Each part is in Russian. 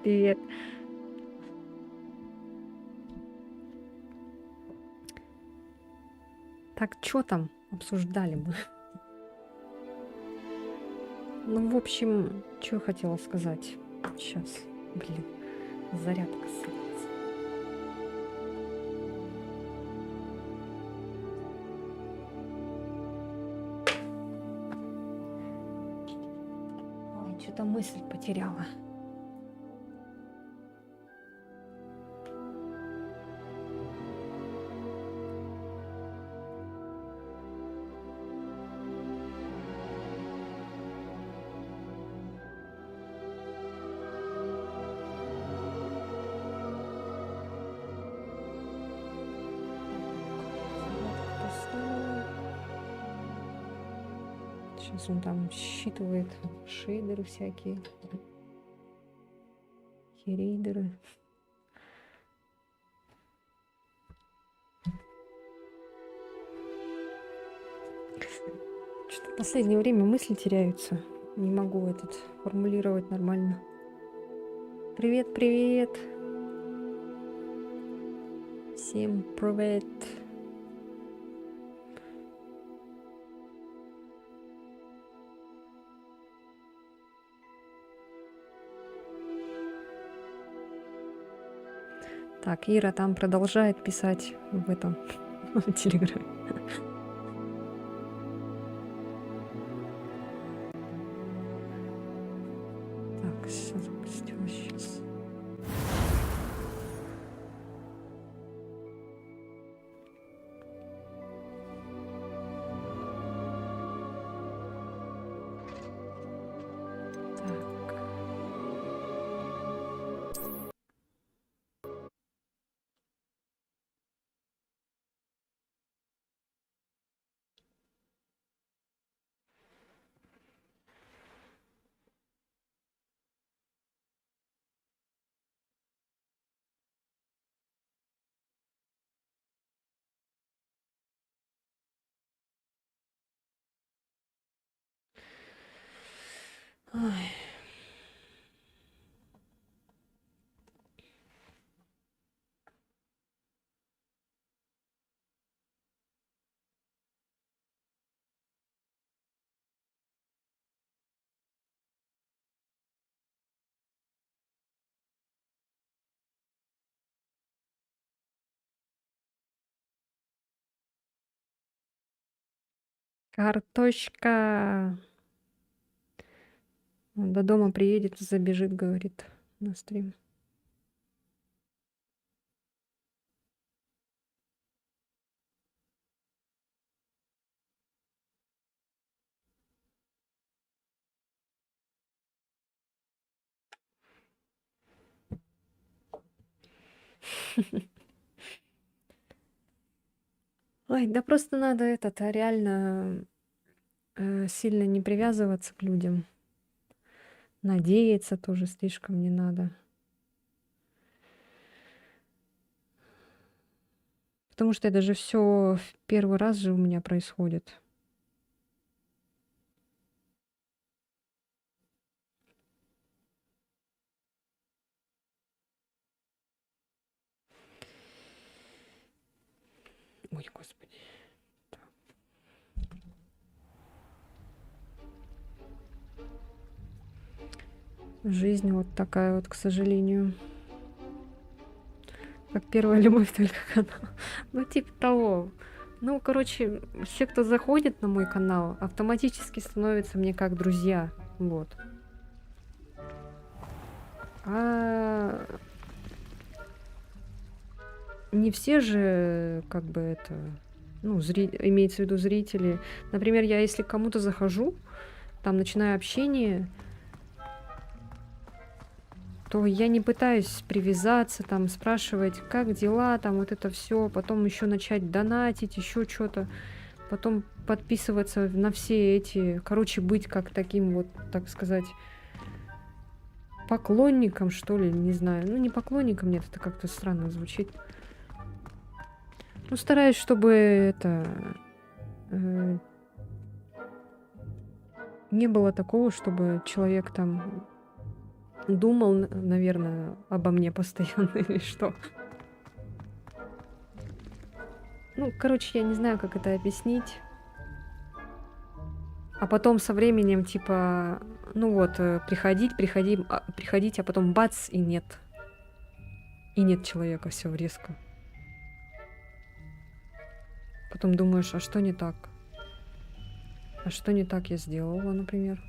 Привет. Так, что там обсуждали мы? Ну, в общем, что хотела сказать. Сейчас, блин, зарядка садится. Ой, что-то мысль потеряла. Сейчас он там считывает шейдеры всякие, херейдеры. Что-то в последнее время мысли теряются. Не могу формулировать нормально. Привет, привет. Всем привет. Так, Ира там продолжает писать в этом в Телеграме. Так, все запустилось сейчас. Так. Ой. Картошка. Он до дома приедет, забежит, говорит, на стрим. Ой, да просто надо реально сильно не привязываться к людям. Надеяться тоже слишком не надо. Потому что это же все в первый раз же у меня происходит. Ой, господи. Жизнь вот такая вот, к сожалению. Как первая любовь только канал. Ну, типа того. Ну, короче, все, кто заходит на мой канал, автоматически становятся мне как друзья. Вот. А не все же, как бы ну, имеется в виду зрители. Например, я если к кому-то захожу, там начинаю общение, то я не пытаюсь привязаться, там спрашивать, как дела, там вот это все, потом еще начать донатить, еще что-то, потом подписываться на все эти, короче, быть как таким вот, так сказать, поклонником, что ли, не знаю. Ну, не поклонником, нет, это как-то странно звучит. Ну, стараюсь, чтобы не было такого, чтобы человек там думал, наверное, обо мне постоянно или что. Ну, короче, я не знаю, как это объяснить. А потом со временем, типа, ну вот, приходить, а потом бац, и нет. И нет человека, все резко. Потом думаешь, а что не так? А что не так я сделала, например?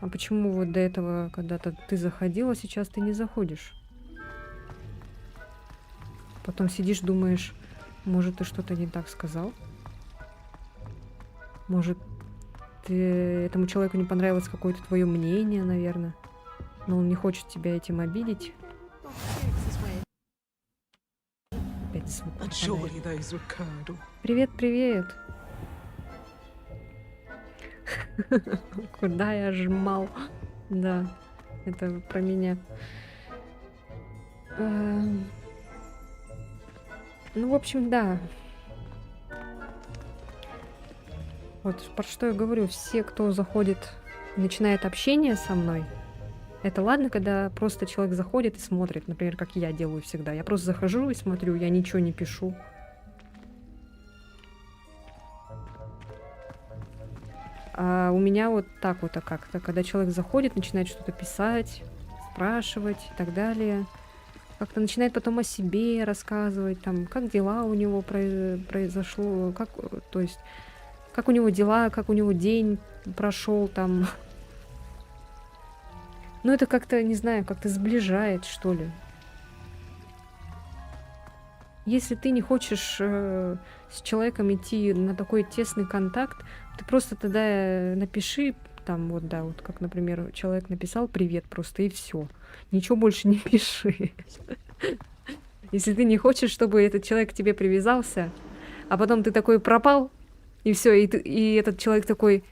А почему вот до этого когда-то ты заходила, сейчас ты не заходишь? Потом сидишь, думаешь, может, ты что-то не так сказал? Может, этому человеку не понравилось какое-то твое мнение, наверное, но он не хочет тебя этим обидеть. Опять звук пропадает. Привет, привет. Куда я жмал? Да, это про меня. Ну, в общем, да. Вот про что я говорю. Все, кто заходит, начинает общение со мной, это ладно, когда просто человек заходит и смотрит, например, как я делаю всегда. Я просто захожу и смотрю, я ничего не пишу. А у меня вот так вот, как-то, когда человек заходит, начинает что-то писать, спрашивать и так далее. Как-то начинает потом о себе рассказывать, там, как дела у него произошло, как, то есть, как у него дела, как у него день прошел там. Ну, это как-то, не знаю, как-то сближает, что ли. Если ты не хочешь с человеком идти на такой тесный контакт, ты просто тогда напиши, там, вот, да, вот, как, например, человек написал привет просто, и все. Ничего больше не пиши. Если ты не хочешь, чтобы этот человек к тебе привязался, а потом ты такой пропал, и все, и этот человек такой,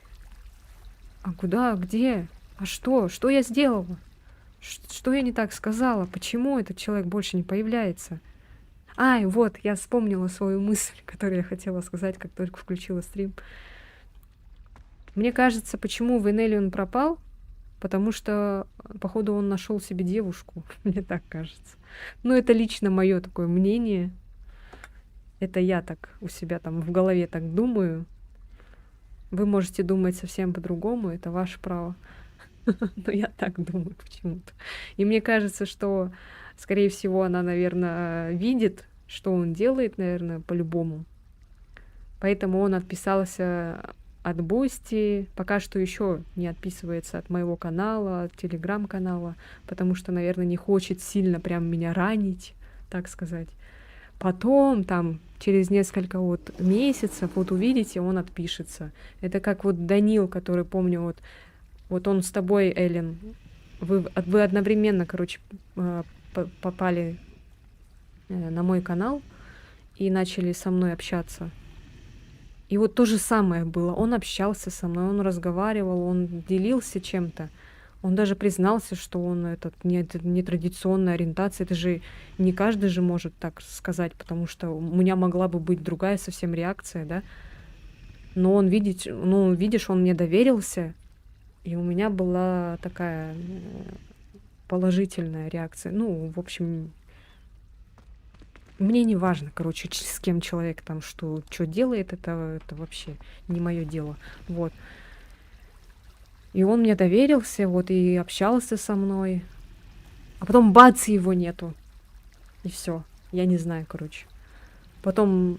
а куда, где, а что я сделала? Что я не так сказала? Почему этот человек больше не появляется? Ай, вот, я вспомнила свою мысль, которую я хотела сказать, как только включила стрим. Мне кажется, почему Венелион пропал? Потому что, походу, он нашел себе девушку. Мне так кажется. Но это лично мое такое мнение. Это я так у себя там в голове так думаю. Вы можете думать совсем по-другому, это ваше право. Но я так думаю почему-то. И мне кажется, что, скорее всего, она, наверное, видит, что он делает, наверное, по-любому. Поэтому он отписался от Бусти, пока что еще не отписывается от моего канала, от телеграм-канала, потому что, наверное, не хочет сильно прям меня ранить, так сказать. Потом, там, через несколько вот месяцев, вот увидите, он отпишется. Это как вот Данил, который, помню, вот он с тобой, Эллен, вы одновременно, короче, попали на мой канал и начали со мной общаться. И вот то же самое было. Он общался со мной, он разговаривал, он делился чем-то. Он даже признался, что он нетрадиционная ориентация. Это же не каждый же может так сказать, потому что у меня могла бы быть другая совсем реакция, да. Но он, видишь, он мне доверился, и у меня была такая положительная реакция. Ну, в общем, мне не важно, короче, с кем человек там что делает, это вообще не мое дело. Вот. И он мне доверился, вот, и общался со мной. А потом бац, его нету. И все. Я не знаю, короче. Потом,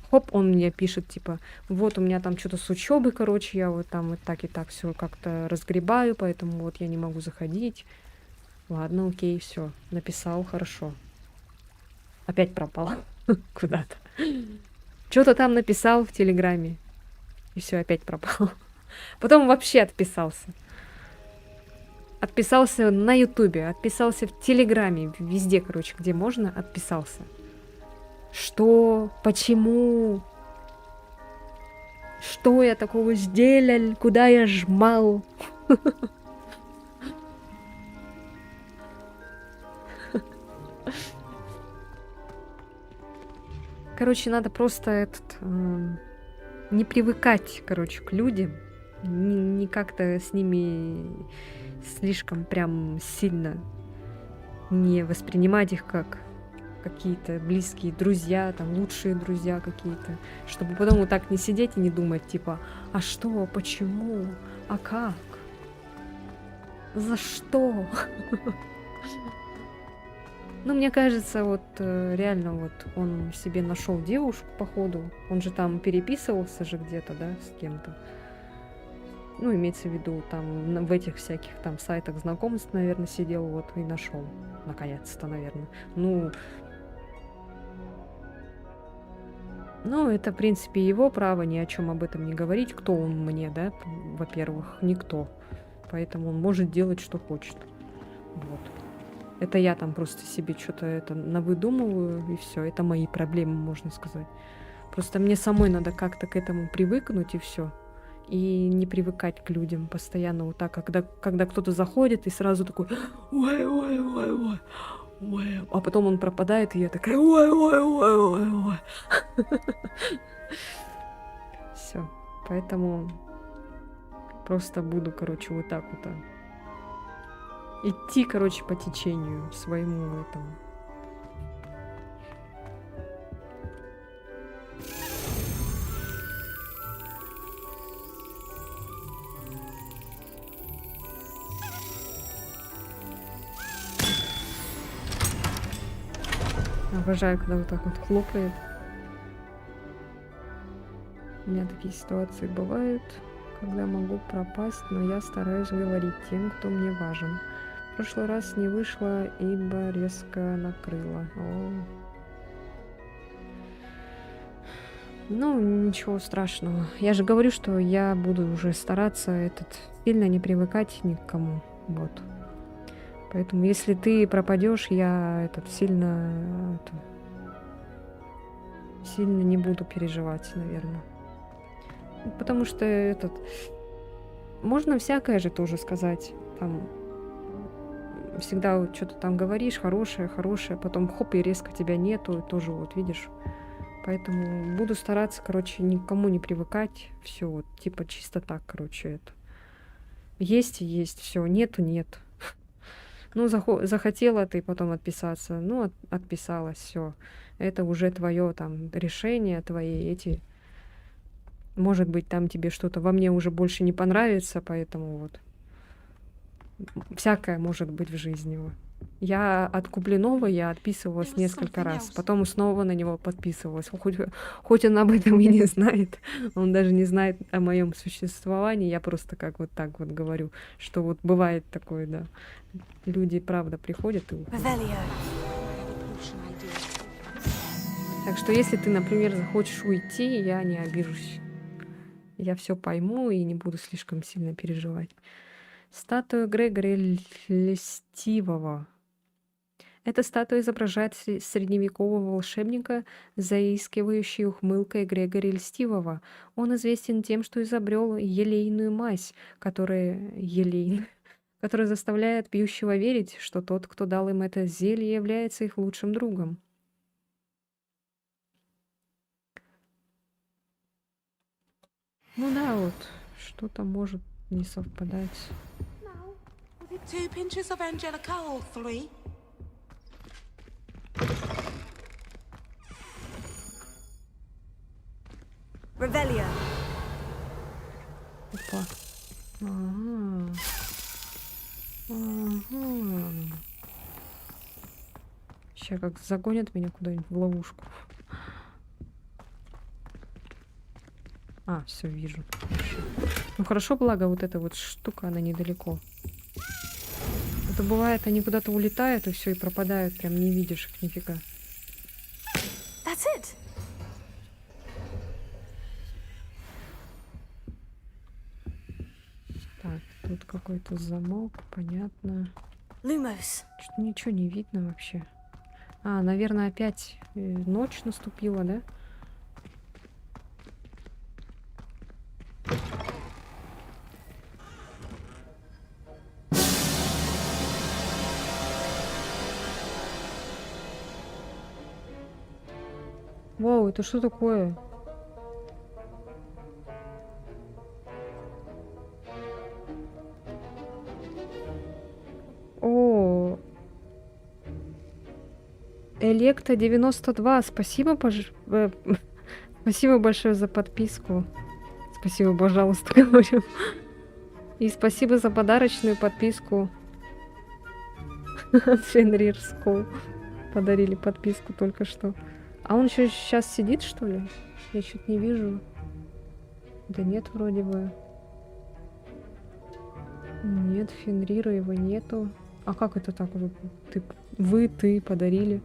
хоп, он мне пишет, типа, вот у меня там что-то с учебой, короче, я вот там и так все как-то разгребаю, поэтому вот я не могу заходить. Ладно, окей, все. Написал, хорошо. Опять пропал куда-то. Что-то там написал в Телеграме. И все, опять пропал. Потом вообще отписался. Отписался на Ютубе, отписался в Телеграме, везде, короче, где можно, отписался. Что? Почему? Что я такого сделал? Куда я жмал? Короче, надо просто не привыкать, короче, к людям, не как-то с ними слишком прям сильно не воспринимать их как какие-то близкие друзья, там лучшие друзья какие-то, чтобы потом вот так не сидеть и не думать, типа, а что, почему, а как, за что? Ну, мне кажется, вот реально вот он себе нашел девушку, походу. Он же там переписывался же где-то, да, с кем-то. Ну, имеется в виду, там в этих всяких там сайтах знакомств, наверное, сидел вот и нашел. Наконец-то, наверное. Ну, это, в принципе, его право ни о чем об этом не говорить. Кто он мне, да? Во-первых, никто. Поэтому он может делать, что хочет. Вот. Это я там просто себе что-то это навыдумываю, и все. Это мои проблемы, можно сказать. Просто мне самой надо как-то к этому привыкнуть, и все. И не привыкать к людям постоянно вот так, когда кто-то заходит и сразу такой ой, ой, ой, ой, ой. А потом он пропадает, и я такая ой, ой, ой, ой, ой. Все. Поэтому просто буду, короче, вот так вот идти, короче, по течению своему этому. Обожаю, когда вот так вот хлопает. У меня такие ситуации бывают, когда могу пропасть, но я стараюсь говорить тем, кто мне важен. В прошлый раз не вышло, ибо резко накрыло. Ну, ничего страшного. Я же говорю, что я буду уже стараться сильно не привыкать ни к кому. Вот. Поэтому, если ты пропадешь, я сильно не буду переживать, наверное. Потому что можно всякое же тоже сказать. Там всегда вот что-то там говоришь, хорошее, потом хоп, и резко тебя нету, и тоже вот видишь. Поэтому буду стараться, короче, никому не привыкать. Все вот, типа, чисто так, короче, это. Есть и есть, все, нету, нет. Ну, захотела ты потом отписаться, ну, отписалась, все. Это уже твое там решение, твои может быть, там тебе что-то во мне уже больше не понравится, поэтому вот. Всякое может быть в жизни. Вот. Я от Куплинова я отписывалась несколько раз, потом снова на него подписывалась. Хоть он об этом и не знает, он даже не знает о моем существовании, я просто как вот так вот говорю, что вот бывает такое, да. Люди, правда, приходят и уходят. Так что если ты, например, захочешь уйти, я не обижусь. Я все пойму и не буду слишком сильно переживать. Статуя Грегори Льстивого. Эта статуя изображает средневекового волшебника с заискивающей ухмылкой Грегори Льстивого. Он известен тем, что изобрел елейную мазь, которая заставляет пьющего верить, что тот, кто дал им это зелье, является их лучшим другом. Ну да, вот, что-то может не совпадать. Two pinches of Angelica or three? Revelio. Опа. Ага. Сейчас как загонят меня куда-нибудь в ловушку. Все вижу. Ну хорошо, благо вот эта вот штука, она недалеко. Это бывает, они куда-то улетают и все, и пропадают, прям не видишь их нифига. That's it. Так, тут какой-то замок, понятно. Lumos. Что-то ничего не видно вообще. Наверное, опять ночь наступила, да? Вау, это что такое? Электа 92, спасибо, спасибо большое за подписку. Спасибо, пожалуйста, говорю. И спасибо за подарочную подписку. Фенрир Скул. Подарили подписку только что. А он еще сейчас сидит, что ли? Я что-то не вижу. Да нет, вроде бы. Нет, Фенрира его нету. А как это так? Ты подарили?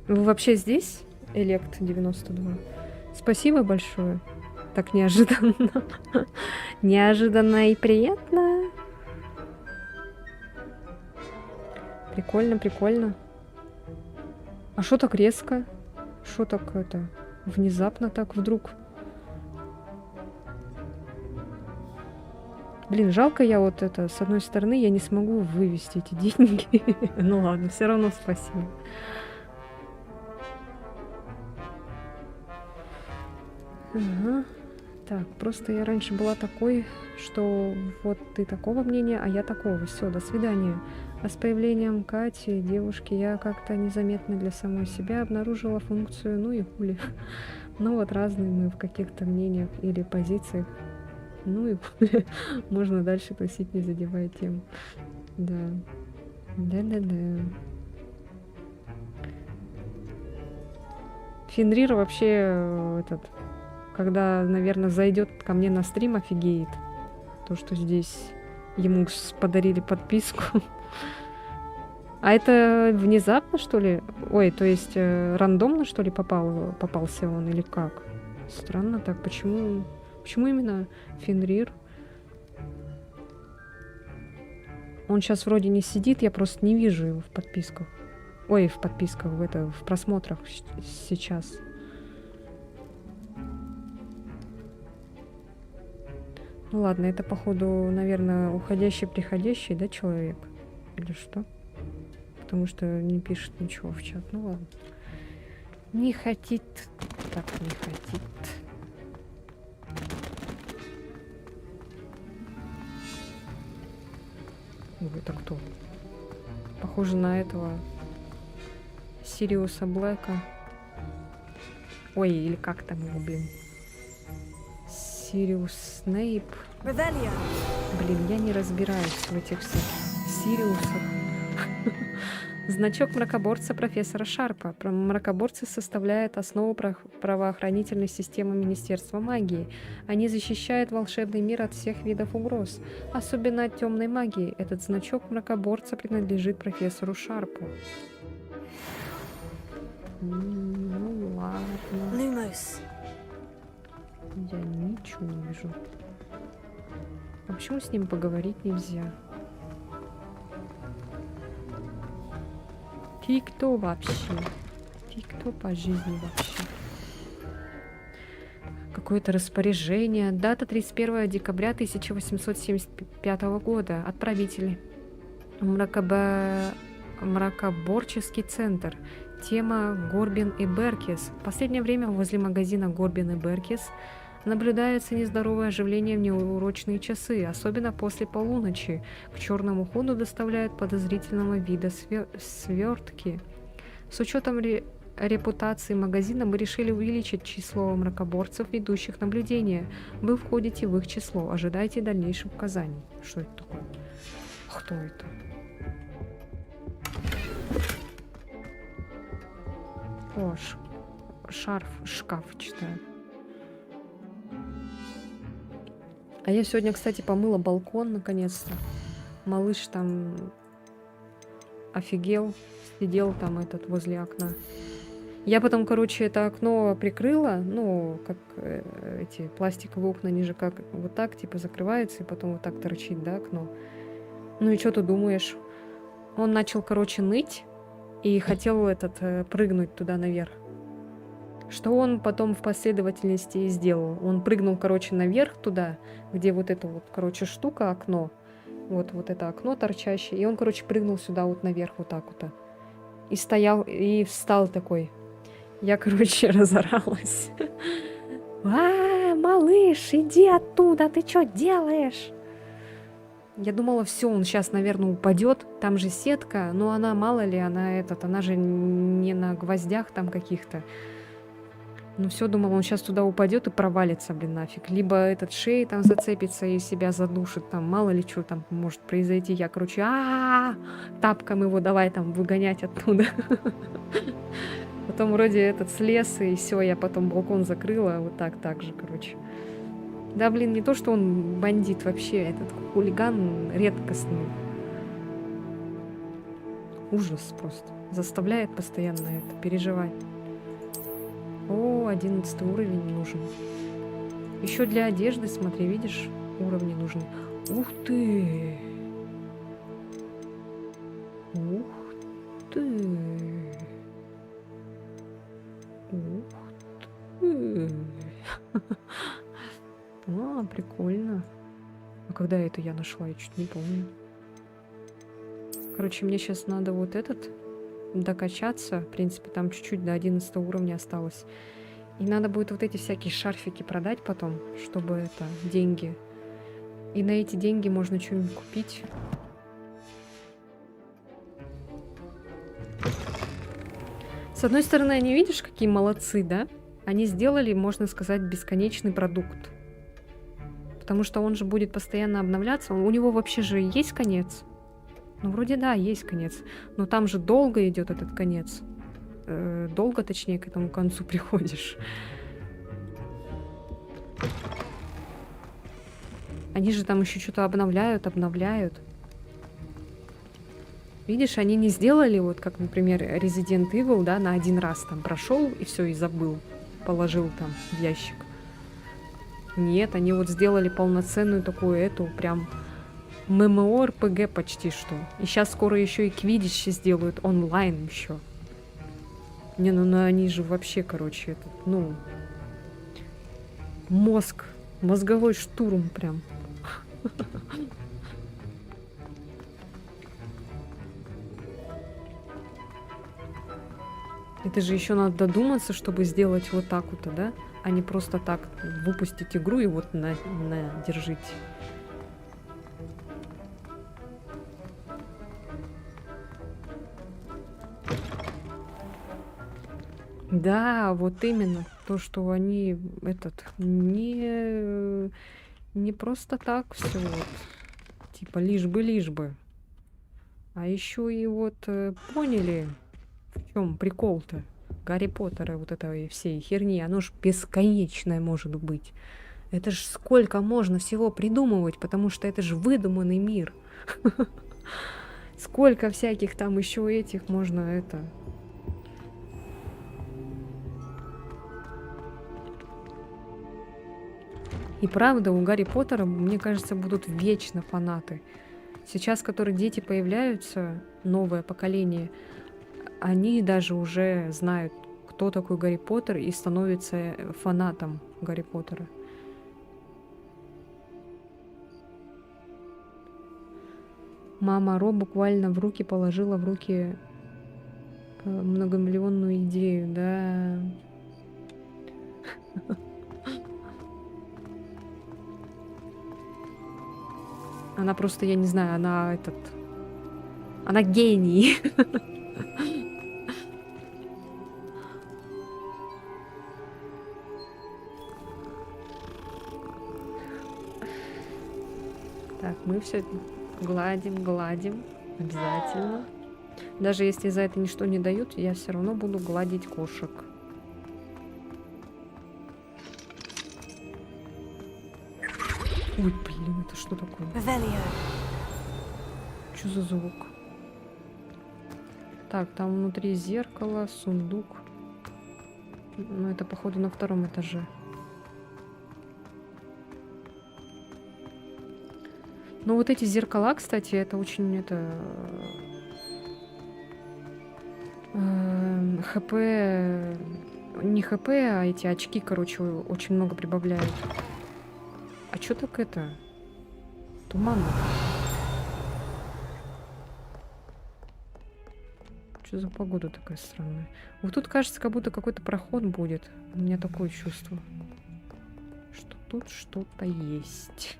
Вы вообще здесь, Элект 92? Спасибо большое. Так неожиданно. Неожиданно и приятно. Прикольно, прикольно. А что так резко? Что так это? Внезапно так вдруг? Блин, жалко я вот это, с одной стороны, я не смогу вывести эти деньги. Ну ладно, все равно спасибо. Ага. Так, просто я раньше была такой, что вот ты такого мнения, а я такого. Все, до свидания. А с появлением Кати, девушки, я как-то незаметно для самой себя обнаружила функцию, ну и хули. Ну вот разные мы в каких-то мнениях или позициях. Ну и можно дальше тусить, не задевая тему. Да. Да-да-да. Фенрир вообще когда, наверное, зайдет ко мне на стрим, офигеет. То, что здесь ему подарили подписку. А это внезапно, что ли? Ой, то есть рандомно, что ли, попался он или как? Странно так. Почему именно Фенрир? Он сейчас вроде не сидит, я просто не вижу его в подписках. Ой, в подписках, в просмотрах сейчас. Ну ладно, это походу, наверное, уходящий-приходящий, да, человек? Или что? Потому что не пишет ничего в чат. Ну ладно. Не хотит. Так, не хотит. Это кто? Похоже на этого Сириуса Блэка. Ой, или как там его, блин? Сириус Снейп. Блин, я не разбираюсь в этих всяких Сириусах. Значок мракоборца профессора Шарпа. Мракоборцы составляют основу правоохранительной системы Министерства магии. Они защищают волшебный мир от всех видов угроз, особенно от темной магии. Этот значок мракоборца принадлежит профессору Шарпу. Ну ладно. Lumos. Я ничего не вижу. А почему с ним поговорить нельзя? Ты кто вообще? Ты кто по жизни вообще? Какое-то распоряжение. Дата 31 декабря 1875 года. Отправители. Мракоборческий центр. Тема Горбин и Беркис. В последнее время возле магазина Горбин и Беркис наблюдается нездоровое оживление в неурочные часы, особенно после полуночи. К черному ходу доставляют подозрительного вида свертки. С учетом репутации магазина мы решили увеличить число мракоборцев, ведущих наблюдения. Вы входите в их число. Ожидайте дальнейших указаний. Что это такое? Кто это? О, шкаф читаю. А я сегодня, кстати, помыла балкон наконец-то. Малыш там офигел, сидел там возле окна. Я потом, короче, это окно прикрыла, ну, как эти пластиковые окна, они же как вот так, типа, закрываются, и потом вот так торчит, да, окно. Ну и что ты думаешь? Он начал, короче, ныть и хотел прыгнуть туда наверх. Что он потом в последовательности и сделал. Он прыгнул, короче, наверх туда, где вот эта вот, короче, штука, окно. Вот это окно торчащее. И он, короче, прыгнул сюда вот наверх, вот так вот. И стоял, и встал такой. Я, короче, разоралась. Малыш, иди оттуда, ты что делаешь? Я думала, все, он сейчас, наверное, упадет. Там же сетка, но она, мало ли, она же не на гвоздях там каких-то. Ну все, думала, он сейчас туда упадет и провалится, блин, нафиг. Либо этот шеей там зацепится и себя задушит, там мало ли что там может произойти. Я, короче, тапком его давай там выгонять оттуда. Потом вроде этот слез, и все, я потом балкон закрыла, вот так же, короче. Да, блин, не то, что он бандит вообще, этот хулиган редкостный. Ужас просто. Заставляет постоянно это переживать. О, 11 уровень нужен. Еще для одежды, смотри, видишь, уровни нужны. Ух ты! Ух ты! Ух ты! Прикольно. А когда это я нашла? Я чуть не помню. Короче, мне сейчас надо вот этот докачаться. В принципе, там чуть-чуть до 11 уровня осталось. И надо будет вот эти всякие шарфики продать потом, чтобы это, деньги. И на эти деньги можно что-нибудь купить. С одной стороны, они, видишь, какие молодцы, да? Они сделали, можно сказать, бесконечный продукт. Потому что он же будет постоянно обновляться. У него вообще же есть конец. Ну, вроде да, есть конец. Но там же долго идет этот конец. Долго, точнее, к этому концу приходишь. Они же там еще что-то обновляют. Видишь, они не сделали, вот как, например, Resident Evil, да, на один раз там прошел и все, и забыл. Положил там в ящик. Нет, они вот сделали полноценную такую эту прям ММО-РПГ почти что. И сейчас скоро еще и Квиддич сделают онлайн еще. Не, ну они же вообще, короче, этот, ну, мозговой штурм прям. Это же еще надо додуматься, чтобы сделать вот так вот, да? А не просто так выпустить игру и вот на держите. Да, вот именно. То, что они не просто так все вот. Типа лишь бы. А еще и вот поняли, в чем прикол-то Гарри Поттера, вот этой всей херни. Оно ж бесконечное может быть. Это ж сколько можно всего придумывать, потому что это же выдуманный мир. Сколько всяких там еще этих можно это... И правда, у Гарри Поттера, мне кажется, будут вечно фанаты. Сейчас, которые дети появляются, новое поколение, они даже уже знают, кто такой Гарри Поттер, и становятся фанатом Гарри Поттера. Мама Ро буквально положила в руки многомиллионную идею, да. Она просто, я не знаю, она гений. Так, мы все гладим обязательно. Даже если за это ничто не дают, я все равно буду гладить кошек. Ой, блин, это что такое? Что за звук? Так, там внутри зеркало, сундук. Ну, это, походу, на втором этаже. Ну, вот эти зеркала, кстати, это очень, ХП... Не ХП, а эти очки, короче, очень много прибавляют. А чё так это? Туманно. Что за погода такая странная? Вот тут, кажется, как будто какой-то проход будет. У меня такое чувство, что тут что-то есть.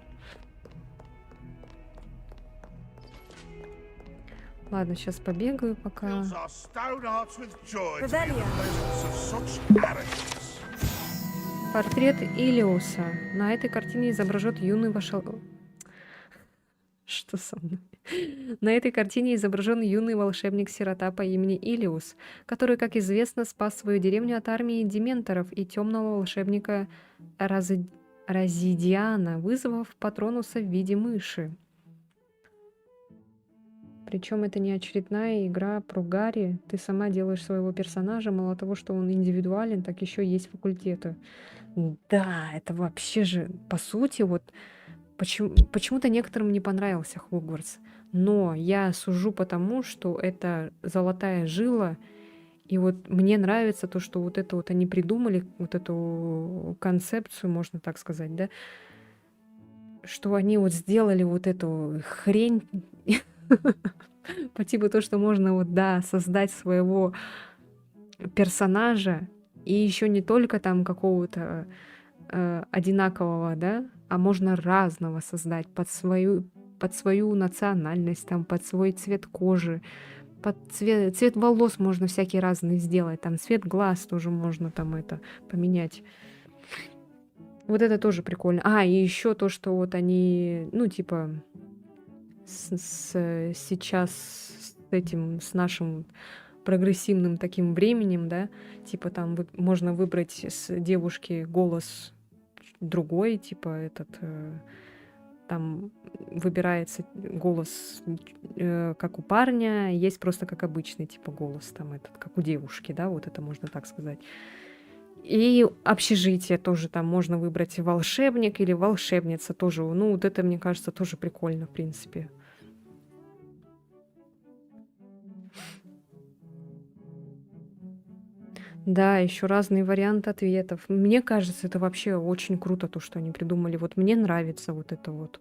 Ладно, сейчас побегаю пока. Fills our stout hearts with joy to be in the Revelio. presence of such arrogance. Портрет Илиуса. На этой картине изображен юный Что со мной? На этой картине изображен юный волшебник-сирота по имени Илиус, который, как известно, спас свою деревню от армии дементоров и темного волшебника Разидиана, вызвав Патронуса в виде мыши. Причем это не очередная игра про Гарри. Ты сама делаешь своего персонажа, мало того, что он индивидуален, так еще есть факультеты. Да, это вообще же, по сути, вот почему-то некоторым не понравился Хогвартс. Но я сужу потому, что это золотая жила, и вот мне нравится то, что вот это вот они придумали, вот эту концепцию, можно так сказать, да, что они вот сделали вот эту хрень по типу то, что можно вот, да, создать своего персонажа, и еще не только там какого-то одинакового, да, а можно разного создать под свою национальность, там, под свой цвет кожи, под цвет волос можно всякий разный сделать, там цвет глаз тоже можно там это поменять. Вот это тоже прикольно. А, и еще то, что вот они, ну, типа, сейчас с этим, с нашим прогрессивным таким временем, да, типа там можно выбрать с девушки голос другой, типа этот, там выбирается голос как у парня, есть просто как обычный, типа голос там этот, как у девушки, да, вот это можно так сказать. И общежитие тоже там можно выбрать волшебник или волшебница тоже. Ну, вот это, мне кажется, тоже прикольно, в принципе. Да, еще разные варианты ответов. Мне кажется, это вообще очень круто, то, что они придумали. Вот мне нравится вот это вот.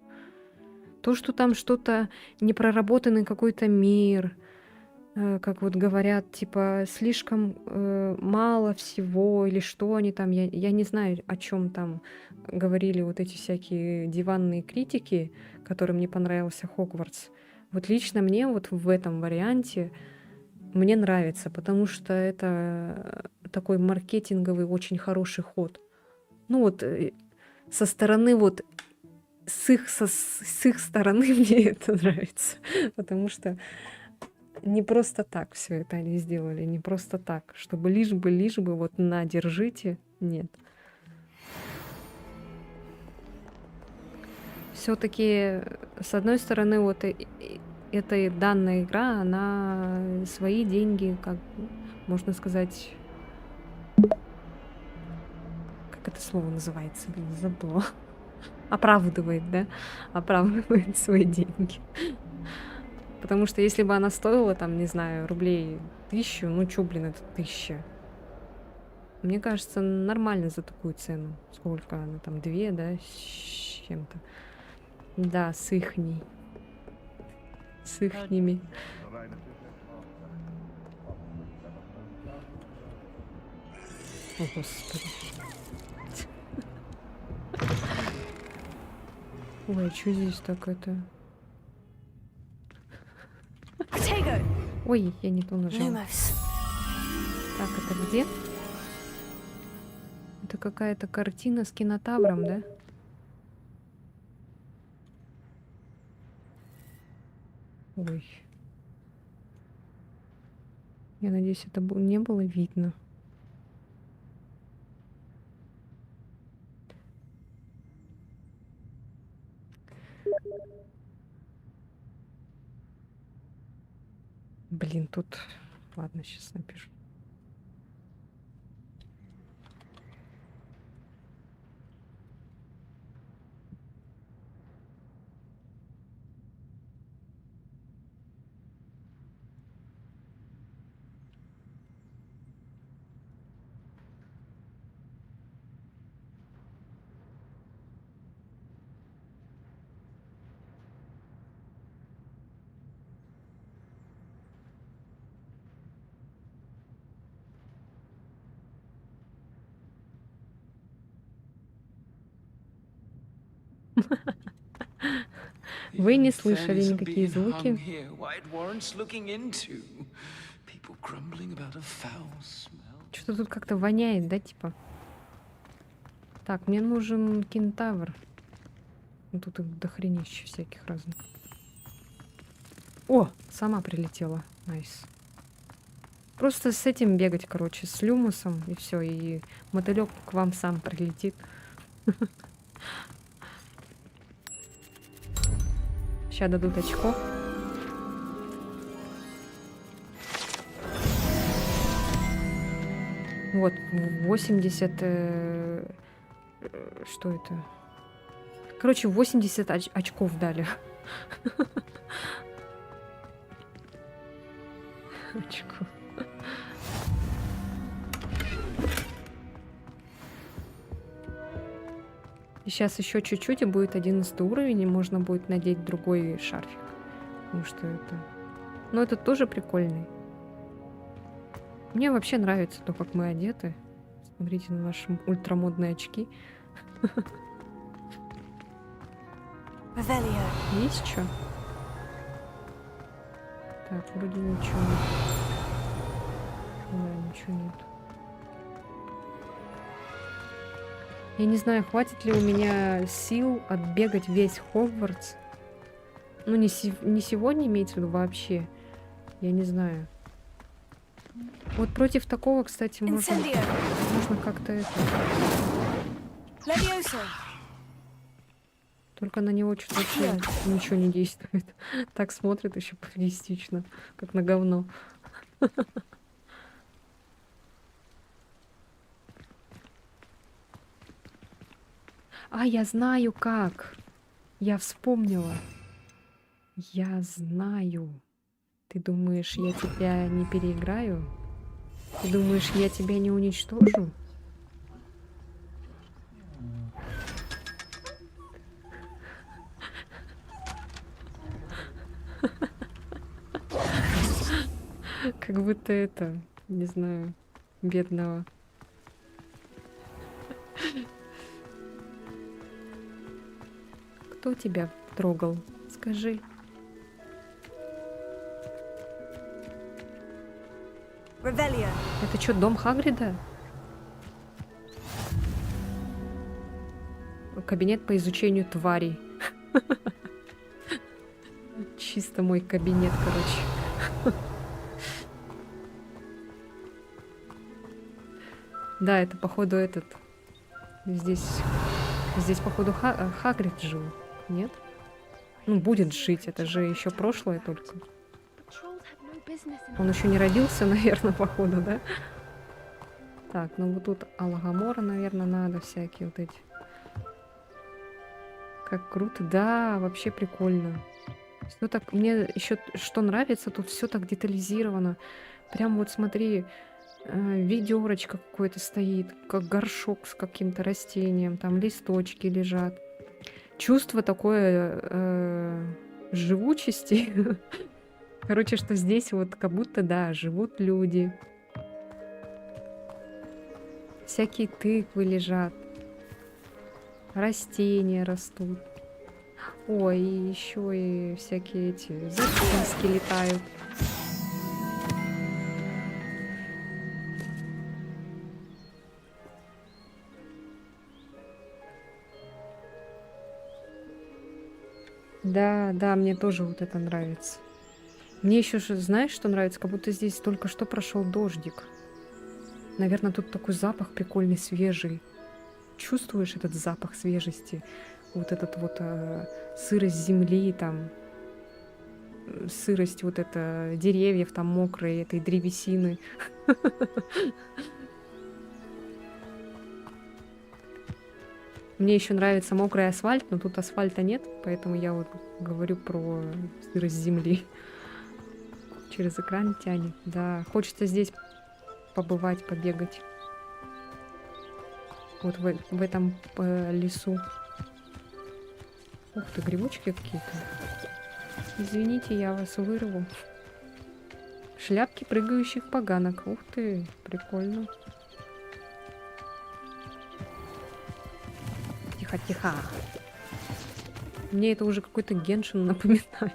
То, что там что-то непроработанный какой-то мир, как вот говорят, типа, слишком мало всего, или что они там, я не знаю, о чем там говорили вот эти всякие диванные критики, которым не понравился Хогвартс. Вот лично мне вот в этом варианте мне нравится, потому что это такой маркетинговый очень хороший ход. Ну вот со стороны вот с их стороны мне это нравится, потому что не просто так все это они сделали, не просто так, чтобы лишь бы вот на, держите, нет. Все-таки, с одной стороны, вот эта данная игра, она свои деньги, как можно сказать, как это слово называется, блин, забыла. Оправдывает, да? Оправдывает свои деньги. Потому что если бы она стоила, там, не знаю, рублей 1000, ну чё, блин, это 1000. Мне кажется, нормально за такую цену. Сколько она там, 2, да, с чем-то. Да, с ихней. С ихними. О, Господи. Ой, а что здесь так это? Potato. Ой, я не то нажала. Lumos. Так, это где? Это какая-то картина с кинотавром, да? Ой. Я надеюсь, это не было видно. Блин, тут... Ладно, сейчас напишу. Вы не слышали никакие звуки. Что-то тут как-то воняет, да, типа? Так, мне нужен кентавр. Ну, тут их дохренище всяких разных. О, сама прилетела. Найс. Просто с этим бегать, короче, с люмусом, и все, и мотылек к вам сам прилетит. Сейчас дадут очко. Вот, 80... что это? Короче, 80 очков дали. Очков. И сейчас еще чуть-чуть, и будет 11 уровень, и можно будет надеть другой шарфик. Ну что это? Но это тоже прикольный. Мне вообще нравится то, как мы одеты. Смотрите на наши ультрамодные очки. Есть что? Так, вроде ничего нет. Да, ничего нет. Я не знаю, хватит ли у меня сил отбегать весь Хогвартс. Ну, не сегодня имеется в виду вообще. Я не знаю. Вот против такого, кстати, можно как-то это... Только на него что-то вообще ничего не действует. Так смотрит еще пофигистично, как на говно. А, я знаю как. Я вспомнила. Я знаю. Ты думаешь, я тебя не переиграю? Ты думаешь, я тебя не уничтожу? Как будто это, не знаю, бедного. Кто тебя трогал? Скажи. Это что, дом Хагрида? Кабинет по изучению тварей. Чисто мой кабинет, короче. Да, это походу этот. Здесь походу Хагрид жил, нет? Ну, будет жить, это же еще прошлое только. Он еще не родился, наверное, походу, да? Так, ну вот тут Алагамора, наверное, надо всякие вот эти. Как круто, да, вообще прикольно. Все так, мне еще что нравится, тут все так детализировано. Прям вот смотри, ведерочка какое-то стоит, как горшок с каким-то растением, там листочки лежат. Чувство такое живучести. Короче, что здесь вот как будто, да, живут люди. Всякие тыквы лежат. Растения растут. Ой, и еще и всякие эти зачистки летают. Да, да, мне тоже вот это нравится. Мне еще, знаешь, что нравится? Как будто здесь только что прошел дождик. Наверное, тут такой запах прикольный, свежий. Чувствуешь этот запах свежести? Вот этот вот сырость земли, там, сырость вот это деревьев там мокрые, этой древесины. Мне еще нравится мокрый асфальт, но тут асфальта нет, поэтому я вот говорю про сырость земли. Через экран тянет. Да, хочется здесь побывать, побегать. Вот в этом лесу. Ух ты, грибочки какие-то. Извините, я вас вырву. Шляпки прыгающих поганок. Ух ты, прикольно. Тихо, тихо. Мне это уже какой-то Геншин напоминает.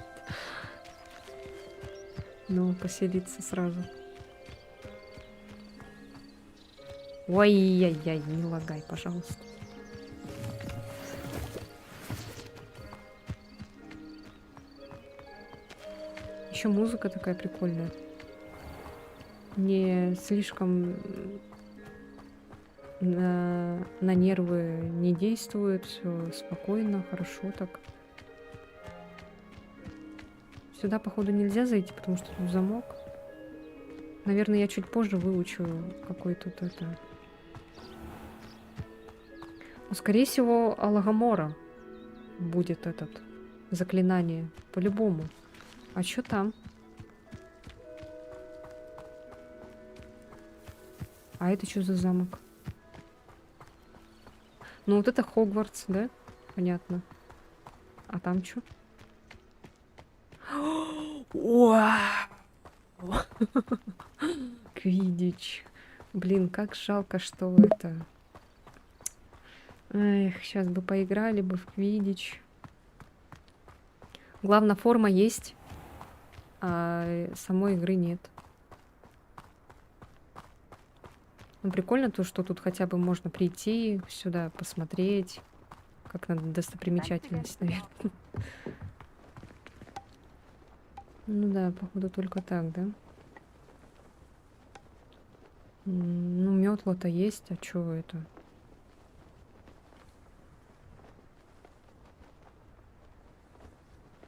Ну, поселиться сразу. Ой-яй-яй, не лагай, пожалуйста. Еще музыка такая прикольная. Не слишком на нервы не действует, все спокойно, хорошо так. Сюда, походу, нельзя зайти, потому что тут замок. Наверное, я чуть позже выучу, какой тут это. Ну, скорее всего, Алагамора будет этот заклинание. По-любому. А что там? А это что за замок? Ну, вот это Хогвартс, да? Понятно. А там что? Квиддич. Блин, как жалко, что это... Эх, сейчас бы поиграли бы в Квиддич. Главное, форма есть, а самой игры нет. Ну, прикольно то, что тут хотя бы можно прийти сюда, посмотреть. Как на достопримечательность, наверное. Ну да, походу только так, да? Ну, метла-то есть, а чё это?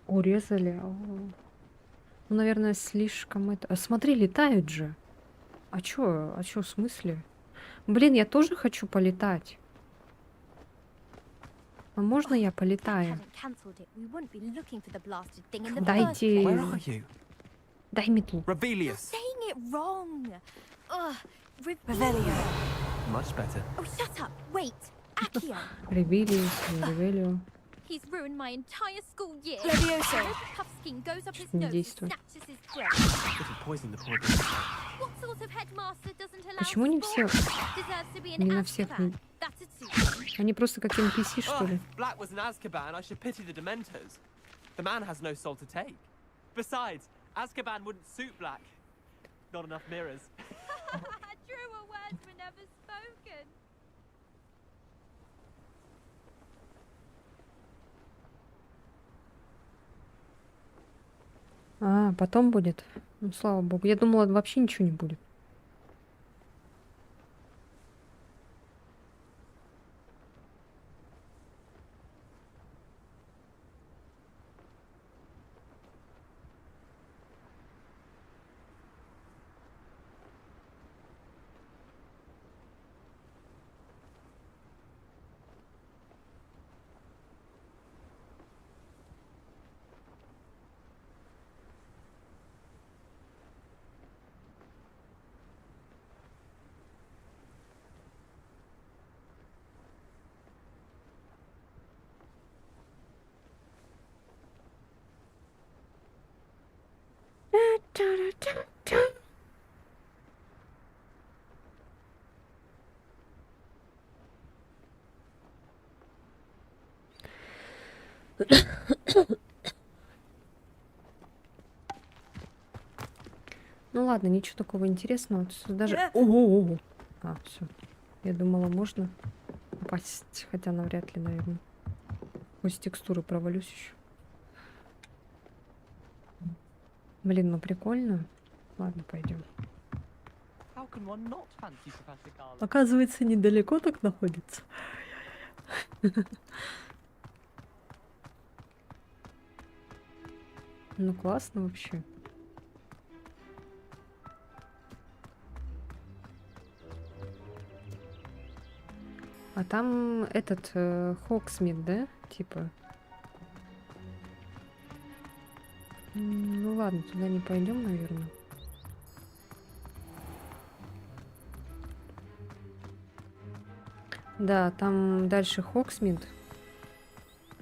Урезали? Ну, наверное, слишком это... А смотри, летают же. А чё? А чё в смысле? Блин, я тоже хочу полетать. А можно я полетаю? Дайте... Where are you? Дай метлу. Rebellious. Saying it wrong. Ugh. Revelio. Much better. Oh, shut up. Wait. Accio. Ревелиус, Ревелио. He's ruined my entire school year. Levioso. Puffskein goes up his Не nose and действует. snatches his breath. It'll poison the poor beast. What sort of headmaster doesn't allow Почему не все? sport? Deserves to be in Не на всех. Azkaban. That's a two. Они просто как NPC, что Oh, ли? if Black was in Azkaban, I should pity the Dementors. The man has no soul to take. Besides, Azkaban wouldn't suit Black. Not enough mirrors. Truer words were never spoken. А, потом будет? Ну, слава богу. Я думала, вообще ничего не будет. Ну ладно, ничего такого интересного. Тут даже... Ого! А, все. Я думала, можно попасть, хотя навряд ли, наверное. Хоть с текстуры провалюсь еще. Блин, ну прикольно. Ладно, пойдем. How can one not fancy Professor Garland? Оказывается, недалеко так находится. Ну классно вообще. А там этот Хоксмит, да? Типа. Ну ладно, туда не пойдем, наверное. Да, там дальше Хоксмит.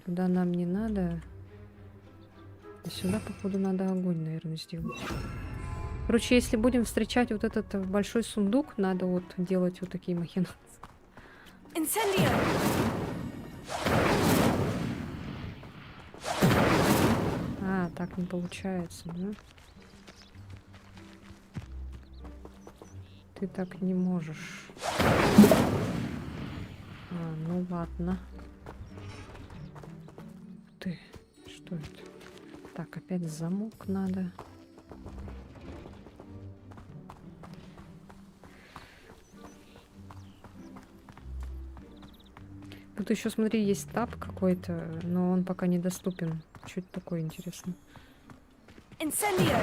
Туда нам не надо. А сюда, походу, надо огонь, наверное, сделать. Короче, если будем встречать вот этот большой сундук, надо вот делать вот такие махинации. Incendio. А, так не получается, да? Ты так не можешь. А, ну ладно. Ты, что это? Так, опять замок надо. Тут еще, смотри, есть таб какой-то, но он пока недоступен. Что это такое, интересно? Incendio!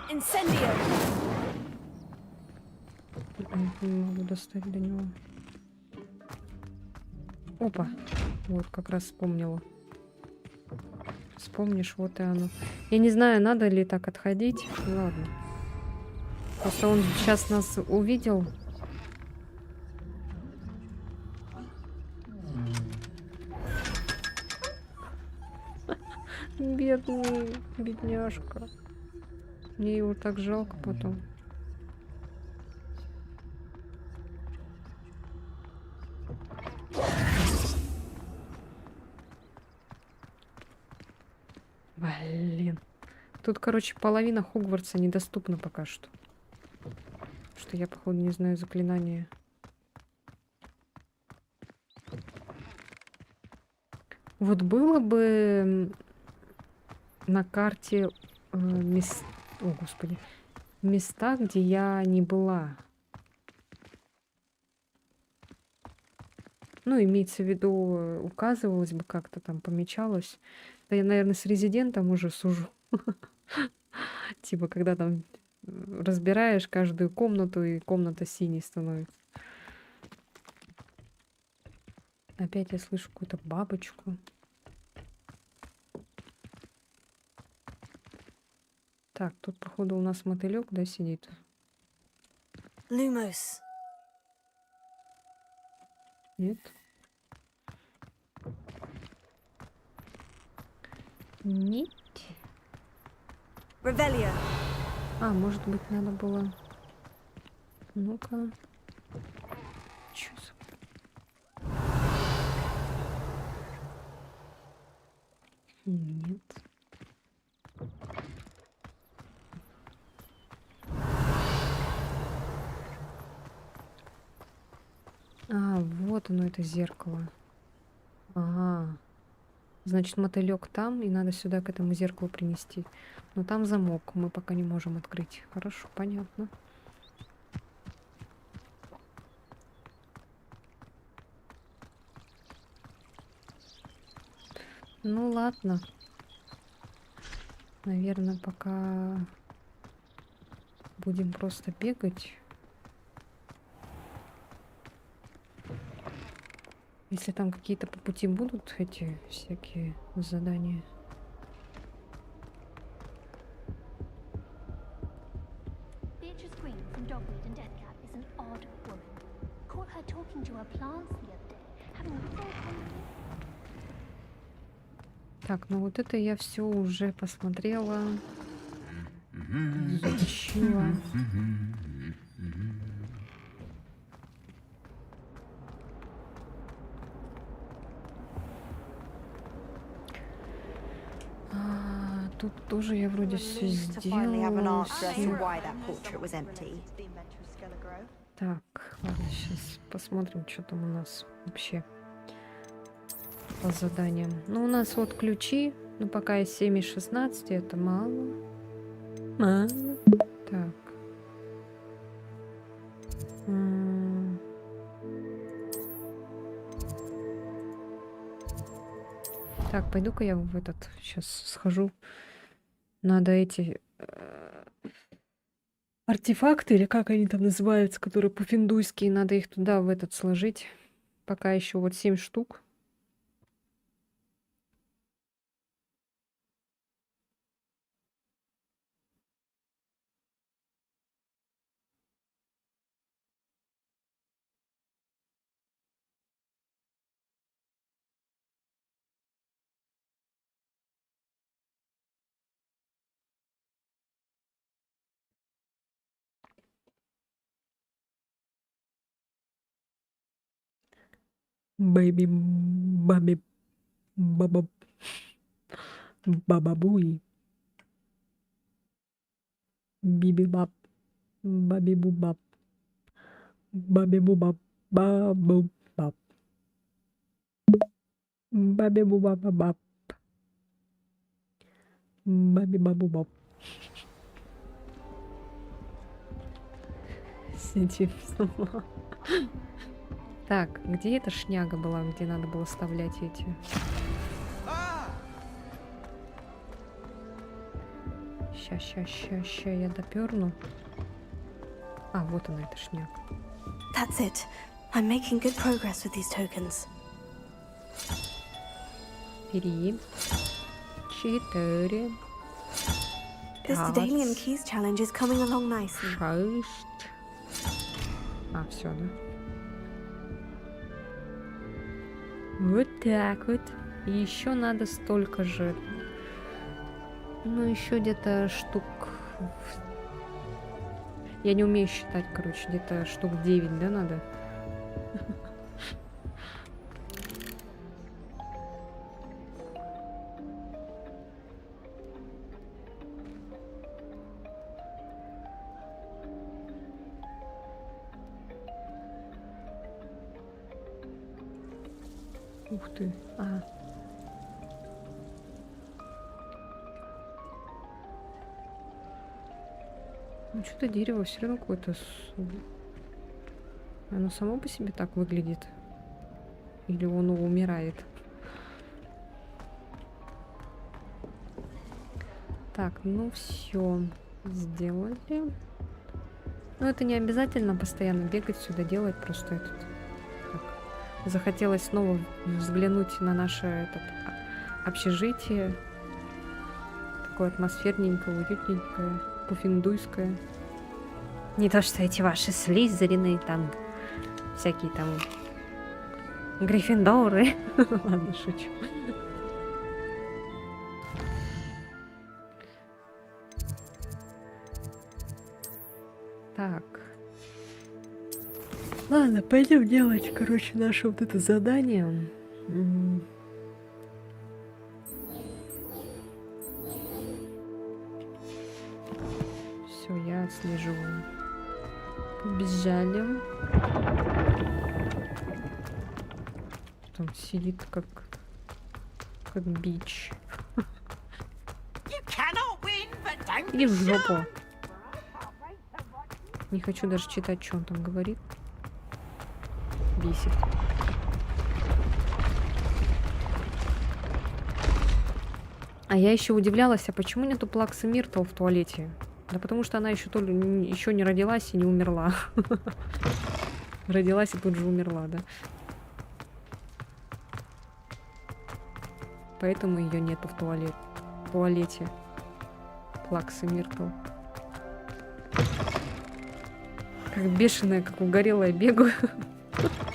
Incendio! Не могу достать до него. Опа! Вот, как раз вспомнила. Вспомнишь, вот и оно. Я не знаю, надо ли так отходить. Ладно. Просто он сейчас нас увидел. Бедный, бедняжка. Мне его так жалко потом. Блин. Тут, короче, половина Хогвартса недоступна пока что. Что я, походу, не знаю заклинания. Вот было бы на карте О, господи. Места, где я не была. Ну, имеется в виду, указывалось бы как-то там, помечалось. Да я, наверное, с резидентом уже сужу. Типа, когда там разбираешь каждую комнату, и комната синей становится. Опять я слышу какую-то бабочку. Так, тут, походу, у нас мотылек, да, сидит? Lumos. Нет? Нет. Revelio. А, может быть, надо было... Ну-ка. Чё за... Нет. А, вот оно, это зеркало. Ага. Значит, мотылек там, и надо сюда к этому зеркалу принести. Но там замок, мы пока не можем открыть. Хорошо, понятно. Ну ладно. Наверное, пока будем просто бегать. Если там какие-то по пути будут эти всякие задания. Beatrice Green from Dogweed and Deathcap is an odd woman. Caught her talking to her plants the other day, having a full conversation. Так, ну вот это я все уже посмотрела, изучила. Тут тоже я вроде все To finally have an сделала. answer as to why that portrait was empty. Так, ладно, сейчас посмотрим, что там у нас вообще по заданиям. Ну, у нас вот ключи, но пока из 7 из 16, это мало. Мало. Так. Так, пойду-ка я в этот сейчас схожу. Надо эти артефакты, или как они там называются, которые пуффиндуйские, надо их туда, в этот сложить. Пока еще вот 7 штук. Бэби, баби, баба, бабабуи. Биби-бап, баби-бубап, баби-бубап, бабу-бап, баби-бубап-бап, баби-бабу-бап. Сидим сама. Так, где эта шняга была, где надо было вставлять эти? Ща, я доперну. А, вот она, эта шняга. That's it. I'm making good progress with these tokens. 3, 4, This Daedalian Keys challenge is coming along nicely. 6. А, все, да? Вот так вот. И еще надо столько же. Ну, еще где-то штук... Я не умею считать, короче. Где-то штук 9, да, надо? Ух ты. А. Ну, что-то дерево все равно какое-то... Оно само по себе так выглядит? Или оно умирает? Так, ну все. Сделали. Ну, это не обязательно постоянно бегать сюда, делать просто этот... Так. Захотелось снова взглянуть на наше общежитие. Такое атмосферненькое, уютненькое, пуффиндуйское. Не то, что эти ваши слизерины, там, всякие там гриффиндоры. Ладно, шучу. Так. Ладно, пойдем делать, короче, наше вот это задание. Все, я отслеживаю. Побежали. Там сидит как бич. Иди в жопу. Не хочу даже читать, что он там говорит. Бесит. А я еще удивлялась, а почему нету Плаксы Миртл в туалете? Да потому что она еще не родилась и не умерла. Родилась и тут же умерла, да. Поэтому ее нету в туалете. Плаксы Миртл. Как бешеная, как угорелая бегаю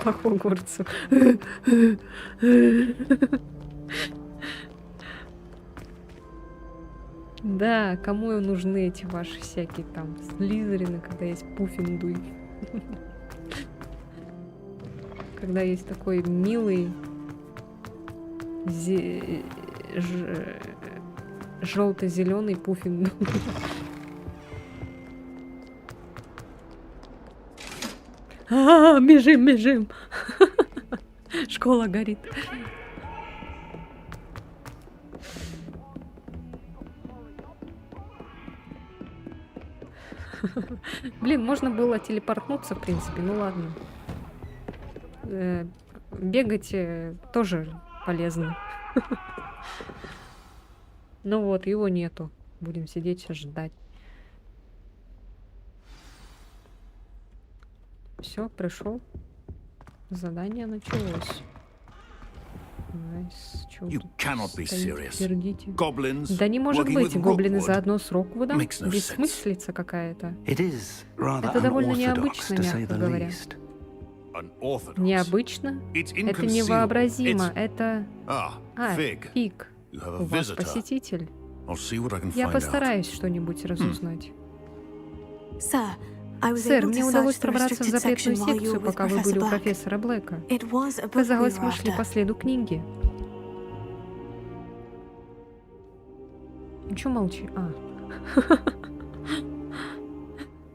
по Хогвартсу. Да, кому нужны эти ваши всякие там слизерины, когда есть Пуффиндуй? Когда есть такой милый желто-зеленый Пуффиндуй. Бежим! Школа горит. Блин, можно было телепортнуться, в принципе, ну ладно. Бегать тоже полезно. Ну вот, его нету. Будем сидеть сейчас ждать. Все, пришел. Задание началось. You cannot be serious. Goblins Да не может working быть, with гоблины Rookwood заодно с Роквудом. makes no sense. Бессмыслица какая-то. It is rather Это довольно unorthodox, необычно, to say мягко the говоря. least. Unorthodox. Необычно? It's Это inconceivable. невообразимо. It's- Это... Fig. Фиг. You have У a вас visitor. посетитель. I'll see what I can Я find out. постараюсь что-нибудь разузнать. Sir, I was Сэр, able мне to удалось search the пробраться в restricted запретную section while you секцию, were with пока вы были Professor у Black. профессора Блэка. It was a book we Казалось, were мы шли after. по следу книги. Ну чё молчи? А.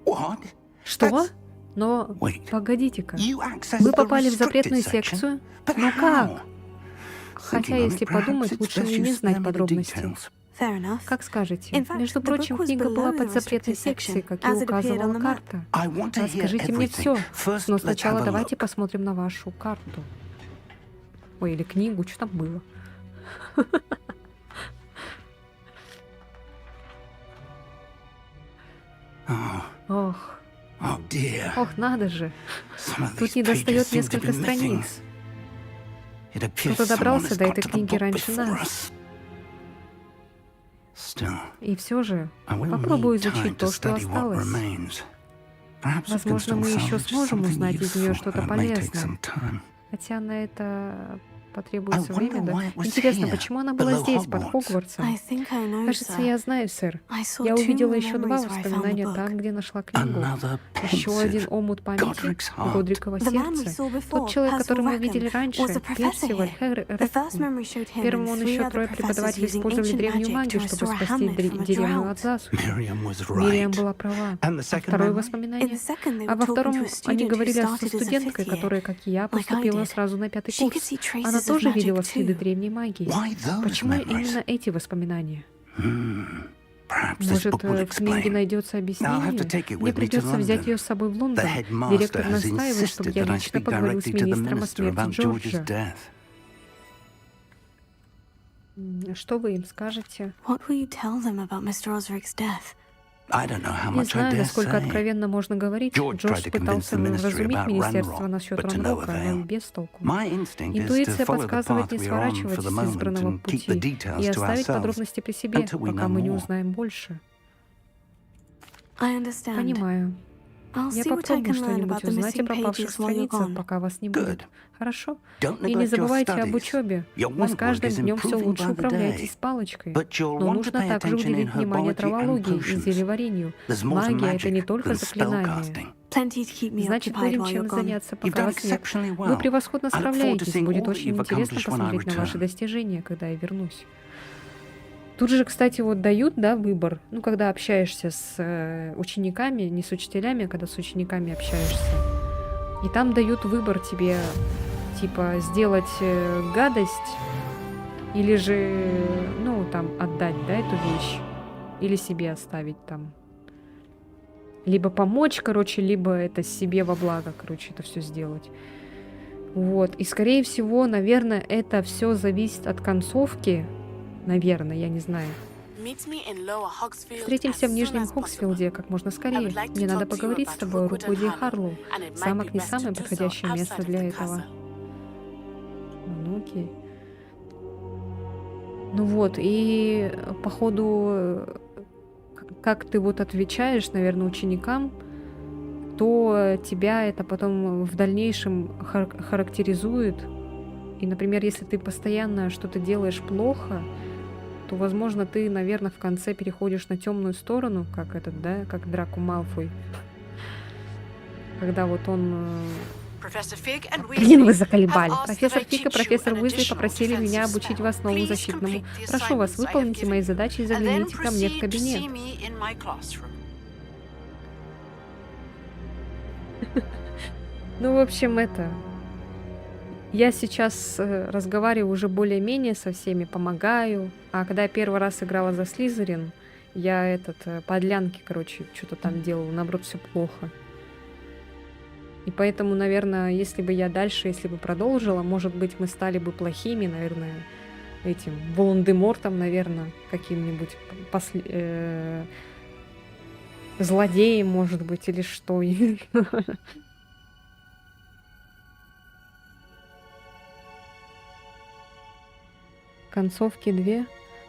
What? Что? That's- Но Wait. погодите-ка. You accessed Вы the попали в restricted запретную section? секцию? But Но how? как? Хотя, Thinking on если it, perhaps подумать, it's лучше best мне you не знать spare me the подробностей. details. Fair enough. Как скажете. In fact, Между the прочим, book was книга была below под the запретной restricted секцией, section, как и as it appeared указывала on the map. карта. I want to hear Расскажите мне everything. все. First, Но let's сначала have a давайте look. посмотрим на вашу карту. Ой, или книгу, что там было? Oh, Ох, oh dear. ох, надо же. Some of Тут these не достает pages seem to несколько be missing. страниц. It appears Кто-то someone добрался has до got этой to the книги book раньше before нас. us. Still, И все же, I will попробую need time изучить to то, что study what осталось. remains. Perhaps we can Возможно, still мы еще salvage сможем something узнать из нее useful. что-то It may take полезное. some time. Хотя на это потребуется I время, wonder да? why it was Интересно, here, почему она была below здесь, под Hogwarts. Хогвартсом? I think I know, Кажется, sir. я знаю, сэр. I saw Я two увидела more еще два memories where I found the воспоминания book. там, где нашла книгу. Another Еще один pensive. омут памяти Godric's heart. Годрикова The man we сердца. saw before, Тот человек, Percival которого мы Rackham, видели раньше, was a professor Персиваль here. The first Рэкхэм. memory showed him Первым and он three еще other трое professors преподавателей using использовали ancient древнюю magic магию, to чтобы restore спасти Hamlet from a деревню drought. от засухи. Miriam was Мириам right. была права. And the А second второе memory? In воспоминание? the second, they А were во talking втором to a они student who говорили о started as a студенткой, fifth year, которая, как и я, like I поступила did. сразу на 5-й She could курс. see traces Она of тоже magic видела следы too. древней магии. Why those Почему memories? именно эти воспоминания? Perhaps this Может, book will в книге explain. найдется Now I'll have to объяснение? take it Мне with me to придется взять London. ее с собой в The Лондон. headmaster Директор has настаивает, чтобы insisted я that I лично speak поговорил с directly to the министром о minister смерти about George's Джорджа. death. Что вы им скажете? What will you tell them about Mr. Osric's death? I don't know how Не much I знаю, dare насколько say. откровенно можно говорить. George Джордж tried to convince пытался the ministry вразумить about министерство Ranrock, насчет but to no Ранрока, avail. но без толку. My instinct is to Интуиция follow the подсказывает path не we are on сворачивать for the с moment избранного and keep the пути details и to оставить ourselves подробности при себе, until we пока know мы не more. узнаем больше. I understand. Понимаю. I'll Я see what I попробую can learn что-нибудь about the узнать о missing пропавших pages while you're страницах, gone. пока вас не Good. будет. Хорошо? Don't И не neglect your забывайте об studies. учебе. Your Вы с want work каждым is днем все improving лучше by the управляетесь day. с палочкой. But you'll Но want to нужно pay также attention in уделить внимание herbology and травологии и potions. зельеварению. There's more to Магия — это не magic только than заклинание. spellcasting. Plenty to keep me Значит, occupied будем while you're чем gone. заняться, You've пока done вас нет. exceptionally Вы well. превосходно I look forward to справляетесь. seeing Будет all that очень you've интересно accomplished when I посмотреть на ваши return. достижения, когда я вернусь. Тут же, кстати, вот дают, да, выбор. Ну, когда общаешься с учениками, не с учителями, а когда с учениками общаешься. И там дают выбор тебе, типа, сделать гадость или же, ну, там, отдать, да, эту вещь. Или себе оставить там. Либо помочь, короче, либо это себе во благо, короче, это все сделать. Вот. И, скорее всего, наверное, это все зависит от концовки. Наверное, я не знаю. Встретимся в Нижнем Хоксфилде как можно скорее. Мне надо поговорить с тобой о Руквуде и Харлоу. Замок не самое подходящее место для этого. Ну, окей. Ну вот, и походу, как ты вот отвечаешь, наверное, ученикам, то тебя это потом в дальнейшем характеризует. И, например, если ты постоянно что-то делаешь плохо, то, возможно, ты, наверное, в конце переходишь на темную сторону, как этот, да, как Драко Малфой. Когда вот он... Блин, вы заколебали. Профессор Фиг и профессор Уизли попросили меня обучить вас новому защитному. Прошу вас, выполните мои задачи и загляните ко мне в кабинет. Ну, в общем, это... Я сейчас разговариваю уже более-менее со всеми, помогаю. А когда я первый раз играла за Слизерин, я подлянки, короче, что-то там делала, наоборот, все плохо. И поэтому, наверное, если бы я дальше, если бы продолжила, может быть, мы стали бы плохими, наверное, этим Волан-де-Мортом, наверное, каким-нибудь злодеем, может быть, или что. Концовки 2.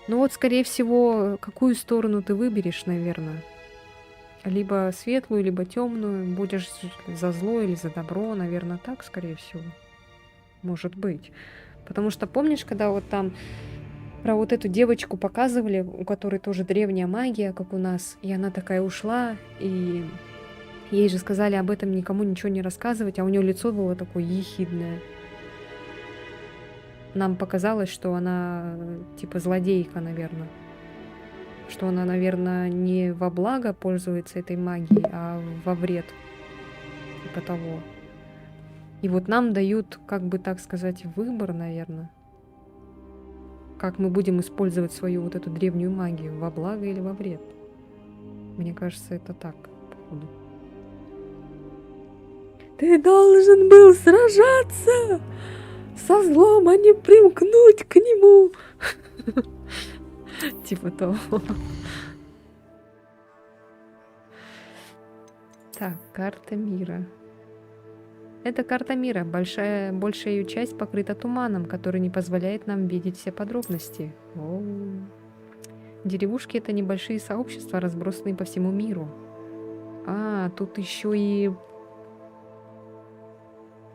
Ну вот, скорее всего, какую сторону ты выберешь, наверное. Либо светлую, либо темную. Будешь за зло или за добро, наверное, так, скорее всего. Может быть. Потому что помнишь, когда вот там про вот эту девочку показывали, у которой тоже древняя магия, как у нас, и она такая ушла, и Ей же сказали об этом никому ничего не рассказывать, а у нее лицо было такое ехидное. Нам показалось, что она типа злодейка, наверное. Что она, наверное, не во благо пользуется этой магией, а во вред. Типа того. И вот нам дают, как бы так сказать, выбор, наверное. Как мы будем использовать свою вот эту древнюю магию, во благо или во вред. Мне кажется, это так, походу. Ты должен был сражаться со злом, а не примкнуть к нему. Типа того. Так, карта мира. Это карта мира. Большая ее часть покрыта туманом, который не позволяет нам видеть все подробности. Деревушки — это небольшие сообщества, разбросанные по всему миру. А, тут еще и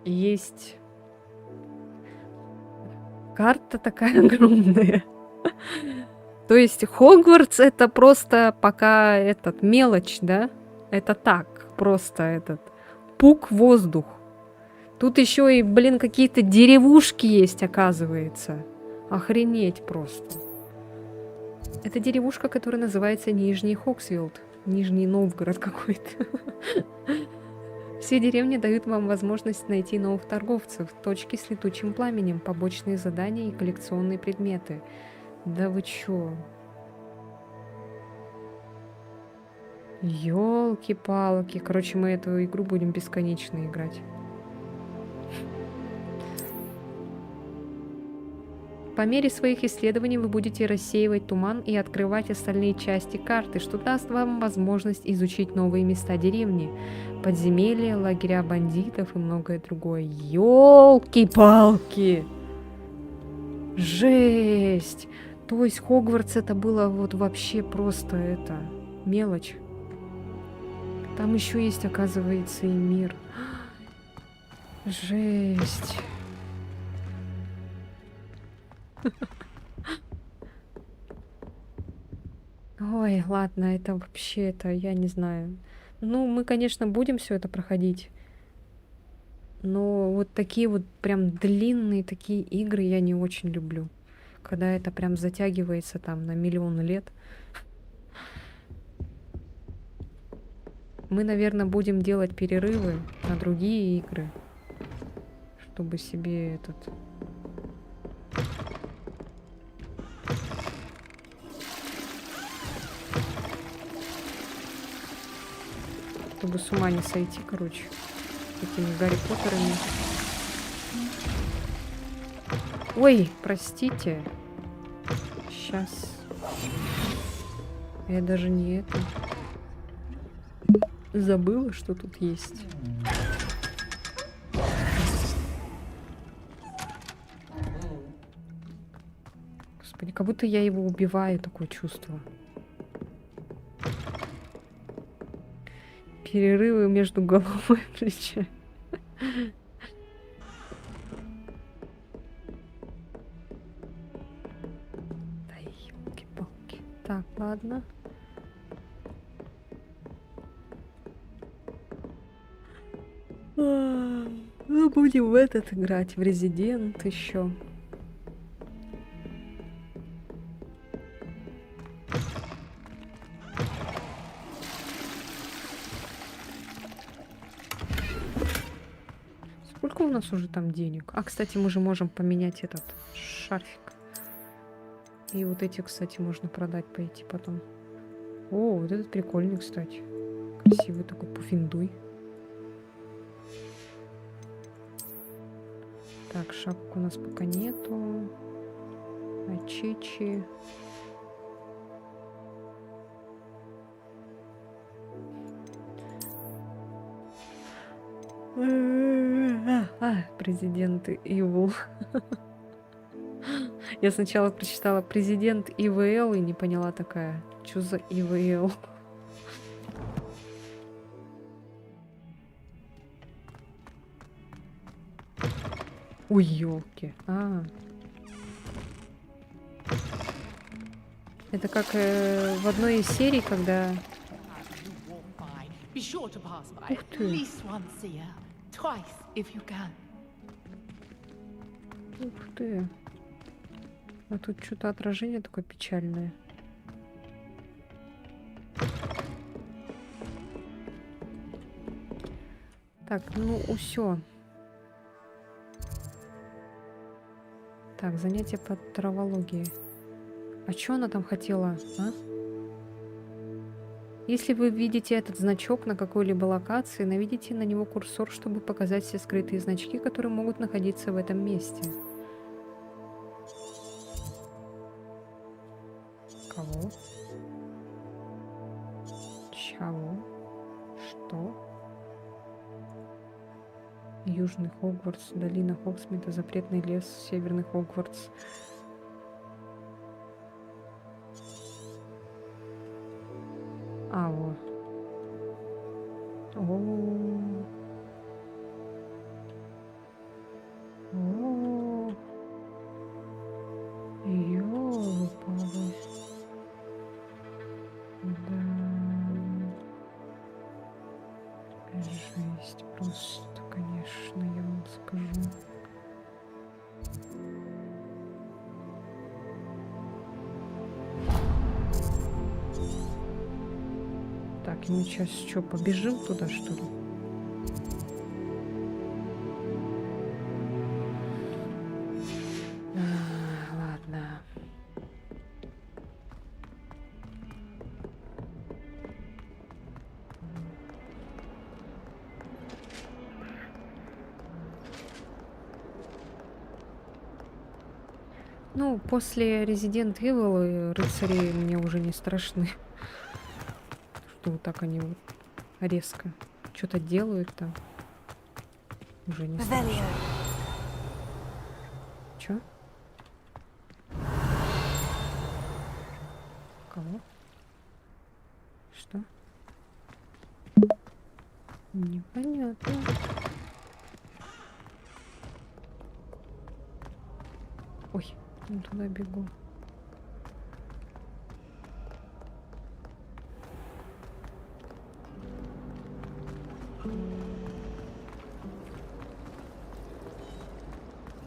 есть карта такая огромная. То есть Хогвартс — это просто пока этот мелочь, да? Это так, просто этот пук воздух. Тут еще и, блин, какие-то деревушки есть, оказывается. Охренеть просто. Это деревушка, которая называется Нижний Хоксвилд. Нижний Новгород какой-то. Все деревни дают вам возможность найти новых торговцев, точки с летучим пламенем, побочные задания и коллекционные предметы. Да вы чё? Ёлки-палки. Короче, мы эту игру будем бесконечно играть. По мере своих исследований вы будете рассеивать туман и открывать остальные части карты, что даст вам возможность изучить новые места деревни, подземелья, лагеря бандитов и многое другое. Ёлки-палки! Жесть! То есть Хогвартс это было вот вообще просто это мелочь. Там еще есть, оказывается, и мир. Жесть! Ой, ладно, это вообще, это я не знаю. Ну, мы, конечно, будем все это проходить. Но вот такие вот прям длинные такие игры я не очень люблю. Когда это прям затягивается там на миллион лет. Мы, наверное, будем делать перерывы на другие игры, чтобы себе этот... Чтобы с ума не сойти, короче, этими Гарри Поттерами. Ой, простите. Сейчас. Я даже не это... Забыла, что тут есть. Господи, как будто я его убиваю, такое чувство. Перерывы между головой и плечами. Да ёлки-палки. Так, ладно. Мы будем в этот играть, в Резидент еще. Сколько у нас уже там денег? А, кстати, мы же можем поменять этот шарфик. И вот эти, кстати, можно продать, пойти потом. О, вот этот прикольный, кстати. Красивый такой пуффиндуй. Так, шапок у нас пока нету. Ачичи. Президент Evil. Я сначала прочитала президент ИВЛ и не поняла такая, что за ИВЛ. Ой, ёлки. Это как в одной из серий, когда Be sure to pass by Ух at ты. least once a year. Twice, if you can. Ух ты. А тут что-то отражение такое печальное. Так, ну усё. Так, занятие по травологии. А что она там хотела, а? Если вы видите этот значок на какой-либо локации, наведите на него курсор, чтобы показать все скрытые значки, которые могут находиться в этом месте. Кого? Чего? Что? Южный Хогвартс, долина Хогсмита, запретный лес, северный Хогвартс. А, вот. О. О. Ёлы-палы. Да. Жесть просто, конечно, я вам скажу. Так, и мы сейчас что, побежим туда, что ли? Ладно. Ну, после Resident Evil рыцари мне уже не страшны. Что вот так они вот резко что-то делают там. Уже не страшно. Revelio. Чё? Кого? Что? Непонятно. Ой, не туда бегу.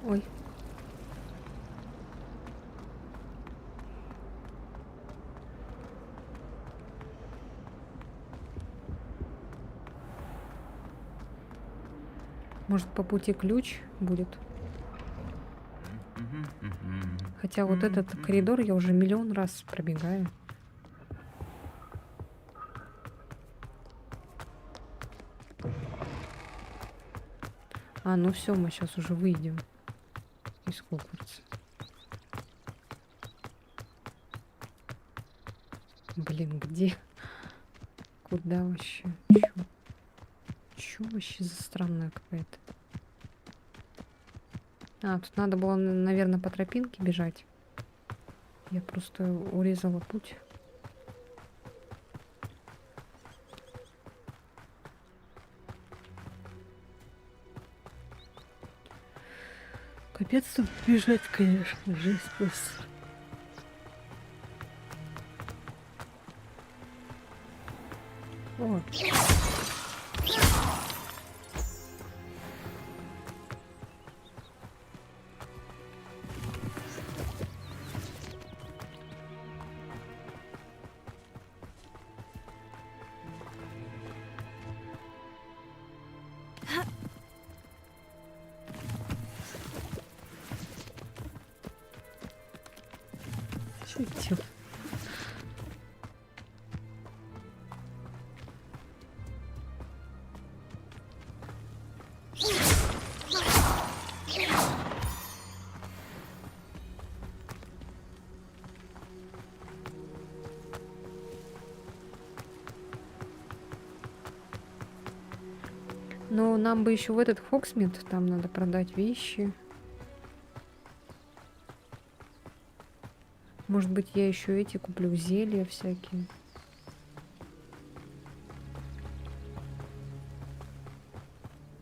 Ой. Может, по пути ключ будет? Хотя вот этот коридор я уже миллион раз пробегаю. А, ну все, мы сейчас уже выйдем из Хогвартса. Блин, где? Куда вообще? Чё вообще за странная какая-то? А, тут надо было, наверное, по тропинке бежать. Я просто урезала путь. Капец тут бежать, конечно, жесть просто. Вот. Чё? Но нам бы еще в этот Хогсмит, там надо продать вещи. Может быть, я еще эти куплю, зелья всякие.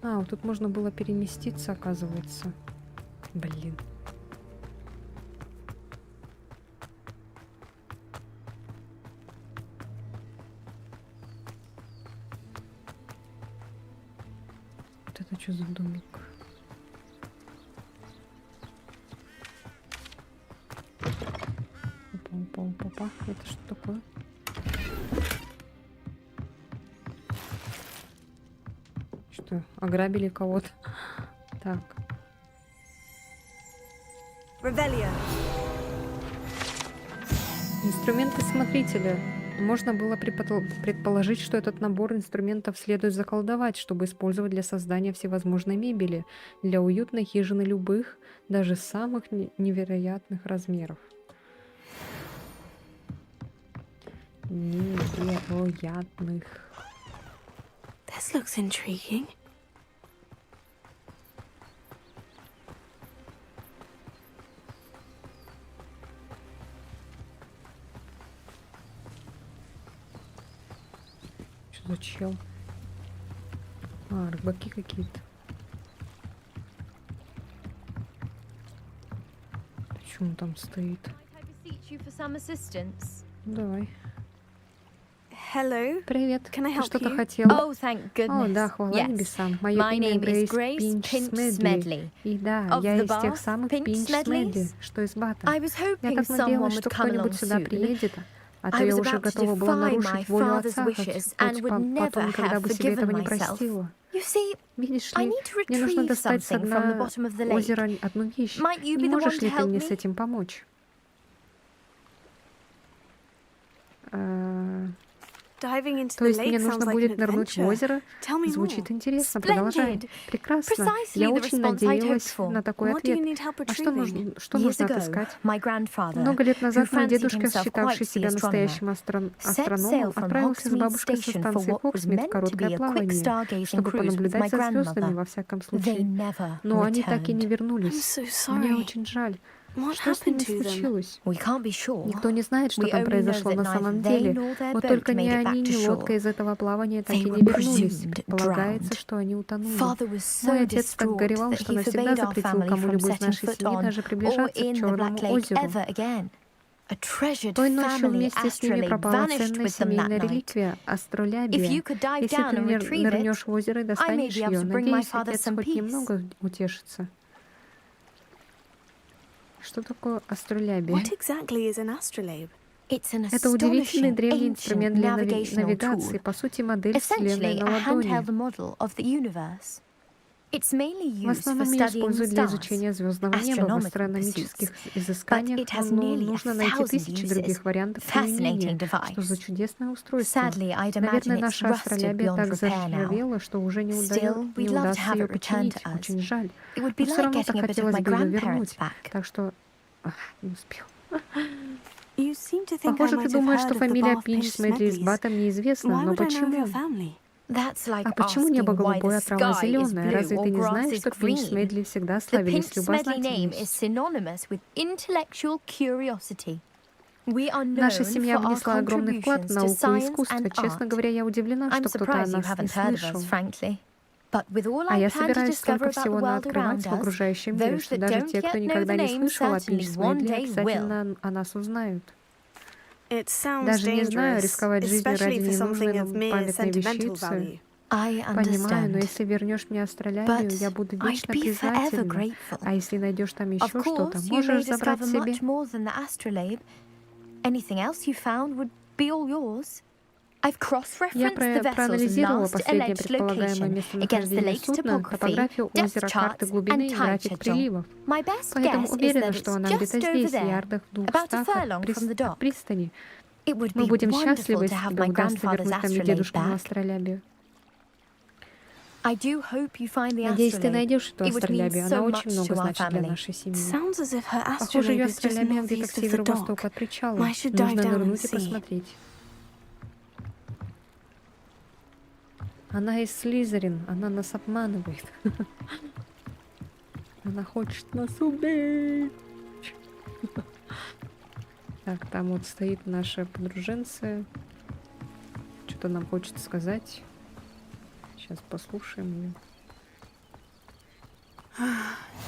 А, вот тут можно было переместиться, оказывается. Блин. Вот это что за домик? Опа. Это что такое? Что, ограбили кого-то? Так. Revelio. Инструменты смотрителя. Можно было предположить, что этот набор инструментов следует заколдовать, чтобы использовать для создания всевозможной мебели, для уютной хижины любых, даже самых невероятных размеров. Невероятных. This looks intriguing. Что за чел? А, рыбаки какие-то. Почему он там стоит? Ну, давай. Hello. Привет. Can I Ты help что-то you? хотела? Oh, thank goodness. О, да, хвала Yes. небесам. Мое My имя name is Грейс Grace Пинч Pinch Смедли. Smedley. И да, Of я the из тех Bath самых Pinch Пинч Смедли, Smedleys? что из Бата. I was Я hoping так someone надеялась, would что come кто-нибудь along сюда soon. приедет, а то I я was уже about to готова была defy my нарушить волю father's отца, wishes and would потом, never когда have бы себе этого forgiven не myself. простила. You see, Видишь I ли, need to мне нужно retrieve достать с something from the дна bottom of the lake. озера одну вещь. Might you Не be the one можешь to ли ты help мне me? с этим помочь? Diving into То the есть lake мне sounds нужно like будет an нырнуть в adventure. озеро? Tell me more. Звучит интересно. Продолжай. Splendid. Прекрасно. Precisely Я the очень response I'd hoped надеялась for. на такой What do you ответ. need help А что retrieving? нужно, что Years нужно ago, отыскать? my grandfather, Много лет who назад мой fancied дедушка, himself считавший quite the себя astronomer, настоящим set астрономом, sail from отправился с Hogsmeade бабушкой со Station for станции what was Хоксмит в meant to be короткое a quick плавание, stargazing чтобы cruise with my понаблюдать за звездами, grandmother. во всяком They случае. never Но они так и не returned. I'm вернулись. so Мне sorry. очень жаль. What Что с ними happened to them? случилось? We can't be sure. Никто не знает, что We там only know произошло that на neither самом they деле. nor their Вот boat только ни made it они, back ни to лодка shore. из этого плавания так They и were не вернулись. presumed Предполагается, drowned. что они утонули. Father was so Мой отец так distraught горевал, that что he навсегда forbade our запретил family from кому-либо из setting нашей foot семьи on даже or приближаться к in the Черному Black Lake озеру. ever again. A treasured Той ночью family вместе с ними astrolabe пропала vanished ценная with them that семейная night. реликвия — If астролябия. you could dive Если down ты and retrieve it, нырнешь в озеро и I may достанешь be able ее, to bring my надеюсь, father отец some хоть peace. немного утешится. Что такое астролябия? What exactly is an astrolabe? It's an Это удивительный astonishing древний ancient инструмент для navigational навигации, tool, по сути, модель Вселенной essentially на a handheld ладони. model of the universe. It's mainly В used for основном ее studying используют для stars, изучения звездного неба в astronomical астрономических pursuits, but изысканиях, it has но nearly нужно 1,000 найти тысячи uses. других вариантов применения. Fascinating Что за device. чудесное устройство. Sadly, I'd imagine Наверное, it's наша rusted астролябия beyond так repair now. заржавела, что уже не Still, we'd love to удастся have ее it returned починить. to us. Очень жаль. It would Но be все like равно getting так a bit of хотелось my бы ее grandparents вернуть. back. Так что... не успел. You seem to think I Похоже, might ты have думаешь, heard что of the фамилия Bath Пинч Pinch Смедли с Smedleys. Батом неизвестна, Why но would I know of your почему? family? That's like А почему небо asking why голубое, the а трава sky is зеленая? blue Разве or ты не grass знаешь, is что Пинч green? Смедли всегда The славились Pinch Smedley name is любознательностью? synonymous with intellectual curiosity. We are known Наша семья for our внесла огромный вклад contributions в to науку и science искусство. and Честно art. говоря, я удивлена, I'm что кто-то о surprised you нас не haven't heard of слышал. us, frankly. But with all А I я plan to собираюсь discover столько about the всего world открывать around в окружающем мире, those что that даже don't те, кто yet know никогда the не name, слышал о Пинч certainly one Смедли, day will. обязательно о нас узнают. It sounds Даже не знаю, dangerous, рисковать жизнью ради especially for something ненужной of нам mere памятной sentimental вещицы. value. I Понимаю, но understand. если вернешь мне астролябию, But я буду I'd вечно be forever признательна. grateful. А если найдешь там Of еще что-то, course, you may можешь забрать discover себе. much more than the astrolabe. Anything else you found would be all yours. I've Я cross-referenced the vessel's проанализировала last последнее alleged предполагаемое location against the местонахождение lake's судна, topography, топографию depth озера, карты charts, глубины and и tide график schedule. приливов. My best Поэтому guess is уверена, that что it's она just где-то over здесь, в there, ярдах about a 200 furlong from the от dock. пристани. It would Мы be будем wonderful счастливы, to если have тебе my удастся grandfather's вернуть нам и astrolabe дедушкину back. астролябию. I do hope you find the Надеюсь, ты astrolabe. найдешь эту It would mean астролябию. so Она much очень много to our значит для family. нашей семьи. Sounds as if her Похоже, ее astrolabe is just астролябия где-то к northeast of the северо-востоку dock. от причала. I should dive Нужно down and нырнуть и see. посмотреть. Она из Слизерин, она нас обманывает. Она хочет нас убить. Так, там вот стоит наша подруженция. Что-то нам хочет сказать. Сейчас послушаем ее.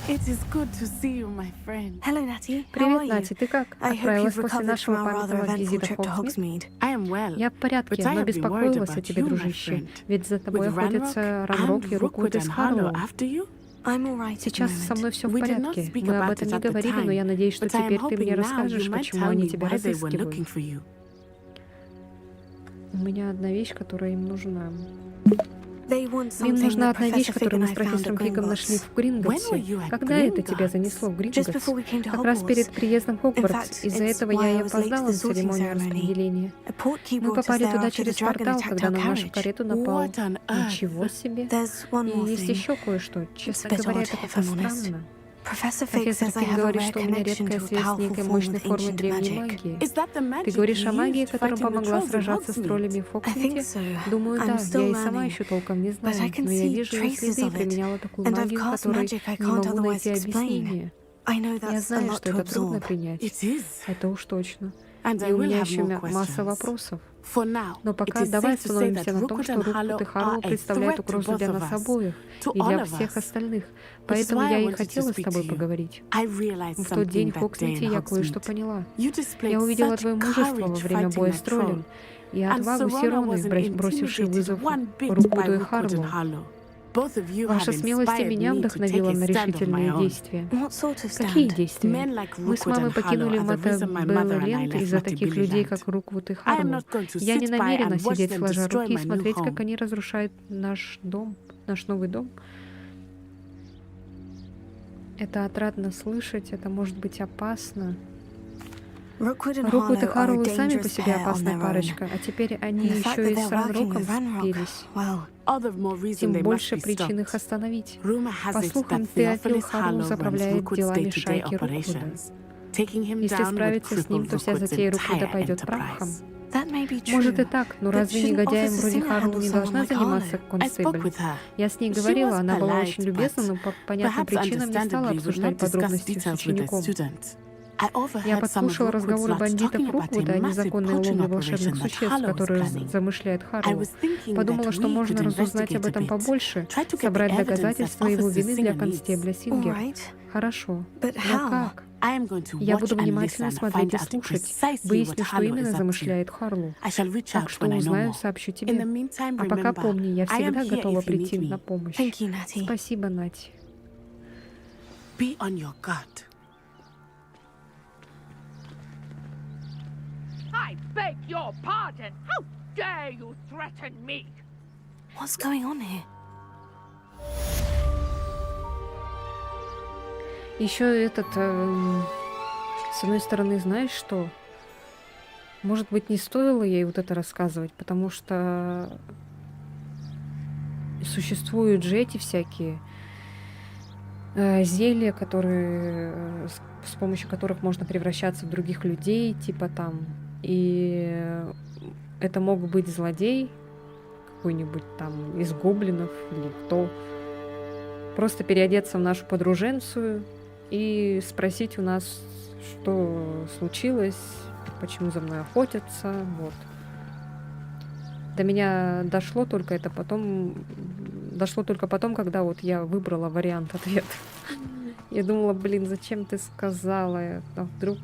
It is good to see you, my friend. Hello, Natty. How are Привет, you? Нати, ты как? I hope you've Отправилась после recovered from нашего our rather памятного eventful визита в trip to Хогсмит? Hogsmeade. I am well. Я в порядке, But I но have been worried беспокоилась о about тебе, you, my дружище. friend. Ведь за тобой With охотятся Ranrock Ранрок and и Руквуд Rookwood из and Harlow Харлоу. after you. I'm all right at the Сейчас со moment. мной все в We did not порядке. speak Мы об about этом it не at the говорили, но time, я надеюсь, что but I am теперь ты мне hoping now расскажешь, you might почему tell они me тебя why they were looking разыскивают. for you. У меня одна вещь, которая им нужна. They want Им something нужна that одна вещь, Professor Fig которую and мы I с found профессором at Фигом нашли Gringotts. в Гринготте. When were you at Когда это тебя Gringotts? занесло в Just Гринготс? before we came to Как раз Hogwarts. перед приездом в In Хогвартс. fact, Из-за it's этого why я I и was late to опоздала the на sorting церемонию ceremony. распределения. A portkey Мы brought us попали there туда after the через dragon портал, attacked когда our на нашу carriage. карету напал. What on earth? Ничего себе. There's one more И есть thing. еще кое-что. Честно It's a bit говоря, odd, это if как-то I'm honest. странно. Professor Fig Профессор says I Фиг have a говорит, rare что у меня connection редкая to a связь с powerful некой form мощной of формой ancient древней magic. магии. Is that the magic Ты говоришь о you магии, used которая fighting the помогла trolls in сражаться с Hogsmeade? троллями в I think Хогсмите? so. Думаю, I'm да. still Я и сама learning. еще толком не But I знаю, can но я see вижу ее traces следы и of it. применяла такую And of магию, course которой magic I не can't могу otherwise найти explain. объяснение. I know Я that's a знаю, lot что to это трудно absorb. принять. It is. Это уж точно. And И I у will меня have еще more масса questions. вопросов. For now, Но it пока is давай safe to say остановимся that на том, Rookwood что and Руквуд Harlow и Харлоу are a представляют threat to угрозу both для of нас us, обоих to и all для of всех us. остальных. Which is Поэтому why я I и wanted to хотела с speak тобой to you. поговорить. I realized В тот день something в that day Хогсмите in я кое-что Hogsmeade. поняла. You displayed Я увидела such твое мужество во courage время fighting боя that с троллем troll. и And отвагу Sirona Сироны, wasn't бросившей intimidated вызов one bit by Руквуду и Rookwood and Харлоу. Harlow. Both of you Ваша have смелость и inspired меня me to вдохновила take на a stand of my решительные own. действия. What sort of Какие stand? действия? Men like Мы с Rookwood мамой and покинули Harlow are the reason my mother and I Ленд left из-за таких людей, Matabele как Land. Руквуд и I am Харлоу. not going to Я не sit by намерена and watch сидеть them сложа destroy руки и my new смотреть, как home. они разрушают наш дом, наш новый дом. Это отрадно слышать, это может быть опасно. Rookwood and Руквуд и Harlow are a Харлоу сами по dangerous себе pair on опасная their own. парочка, а теперь они And the fact еще и that с they're working Ранроком with Ranrock, спелись. well, All the more reason Тем they must больше be причин их stopped. остановить. Rumor has По it слухам, that Теофил Theophilus Харлоу Harlow runs заправляет Rookwood's делами day-to-day шайки Руквуда. operations. Taking him Если down would справиться с ним, cripple то вся Rookwood's затея Руквуда entire пойдет прахом. enterprise. that may be true. Может и так, но But разве shouldn't негодяем Officer вроде Singer Харлоу handle не someone должна like заниматься Harlow? I spoke констебль? with her. Я с ней She говорила, was она была polite, очень любезна, но по понятным Perhaps причинам не стала understandably would обсуждать not discuss подробности с details with the учеником. student. I Я overheard some of подслушала Rookwood's разговоры lads бандитов talking about Руквуда a о massive незаконной poaching ловле operation волшебных that существ, Harlow was которые planning. замышляет I Харлоу. was thinking Подумала, that что we можно could разузнать investigate об a этом bit, побольше, try to get the собрать evidence доказательства that его Officer вины для Singer needs. констебля All Сингер. right, Хорошо. but Но how? как? I am going to Я watch буду and внимательно listen, смотреть find и out слушать, precisely выясню, what что Harlow именно is up to. замышляет Харлоу. I shall reach Так out что when I know узнаю, more. сообщу In the тебе. meantime, А пока remember, помни, я I am всегда here готова if you need прийти на me. помощь. Thank you, Natty. Спасибо, Нати. Be on your guard. I beg your pardon. How dare you threaten me? What's going on here? Еще этот, с одной стороны, знаешь что? Может быть, не стоило ей вот это рассказывать, потому что существуют же эти всякие зелья, которые, с помощью которых можно превращаться в других людей, типа там. И это мог быть злодей, какой-нибудь там из гоблинов или кто. Просто переодеться в нашу подруженцию и спросить у нас, что случилось, почему за мной охотятся, вот. До меня дошло только потом, когда вот я выбрала вариант ответа. Я думала, блин, зачем ты сказала это? А вдруг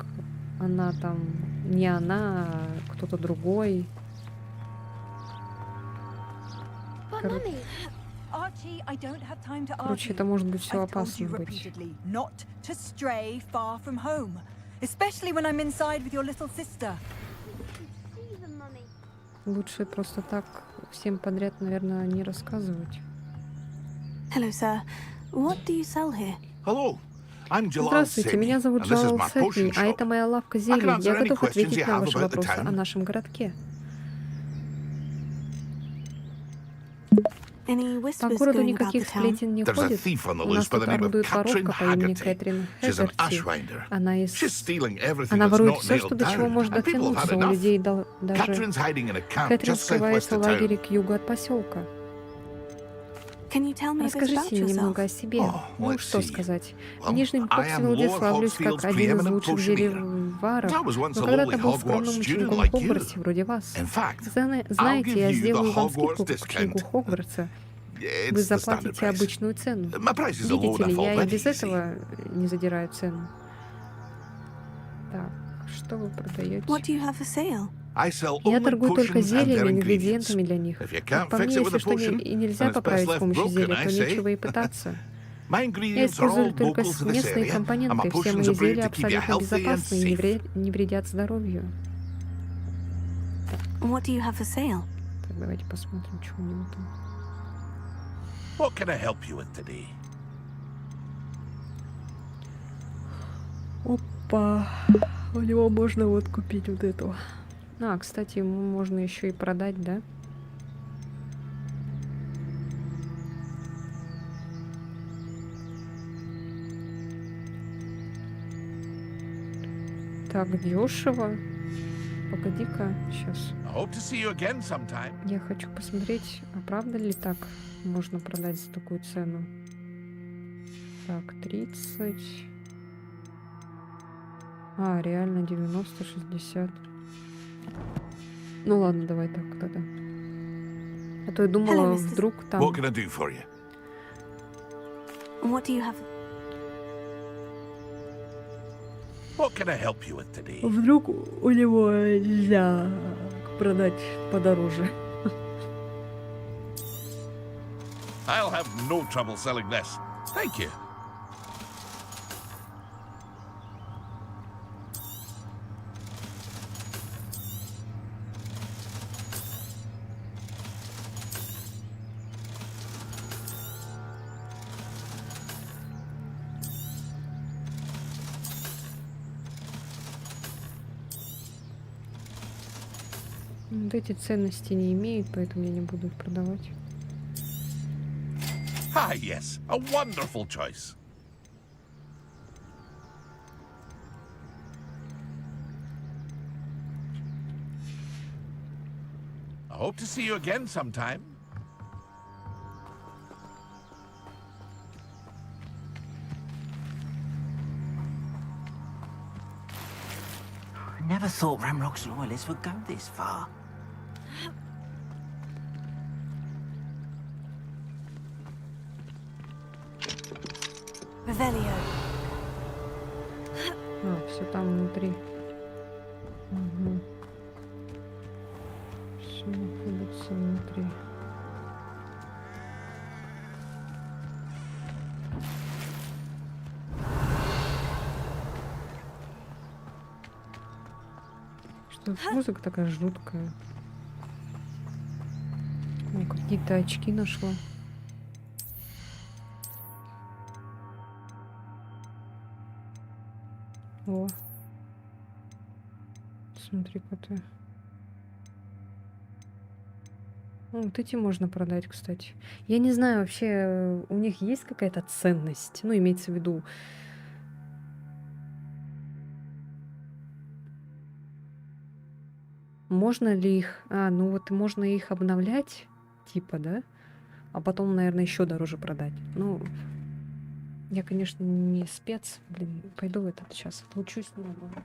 она там не она, а кто-то другой. But Кор- Mummy, Archie, I don't have time to Короче, argue. это может быть все I've told опасно you быть. repeatedly not to stray far from home, especially when I'm inside with your little sister. see them, Mummy. Лучше просто так всем подряд, наверное, не рассказывать. Hello, sir. What do you sell here? Hello, I'm Jalal Здравствуйте, Sidney, меня зовут and this is Джалал my Сетни, potion а shop. это моя лавка I can зелий. answer Я any готов questions ответить you на have ваши about the вопросы town. о нашем городке. Any По whispers городу going about the никаких town? сплетен не There's a ходит. thief on the У нас loose by тут the name of орудует Catherine воровка по имени Haggerty. Кэтрин She's an Хэггерти. Ashwinder. Она She's stealing everything Она that's ворует not все, nailed что до чего down, может and people have had дотянуться. У enough. людей даже... Catherine's hiding in a camp Кэтрин just southwest скрывается of в лагере town. к югу от поселка. Can you tell me a bit about Расскажите мне yourself? немного о себе. Oh, Ну, let's что see. сказать. В Well, Нижнем I am Хоксфилде Lord славлюсь как Hogsfield's один из preeminent лучших potioneer. зельеваров, I was once но a когда-то lowly был Hogwarts скромным student учеником like в Хогвартсе, you. вроде вас. In fact, Знаете, я give you the сделаю вам Hogwarts скидку к ученику discount. Хогвартса. It's Вы the standard заплатите price. обычную цену. My prices are low Видите ли, enough я и already, без you see. этого не задираю цену. Так, что вы продаете? What do you have for sale? I sell Я only торгую только potions and their зельями, ingredients. ингредиентами для них. If you Как can't по fix мне, it with если a что potion, и then нельзя it's best поправить с left помощью broken, зелья, I то say. нечего и пытаться. My Я ingredients are all использую только local to this местные area, and my компоненты, все potions мои are brewed зелья to keep you абсолютно healthy and безопасны и safe. не вредят здоровью. What do you have for sale? Так, давайте посмотрим, что у него там. What can I help you with today? Опа, у него можно вот купить вот эту. А, кстати, ему можно еще и продать, да? Так, дешево. Погоди-ка, сейчас. I hope to see you again sometime. Я хочу посмотреть, а правда ли так можно продать за такую цену? Так, 30. А, реально 90, 60. Ну ладно, давай так тогда. А то я думала, Hello, Mr. вдруг там... What can I do for you? What do you have? What can I help you with today? Вдруг у него нельзя продать подороже. I'll have no trouble selling this. Thank you. Вот эти ценности не имеют, поэтому я не буду их продавать. Ah, yes, a wonderful choice. I hope to see you again sometime. I never thought Ramrock's loyalists would go this far. Revelio. А, все там внутри. Угу. Все находится внутри. Что музыка такая жуткая. О, какие-то очки нашла. О. Смотри-ка ты. О, вот эти можно продать, кстати. Я не знаю, вообще у них есть какая-то ценность? Ну, имеется в виду... Можно ли их... А, ну вот можно их обновлять, типа, да? А потом, наверное, еще дороже продать. Ну, я, конечно, не спец. Блин, пойду в этот сейчас отлучусь немного.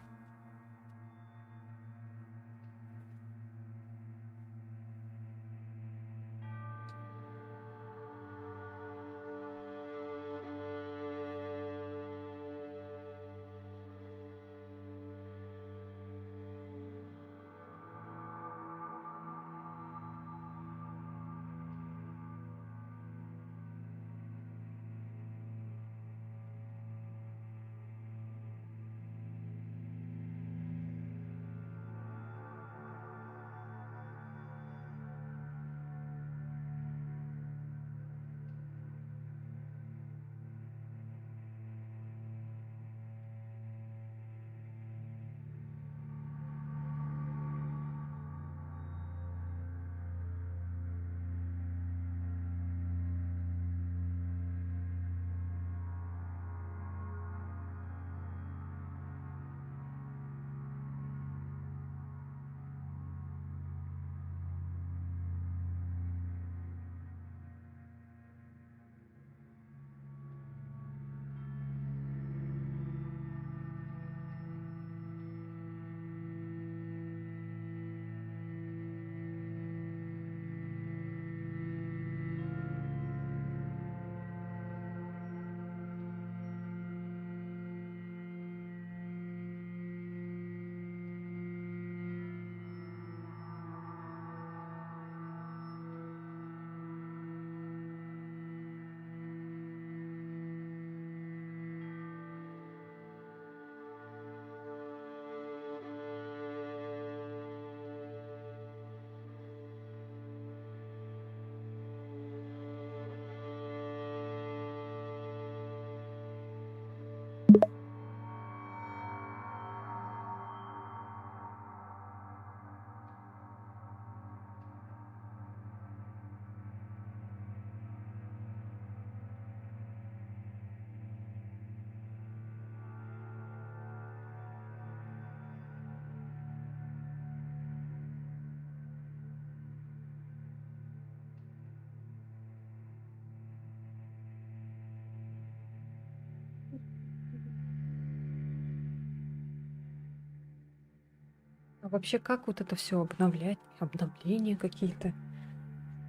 вообще как вот это все обновлять? Обновления какие-то?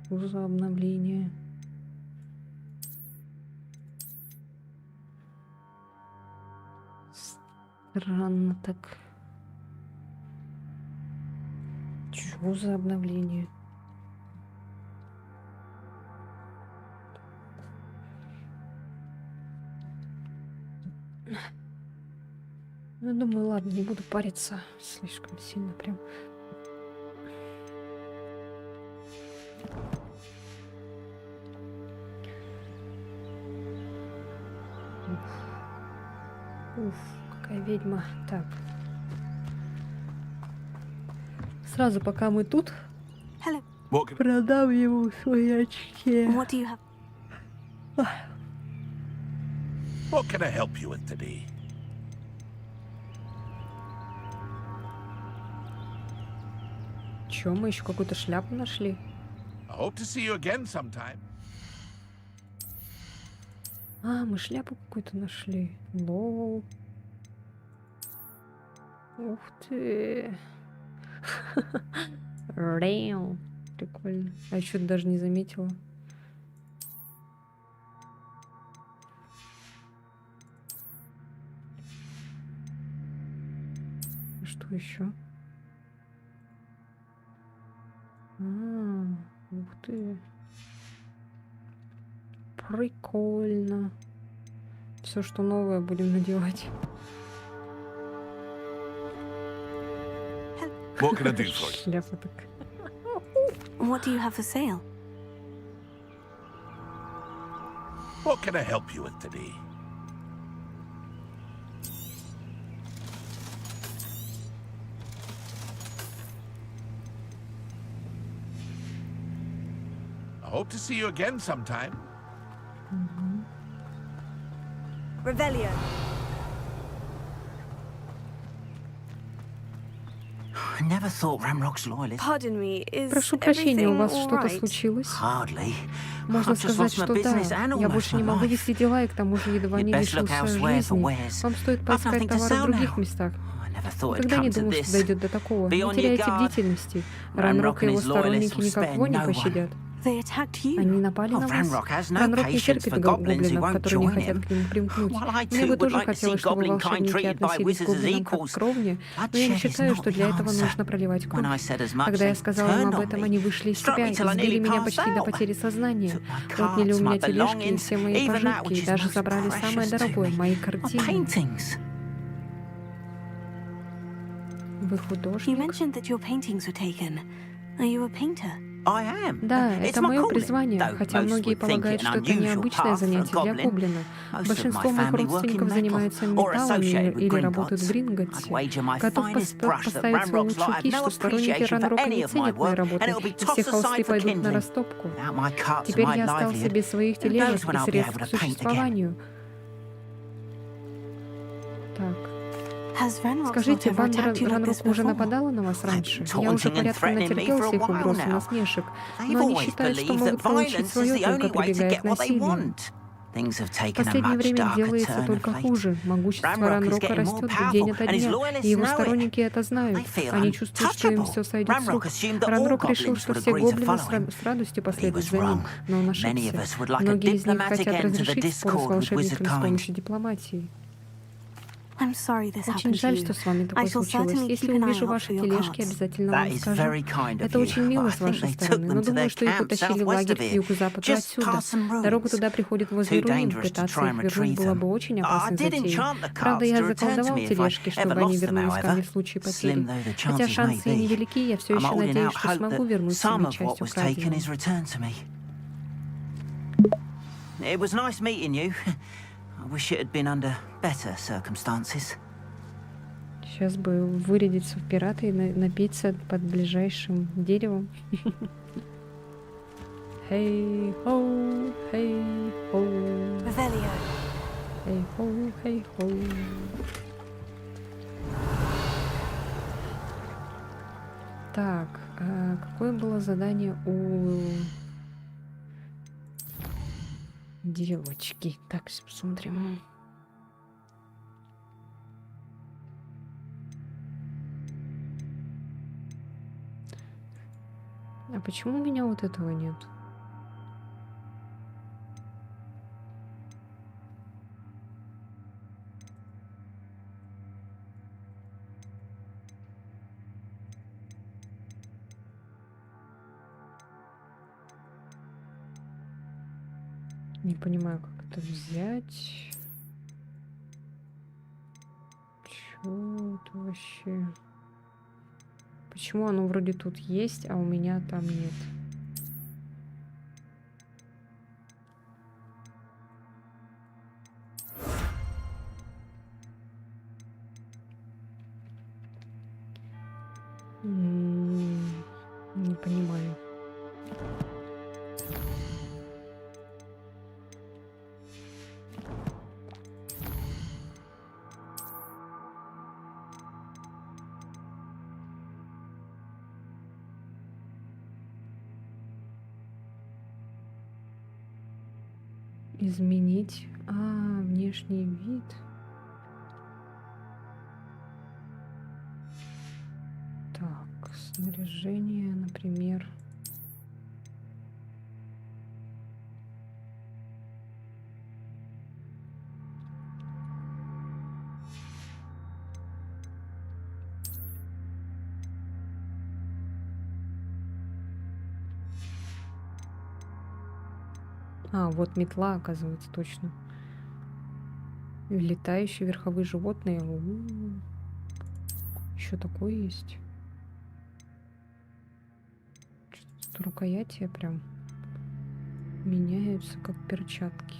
Что за обновления? Странно так. Чё за обновление? Ну, думаю, ладно, не буду париться слишком сильно прям. Уф, какая ведьма. Так. Сразу, пока мы тут, Hello. What can, продам ему свои очки. What do you have? what can I help you with today? Чё, мы еще какую-то шляпу нашли? I hope to see you again sometime. А, мы шляпу какую-то нашли. Лол. Ух ты. Рэу. Прикольно. А еще даже не заметила. Что еще? Ух ты. Прикольно. Все, что новое, будем надевать. What can I do for you? Шляпа так. What do you have for sale? What can I help you with today? I hope to see you again sometime. Revelio. I never thought Ramrock's loyalists. Pardon me, is Прошу прощения, у everything вас all что-то right? случилось? Hardly. Можно I've just сказать, lost my что business да. and Я almost больше не my могу life. вести дела, и к тому же едва не You'd best look лишился elsewhere for жизни. wares. Вам стоит I've поискать nothing to товар в sell других now. местах. I never thought it'd Никогда не come to думал, что this. дойдет до такого. Be Не on your теряйте guard. бдительности. Ранрок Ранрок и and его his loyalists сторонники will никого spare не no one. пощадят. They attacked you. Они напали Oh, на вас. Ranrock has no Ранрок не patience терпит for goblins who гоблинов, won't которые не join хотят him. к нему примкнуть. While I Мне бы too would тоже like to see хотелось, чтобы goblin kind волшебники treated by относились к wizards as гоблинам как equals. к кровне, но я не Bloodshed is считаю, not что the для этого answer. нужно проливать When кровь. I said as much, Когда я they сказала им turned об on этом, me. они вышли из Struck себя, me till I избили nearly меня passed почти до out. потери сознания, Took my отняли у cards, меня my тележки и belongings, все мои even that пожитки, which и is даже most забрали самое precious to дорогое, me. мои My картины. paintings. Вы You художник? mentioned that your paintings were taken. Are you a painter? I am. Да, It's это my мое calling, призвание, though хотя most многие would think полагают, it что an это unusual необычное path for a занятие для goblin. гоблина. Most of Большинство my моих family work in родственников metal занимаются or металлом associated with или работают в Gringotts. I'd Гринготте. wager my Готов finest brush that поставить свой Ranrock's лучший lot have кич, no что сторонники appreciation for Ранрока any не of my ценят моей work, работы, and it'll be и все tossed холсты aside for пойдут на kindling. растопку. Without my carts and Теперь my я остался livelihood, без своих who тележек knows when и I'll be средств able к to paint again. существованию. Так, Has Ranrock's скажите, not ever банда attacked you like this Ранрок уже before? нападала на вас раньше? Я уже taunting and порядком threatening me натерпелся for a их угроз и while now. насмешек, They've но они always считают, что believed могут that получить violence is свое, the только only way to прибегая get к what they насилию. want. Things have В taken a последнее much время darker делается turn of только late. хуже. Могущество Ranrock is Ранрока getting more растет powerful, день ото and his дня, loyalists и его know it. сторонники это знают. They feel Они чувствуют, что им все untouchable. сойдет с рук. Ranrock assumed that all Ранрок решил, goblins что would все agree to гоблины follow him. с радостью But he последуют was за ним, wrong. но он Many of ошибся. us would like a Многие из них diplomatic хотят end to the разрешить спор с discord with wizard волшебниками с kind. помощью дипломатии. I'm sorry this Очень happened to жаль, you. что с вами I такое shall случилось. certainly Если keep an eye увижу out ваши for your тележки, cards. обязательно That вам is скажу. very kind of Это you. очень мило I с think вашей they took стороны, them но to думаю, their что их camp утащили в southwest лагерь of к here, юго-западу just отсюда. past some Дорога ruins. туда приходит возле Too руин, dangerous to пытаться try их and вернуть retrieve было them. бы очень I опасной did затеей. enchant the Правда, carts я to return to заколдовал me if I тележки, ever чтобы они lost them, вернулись ко мне however. в случае потери. Slim though the Хотя chances may шансы и be, невелики, я все I'm еще holding надеюсь, out что hope смогу that вернуть some себе of what часть was taken украденного. is returned to me. It was nice meeting you. I wish it had been under better circumstances. Сейчас бы вырядиться в пирата и напиться под ближайшим деревом. Хей-хоу, хей-хоу, Revelio. хей-хоу, хей-хоу. Так, а какое было задание у девочки? Так, посмотрим. почему у меня вот этого нет? Не понимаю, как это взять. Чё это вообще? Почему оно вроде тут есть, а у меня там нет? Не понимаю. Изменить. Внешний вид. Так, снаряжение, например. Вот метла, оказывается, точно. Летающие верховые животные. Еще такое есть. Что-то рукояти прям меняются, как перчатки.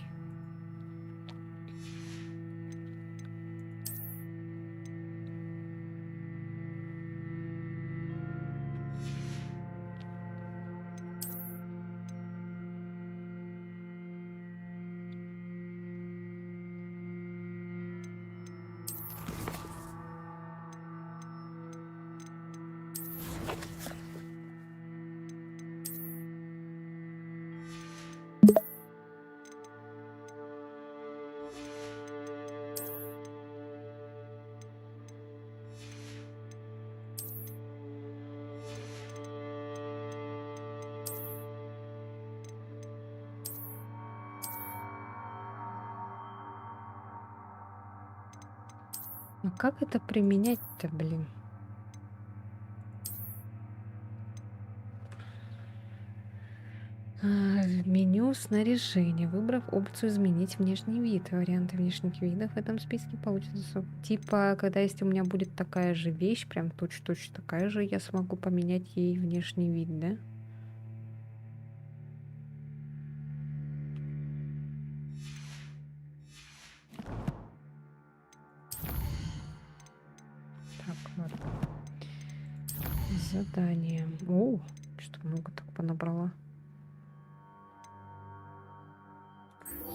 Ну как это применять-то, блин? Меню снаряжения. Выбрав опцию «Изменить внешний вид». Варианты внешних видов в этом списке получится. Типа, когда если у меня будет такая же вещь, прям точно такая же, я смогу поменять ей внешний вид, да? Так, ладно. Задание. О, что много так понабрала.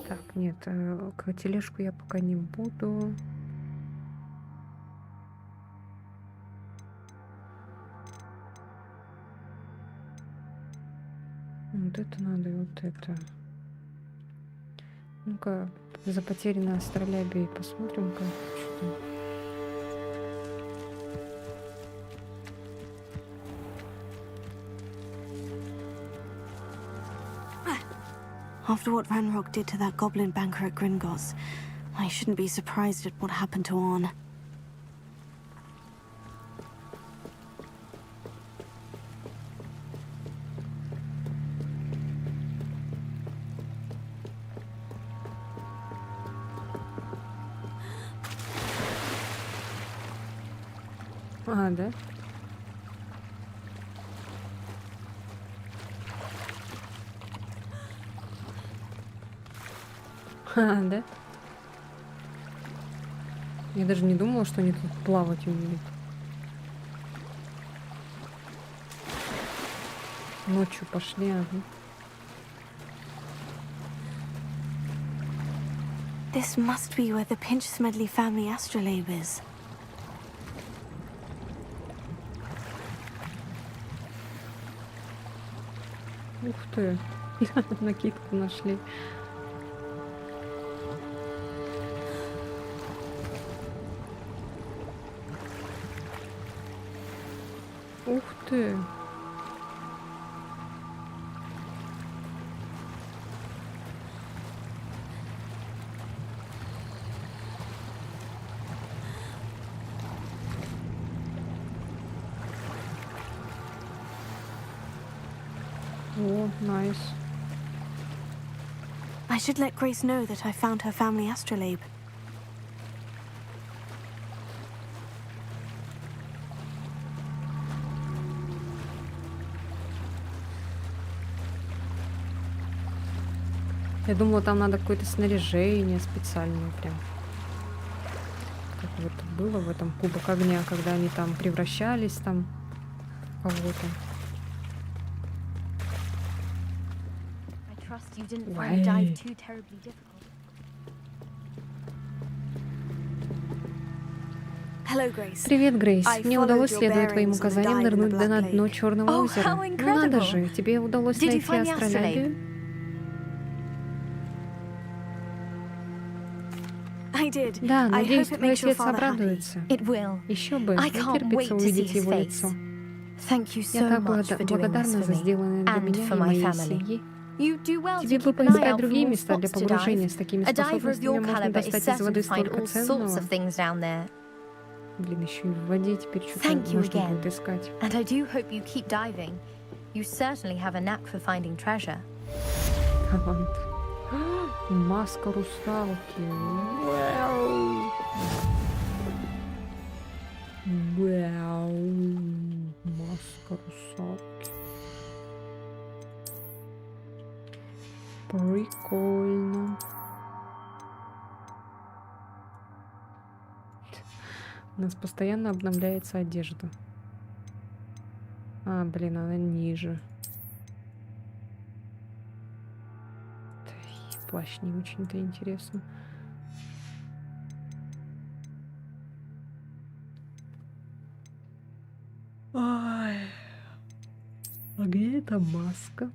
Так, нет, к тележку я пока не буду. Вот это надо, и вот это. Ну-ка, за потерянное астролябие посмотрим-ка. Что-то. After what Ranrock did to that goblin banker at Gringotts, I shouldn't be surprised at what happened to Orn. Да? Да? Я даже не думала, что они тут плавать умеют. Ночью пошли, ага. This must be where the Pinch-Smedley family astrolabe is. Ух ты, накидку нашли. Ух ты. О, найс. I should let Grace know that I found her family astrolabe. Я думала, там надо какое-то снаряжение специальное прям. Как вот было в этом Кубок огня, когда они там превращались там в кого-то. I trust you didn't find the dive too terribly difficult. Hello, Grace. Привет, Грейс. I Мне followed удалось, your следуя твоим bearings on the указаниям, dive in the нырнуть на Black дно Lake. Черного Oh, озера. how Ну надо incredible. же, тебе удалось Did you найти find the астролябию? I did. Да, I надеюсь, hope it твой makes your отец father happy. обрадуется. It will. Еще бы, I не can't wait терпится to see увидеть his его face. лицо. Thank you Я so так much for doing this благодарна for за me сделанное для and меня for и my моей family. семьи. You do well to Тебе бы keep an eye поискать out for другие more места для spots to погружения. dive. С такими A diver of способностями your можно caliber is достать из certain воды to find столько all sorts ценного. of things down there. Блин, еще и в воде теперь что-то Thank you можно again. будет искать. And I do hope you keep diving. You certainly have a knack for finding treasure. Талант. Маска русалки. Вау. Вау. Маска русалки. Прикольно. У нас постоянно обновляется одежда. А, блин, она ниже. Да и плащ не очень-то интересно. Ой. А где эта маска?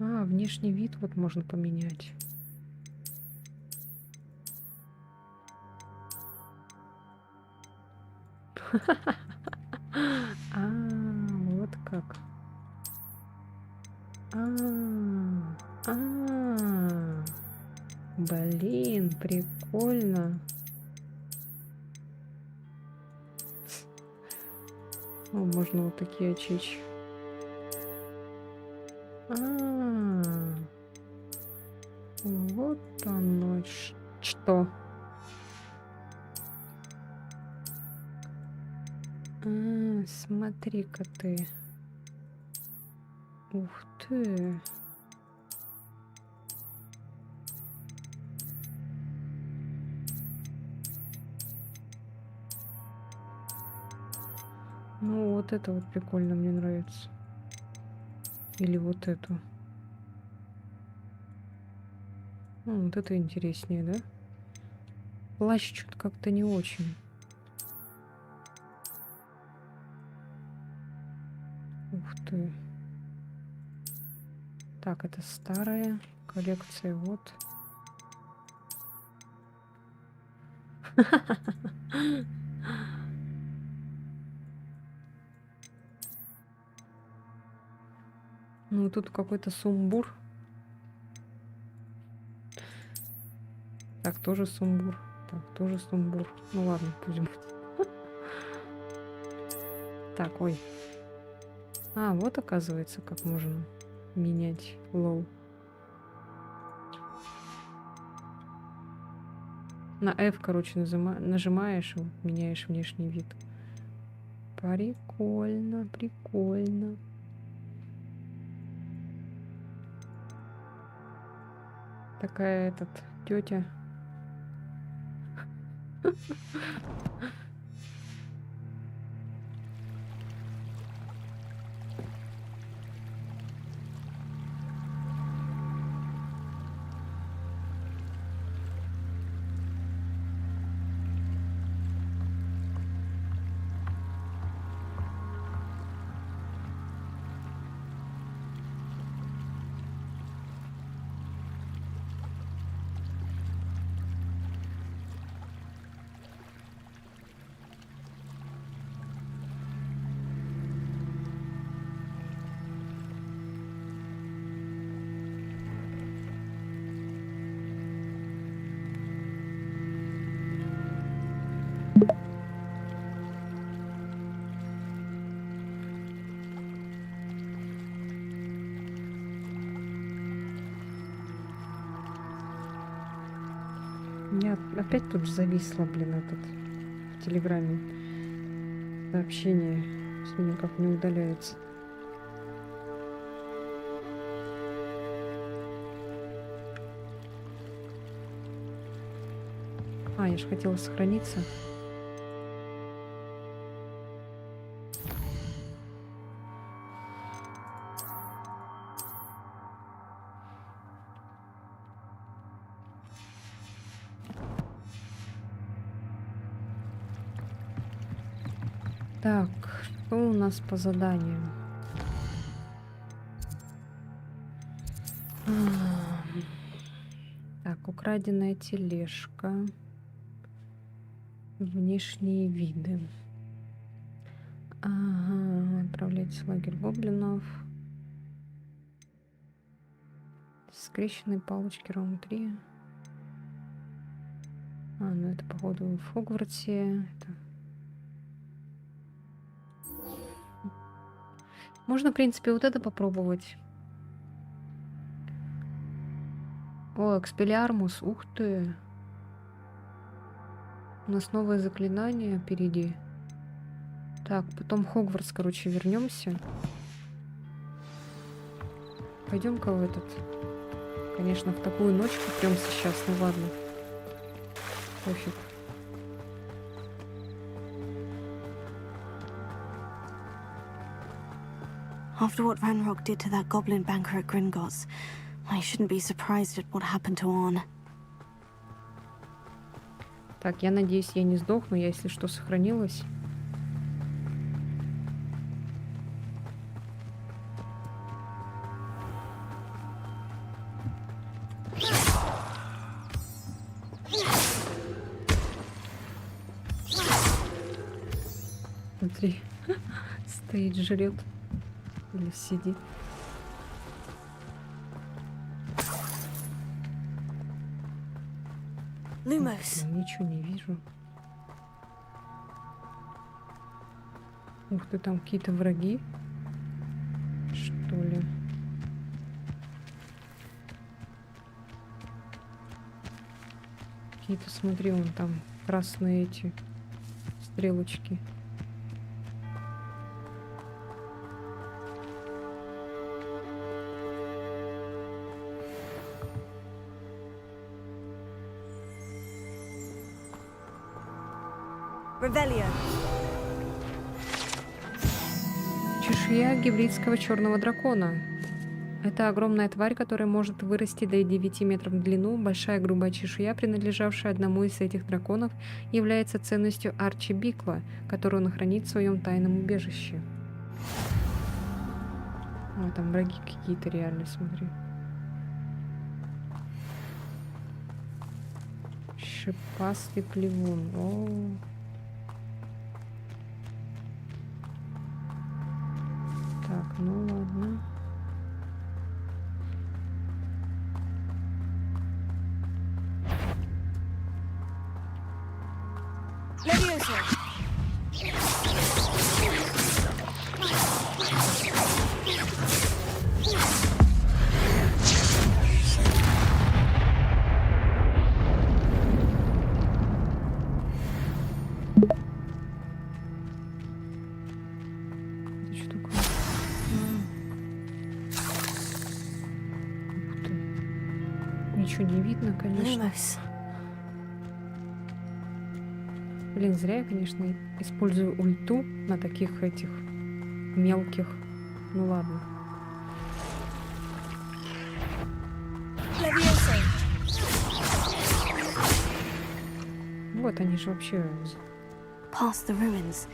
А, внешний вид вот можно поменять. А, вот как. Блин, прикольно. О, можно вот такие очечки. Вот оно что. Смотри-ка ты. Ух ты. Ну, вот это вот прикольно, мне нравится. Или вот эту. Ну, вот это интереснее, да? Плащ что-то как-то не очень. Ух ты. Так, это старая коллекция, вот. Ну, тут какой-то сумбур. Так, тоже сумбур. Так, тоже сумбур. Ну ладно, пусть будет. Так, ой. А, вот оказывается, как можно менять лоу. На F, короче, нажимаешь, и меняешь внешний вид. Прикольно, прикольно. Такая тетя. Опять тут же зависло, блин, этот в Телеграме. Сообщение все никак не удаляется. А, я же хотела сохраниться. Так, что у нас по заданию? Так, украденная тележка. Внешние виды. Ага, отправляйтесь в лагерь гоблинов. Скрещенные палочки, раунд 3. А, ну это, походу, в Хогвартсе. Это... Можно, в принципе, вот это попробовать. О, Экспеллиармус, ух ты. У нас новое заклинание впереди. Так, потом Хогвартс, короче, вернемся. Пойдем-ка в этот. Конечно, в такую ночь придёмся сейчас, ну ладно. Пофиг. After what Ranrock did to that goblin banker at Gringotts, I shouldn't be surprised at what happened to Orn. Так, я надеюсь, я не сдохну, я, если что, сохранилась. Смотри, стоит, жрет или сидит. Lumos. Ничего не вижу. Ух ты, там какие-то враги, что ли? Какие-то, смотри, вон там красные эти стрелочки. Revelio. Чешуя гибридского черного дракона. Это огромная тварь, которая может вырасти до 9 метров в длину. Большая грубая чешуя, принадлежавшая одному из этих драконов, является ценностью Арчи Бикла, которую он хранит в своем тайном убежище. О, там враги какие-то реально, смотри. Шипастый плевун. О. Так, ну ладно. Levioso. Это что такое? Ух ты. Ничего не видно, конечно. Lumos. Блин, зря я, конечно, использую ульту на таких этих мелких. Ну ладно. Levioso. Вот они же вообще... Past the ruins.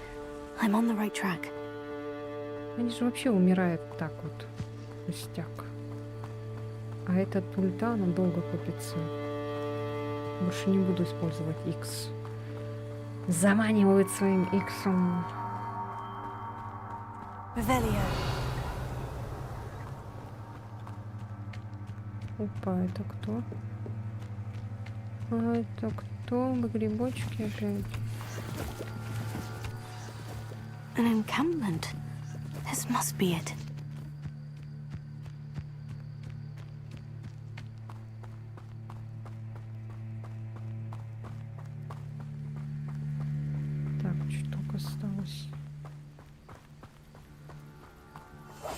I'm on the right track. Они же вообще умирают так вот. Пустяк. А эта ульта, она долго копится. Больше не буду использовать X. Заманивают своим X-ом. Revelio. Опа, это кто? А это кто? Грибочки опять. An encampment. This must be it.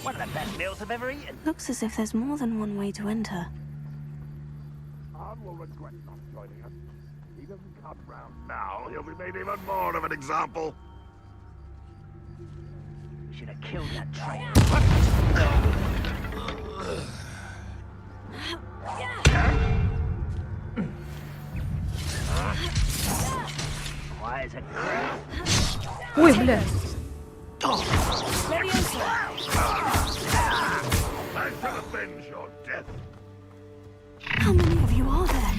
One of the best meals I've ever eaten. Looks as if there's more than one way to enter. Arn will regret not joining us. If he doesn't come round now, he'll be made even more of an example. Should have killed that traitor. Why is it? Ой, бля. I shall avenge your death. How many of you are there?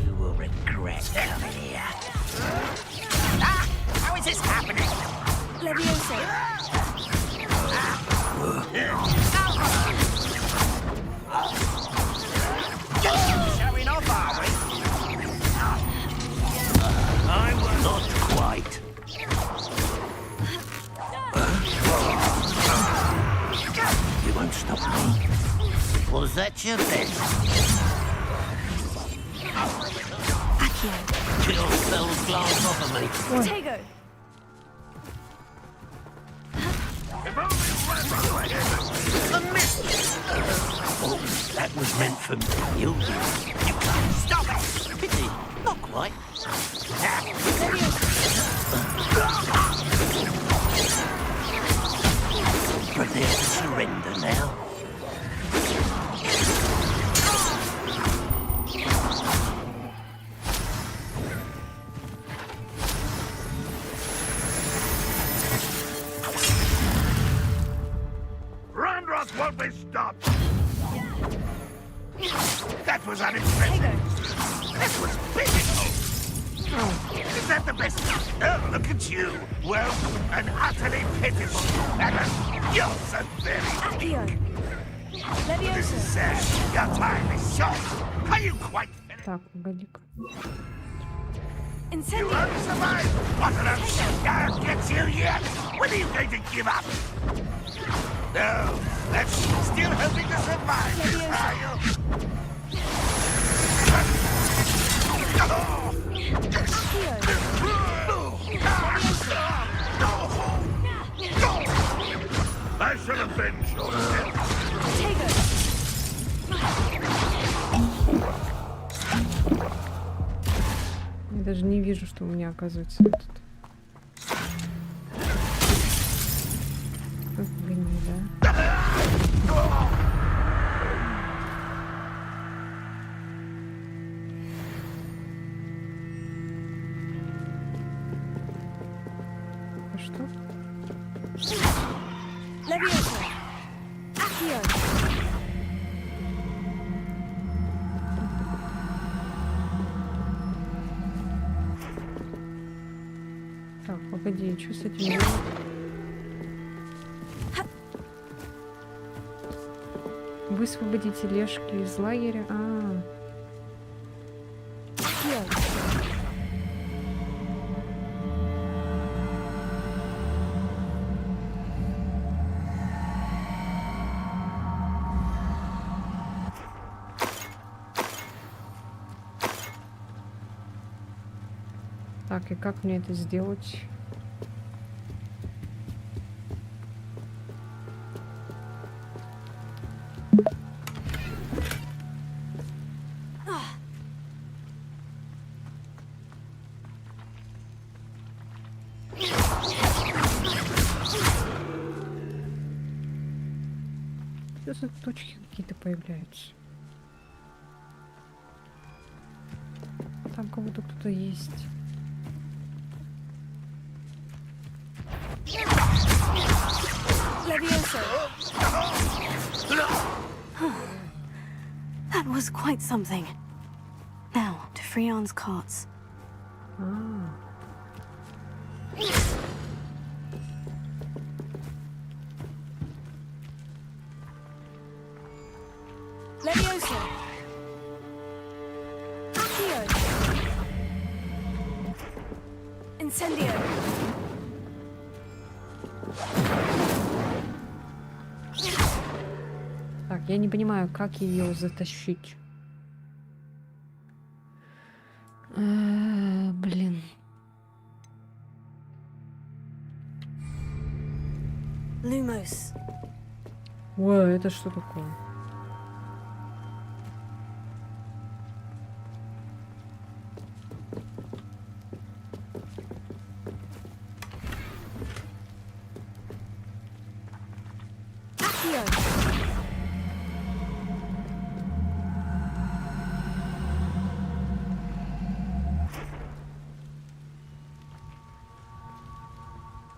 You will regret coming here. Ah! How is this happening? Levioso. Showing off, are we? I will not quite. You won't stop me. Was that your best? Accio. Kill those glass off of me. Protego. Oh, that was meant for me. You can't stop it. Pity. Not quite. Prepare to surrender now. Ranroth won't be stopped! That was unexpected! That was pitiful! Is that the best? Oh, look at you! Well, and utterly pitiful! You're so very... Accio. This is sad. Your time is short. Are you quite finished? Так, погоди-ка. You Incendio. won't survive! What an upset gets you yet! When are you going to give up? No, that's still hoping to survive, are you? I shall avenge your death. Я даже не вижу, что у меня оказывается этот. Блин, да. А что? Levioso. Accio. Так, погоди, что с этим делать? Высвободить тележки из лагеря. Так, и как мне это сделать? Что за точки какие-то появляются? Там кого-то кто-то есть. Levioso. That was quite something. Now, to Freon's carts. Levioso. Accio. Incendio. Так, я не понимаю, как ее затащить. Блин. Lumos. Ой, это что такое?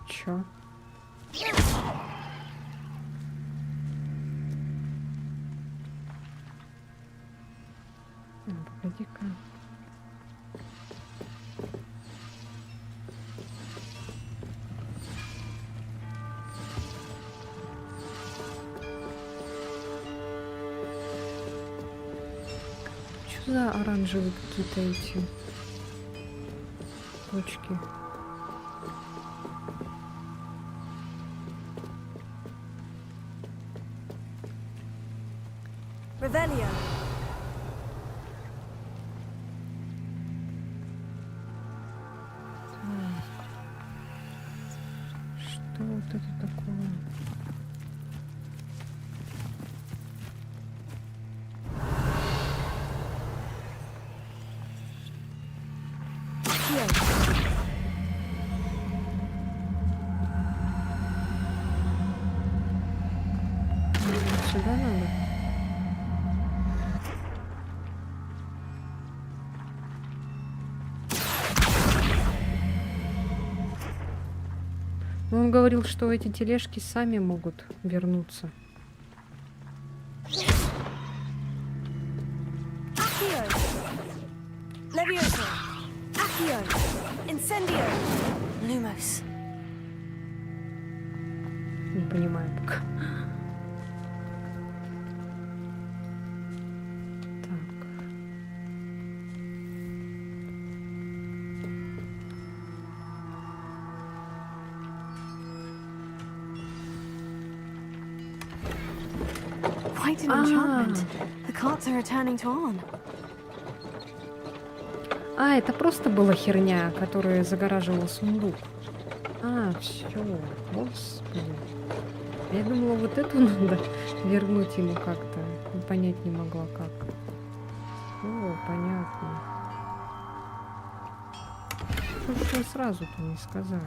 Чё? Погоди-ка. Что за оранжевые какие-то эти точки? Revelio. Что вот это такое? Сюда надо? Он говорил, что эти тележки сами могут вернуться. Accio. Levioso. Accio. Incendio. Lumos. Не понимаю пока. Так. Quite an enchantment. The carts are returning to On. А, это просто была херня, которая загораживала сундук. А, все. Господи. Я думала, вот эту надо вернуть ему как-то. Понять не могла, как. О, понятно. Что же вы сразу-то не сказали?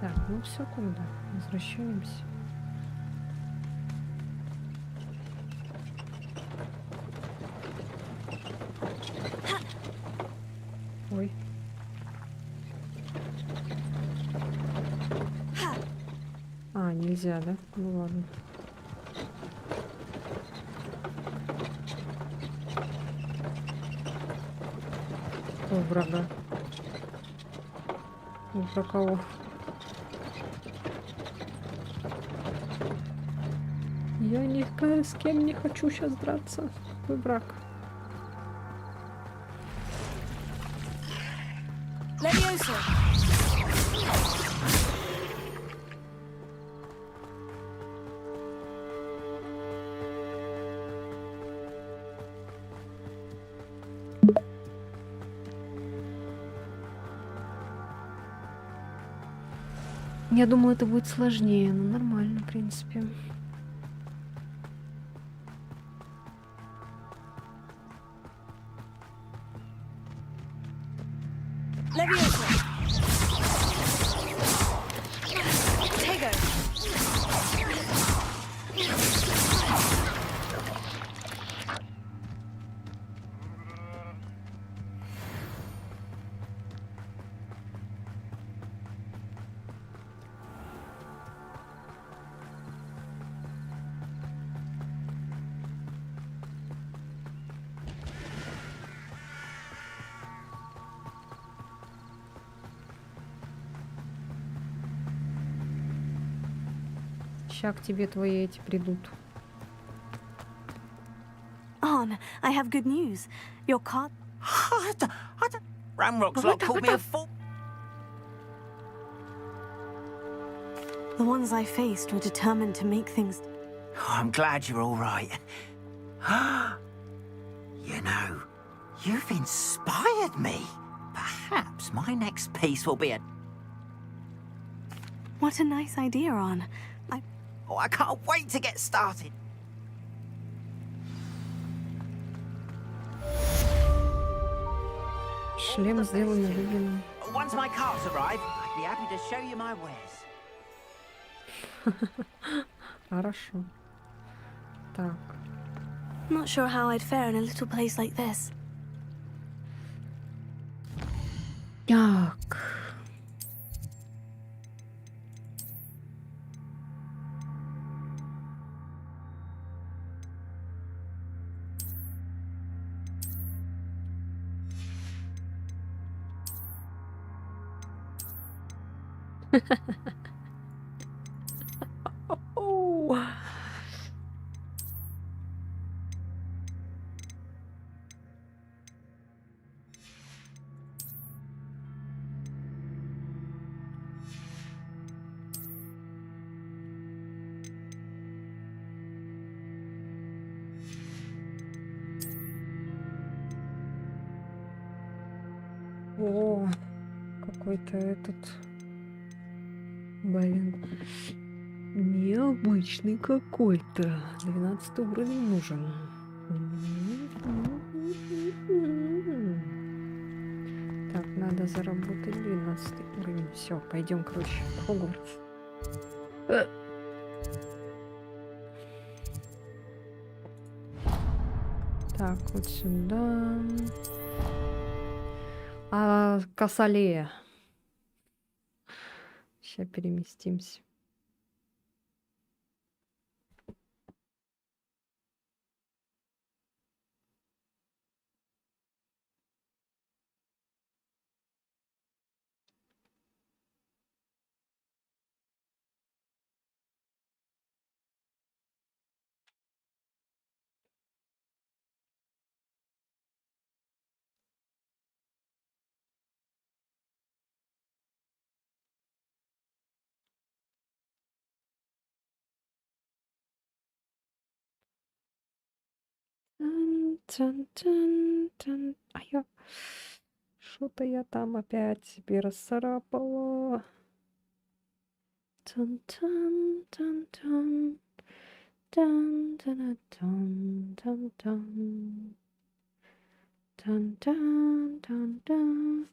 Так, ну все тогда. Возвращаемся. Ой. А, нельзя, да? Ну ладно. О, врага. Ну, про кого? Я ни с кем не хочу сейчас драться. Какой враг? Levioso. Я думала, это будет сложнее, но нормально, в принципе. Levioso. Tego. Ща к тебе твои эти придут. On, I have good news. Your cart. Ramrock's lot called me a fool. The ones I faced were determined to make things. Oh, I'm glad you're all right. You know, You've inspired me. Perhaps my next piece will be a... What a nice idea, Ron. Oh, I can't wait to get started. Шлем сделан Рубином. Once my carts arrive, I'd be happy to show you my wares. Хорошо. Так. Not sure how I'd fare in a little place like this. Так. О, какой-то этот, блин, необычный какой-то. 12 уровень нужен. Так, надо заработать 12 уровень. Все, пойдем, короче, в Хогвартс. Так, вот сюда. А Касалея. Сейчас переместимся. Тан-тан-тан. А я... Что-то я там опять себе расцарапала. Тан-тан-тан-тан. Тан-тан-тан-тан-тан. Тан-тан-тан-тан.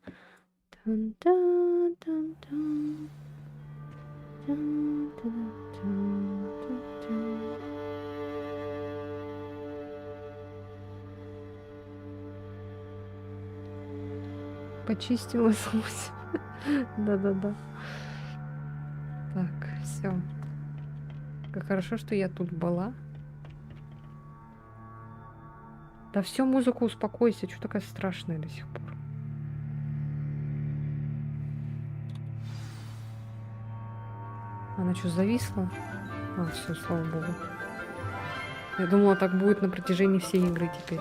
Тан-тан-тан-тан. Тан-тан-тан-тан. Почистила зубы. Да-да-да. Так, все. Как хорошо, что я тут была. Да все, музыку, успокойся. Что такая страшная до сих пор? Она что, зависла? А, все, слава богу. Я думала, так будет на протяжении всей игры теперь.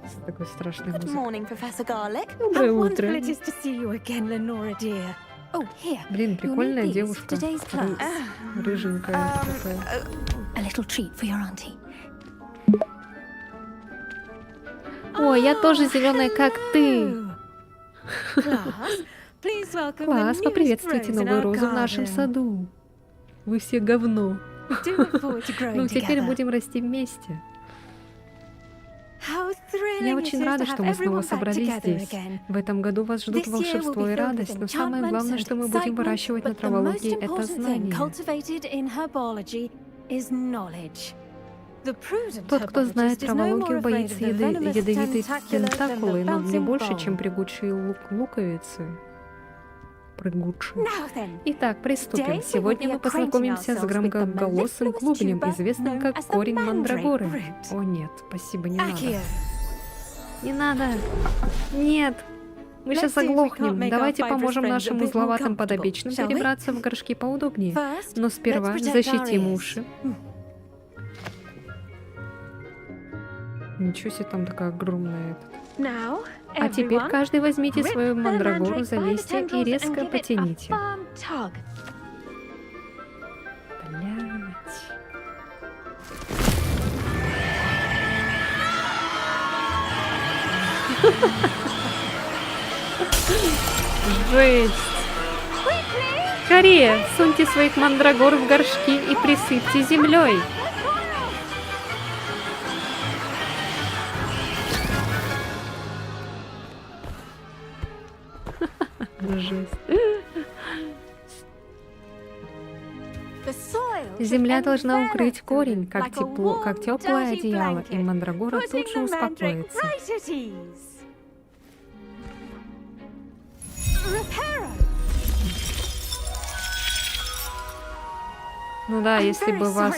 С такой страшной Good музыкой. morning, Professor Garlic. Доброе How утро. wonderful it is to see you again, Lenora dear. Oh, here. Блин, You'll прикольная need these девушка. for today's class. Рыженькая такая. A little treat for your auntie. Ой, я тоже зеленая, как ты. Class, please welcome Класс, the newest поприветствуйте rose in новую our розу в нашем garden. саду. Вы все говно. We do look forward to growing Ну, теперь together. будем расти вместе. How thrilling Я it очень is рада, to что have мы снова everyone back собрались together здесь. again. В этом году вас ждут This year will волшебство be и filled радость, with но самое главное, что мы будем enchantment выращивать and на excitement, травологии, but the это most important thing знание. cultivated in herbology is knowledge. The prudent Тот, кто знает herbologist is no more травологию, afraid боится of the venomous ядовитой tentacular than тентакулы, the но не bouncing больше, ball. чем прыгучие луковицы. Прыгучие. Now then, Итак, приступим. Today we Сегодня will мы be познакомимся с acquainting ourselves with the громкоголосым mellifluous клубнем, tuber известным known как as the корень mandrake мандрагоры. root. О нет, спасибо, не надо. Accio. Не надо. Нет. Мы Let's сейчас see if we оглохнем. can't make Давайте our поможем fibrous friends a нашим bit more узловатым comfortable, подопечным shall we? перебраться в горшки поудобнее. First, Но сперва let's protect our защитим ears. уши. Ничего себе, там такая огромная. Now, А теперь everyone, каждый возьмите grip свою the мандрагору mandrake за by the листья и tendrils and резко give it a потяните. firm tug. Блядь. Жесть. Скорее, суньте своих мандрагор в горшки и присыпьте землей. Жесть. Земля должна укрыть корень, как теплое одеяло, и мандрагора тут же успокоится. Ну да, если бы вас...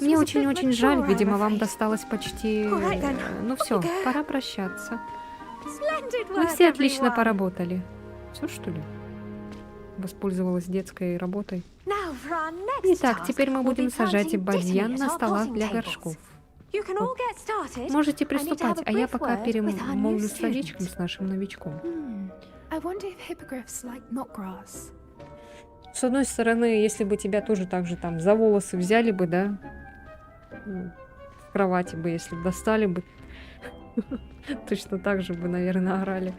Мне очень-очень жаль, видимо, вам досталось почти... Ну все, пора прощаться. Вы все отлично поработали. Все, что ли? Воспользовалась детской работой. Итак, теперь мы будем сажать бадьян на столах для горшков. Можете приступать, а я пока перемолвлю словечком с нашим новичком. С одной стороны, если бы тебя тоже так же там за волосы взяли бы, да, в кровати бы, если бы достали бы, точно так же бы, наверное, орали.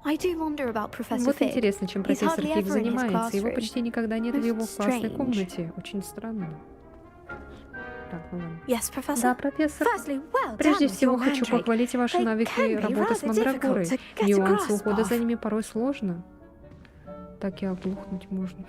Вот интересно, чем профессор Фиг занимается. Его почти никогда нет в его классной комнате. Очень странно. Так, ну ладно. Да, профессор. Прежде всего, хочу похвалить ваши навыки работы с мандрагорой. Нюансы ухода за ними порой сложно. Так и оглохнуть можно.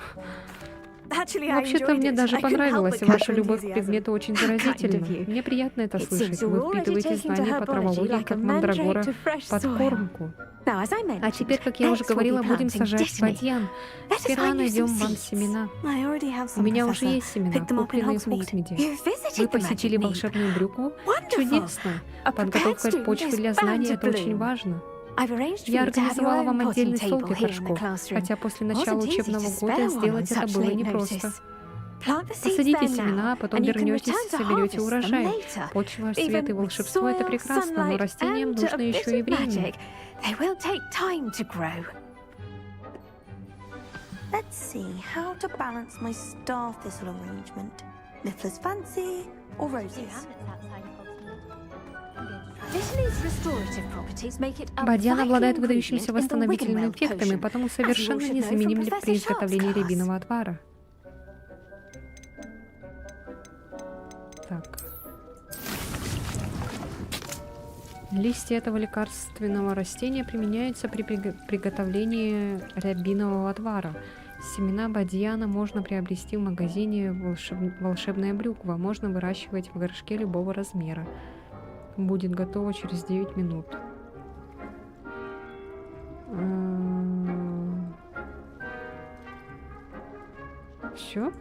Вообще-то мне даже понравилось. Ваша любовь к предмету очень заразительна. Мне приятно это слышать. Вы впитываете знания по травологии, как мандрагора, подкормку. А теперь, как я уже говорила, будем сажать бадьян. Сперва найдем вам семена. У меня уже есть семена, купленные в Буксмеде. Вы посетили волшебную брюкву? Чудесно. Подготовка почвы для знаний — это очень важно. Я организовала вам отдельный стол для горшков, хотя после начала учебного года сделать это было непросто. Посадите семена, а потом вернетесь и соберете урожай. Почва, свет и волшебство — это прекрасно, но растениям нужно еще и время. Let's see how to balance my star thistle arrangement. Niffler's fancy or roses? Бадьян обладает выдающимся восстановительным эффектом и потому совершенно незаменим при изготовлении рябинового отвара. Так. Листья этого лекарственного растения применяются при приготовлении рябинового отвара. Семена бадьяна можно приобрести в магазине «Волшебная брюква». Можно выращивать в горшке любого размера. Будет готово через 9 минут. Все?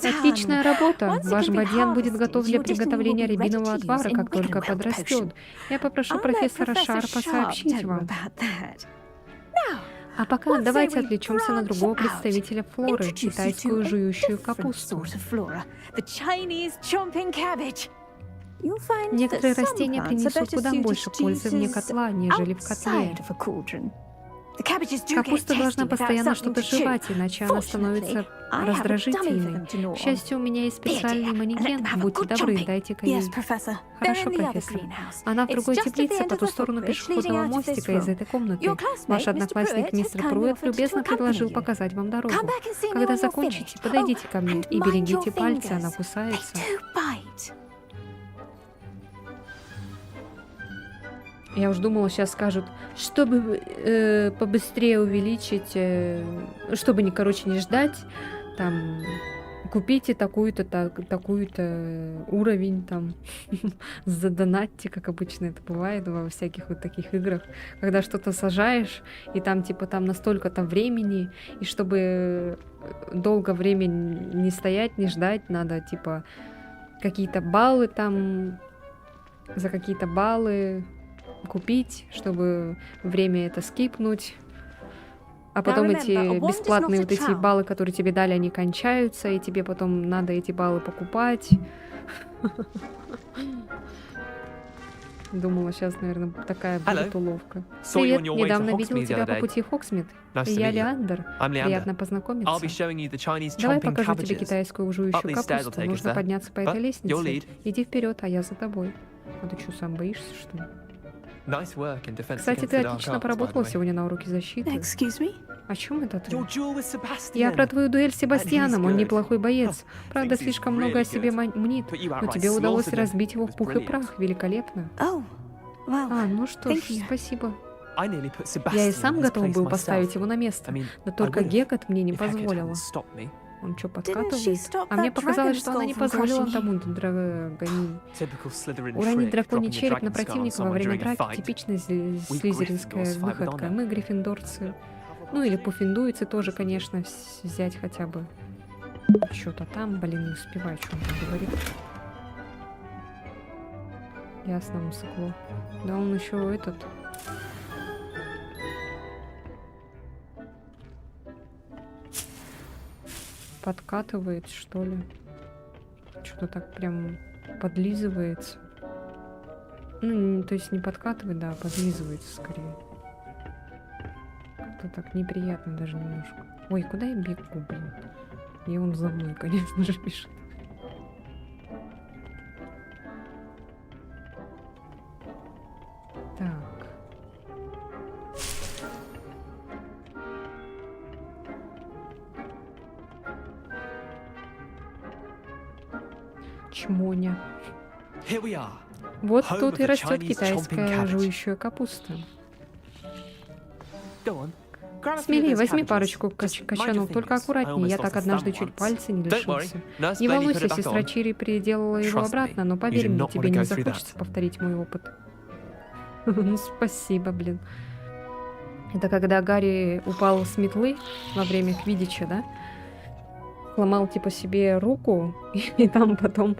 Отличная работа! Ваш бадьян будет готов для приготовления рябинового отвара, как только подрастет. Я попрошу профессора Шарпа сообщить вам. А пока давайте отвлечемся на другого представителя флоры, китайскую жующую капусту. Некоторые растения принесут куда больше пользы вне котла, нежели в котле. Капуста должна постоянно что-то жевать, иначе она становится раздражительной. К счастью, у меня есть специальный манекен. Будьте добры, дайте-ка ей. Хорошо, профессор. Она в другой теплице по ту сторону пешеходного мостика из этой комнаты. Ваш одноклассник мистер Пруэт любезно предложил показать вам дорогу. Когда закончите, подойдите ко мне и берегите пальцы, она кусается. Я уж думала, сейчас скажут, чтобы побыстрее увеличить, чтобы не ждать, там, купите такую-то уровень, там, задонатьте, как обычно это бывает во всяких вот таких играх, когда что-то сажаешь, и там, типа, там настолько-то времени, и чтобы долго времени не стоять, не ждать, надо, типа, какие-то баллы там, за какие-то баллы купить, чтобы время это скипнуть. А потом эти бесплатные вот эти баллы, которые тебе дали, они кончаются, и тебе потом надо эти баллы покупать. Думала, сейчас, наверное, такая будет Hello. уловка. Saw you on Привет, your way to недавно Hogsmeade видел the тебя other по day. пути в Хоксмит. Nice to Я meet you. Леандр. I'm Leander. Приятно I'll be познакомиться. showing you the Chinese Давай chomping покажу тебе cabbages. китайскую Up жующую these stairs will капусту. take us Нужно there. подняться по But этой you'll лестнице. lead. Иди вперед, а я за тобой. А ты что, сам боишься, что ли? Nice work in defense Кстати, against ты the dark отлично arts, by the поработала way. сегодня на уроке защиты. Excuse me? О чем это ты? Your duel with Sebastian. Я про твою дуэль с Себастьяном, он good. неплохой боец. Oh, Правда, thinks he's слишком много о really себе good. мнит. But you Но outright тебе удалось slaughtered him. разбить его It в was пух и brilliant. прах. Великолепно. Oh, well, А, ну что ж, thank you. спасибо. I nearly put Sebastian Я и сам in his готов place был myself. поставить его на место. I mean, Но I только would've Гекат мне не if Hecate позволила. hadn't stopped me. Он что, Didn't she подкатывает? stop А мне that показалось, dragon что она не skull from позволила crushing тому драгони Typical Slytherin уронить trick, драконий dropping a череп на dragon skull on противника во someone время during a драки. fight. Типичная We слизеринская Gryffindors fight with выходка. honor. Мы, гриффиндорцы. Ну или пуффиндуйцы тоже, конечно, взять хотя бы. Что-то там, блин, не успеваю, что он там говорит. Ясно, мусыкло. Да он еще этот... подкатывает, что ли. Что-то так прям подлизывается. Ну, то есть не подкатывает, да, а подлизывается скорее. Как-то так неприятно даже немножко. Ой, куда я бегу, блин? И он за мной, конечно же, бежит. Так. Чмоня. Here we are. Вот Home тут of и the растет Chinese chomping китайская cabbage. жующая капуста. Go on. Grab a few of Смелее, those возьми cabbages. парочку Just mind your качанов, только fingers. I аккуратнее. Я almost так lost a однажды thumb чуть once. пальца не Don't worry. лишился. Nurse Не Benny put волнуйся, it back сестра on. Чири переделала его Trust me, обратно, но you поверь do мне, not тебе wanna не go through захочется that. повторить мой опыт. Ну, спасибо, блин. Это когда Гарри упал с метлы во время квиддича, да? Сломал типа себе руку, и там потом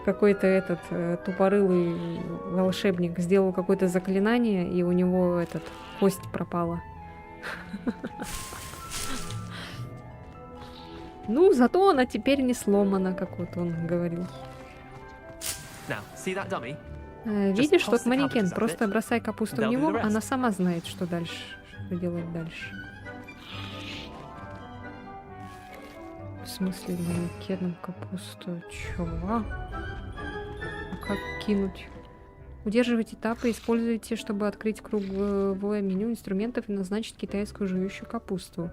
какой-то этот тупорылый волшебник сделал какое-то заклинание, и у него этот кость пропала. Ну, зато она теперь не сломана, как вот он говорил. Now, see that dummy? Видишь toss тот the манекен? cabbages at Просто it. бросай капусту в They'll do него, the rest. она сама знает, что дальше, что делать дальше. В смысле манекеном капусту? Чего? А как кинуть? Удерживайте тапы и используйте, чтобы открыть круговое меню инструментов и назначить китайскую жующую капусту.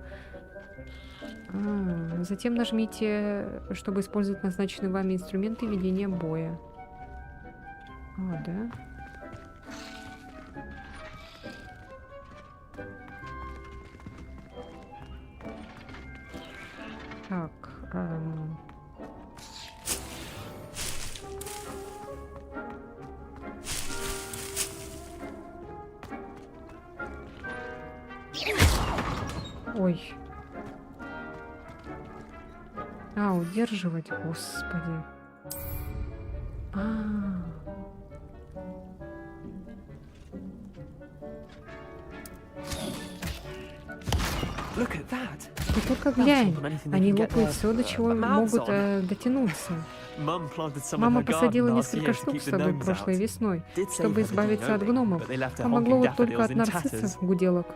Затем нажмите, чтобы использовать назначенные вами инструменты ведения боя. А, да? Так, ой. Удерживать, господи. Look at that. Ты только глянь. Они лопают все, до чего могут дотянуться. Mum planted some in Мама her посадила garden last несколько year to штук keep с the собой gnomes прошлой out. весной, Did save чтобы her for избавиться от Ginobili, гномов. but they left her Помогло honking вот только от daffodils in нарциссов, tatters. гуделок.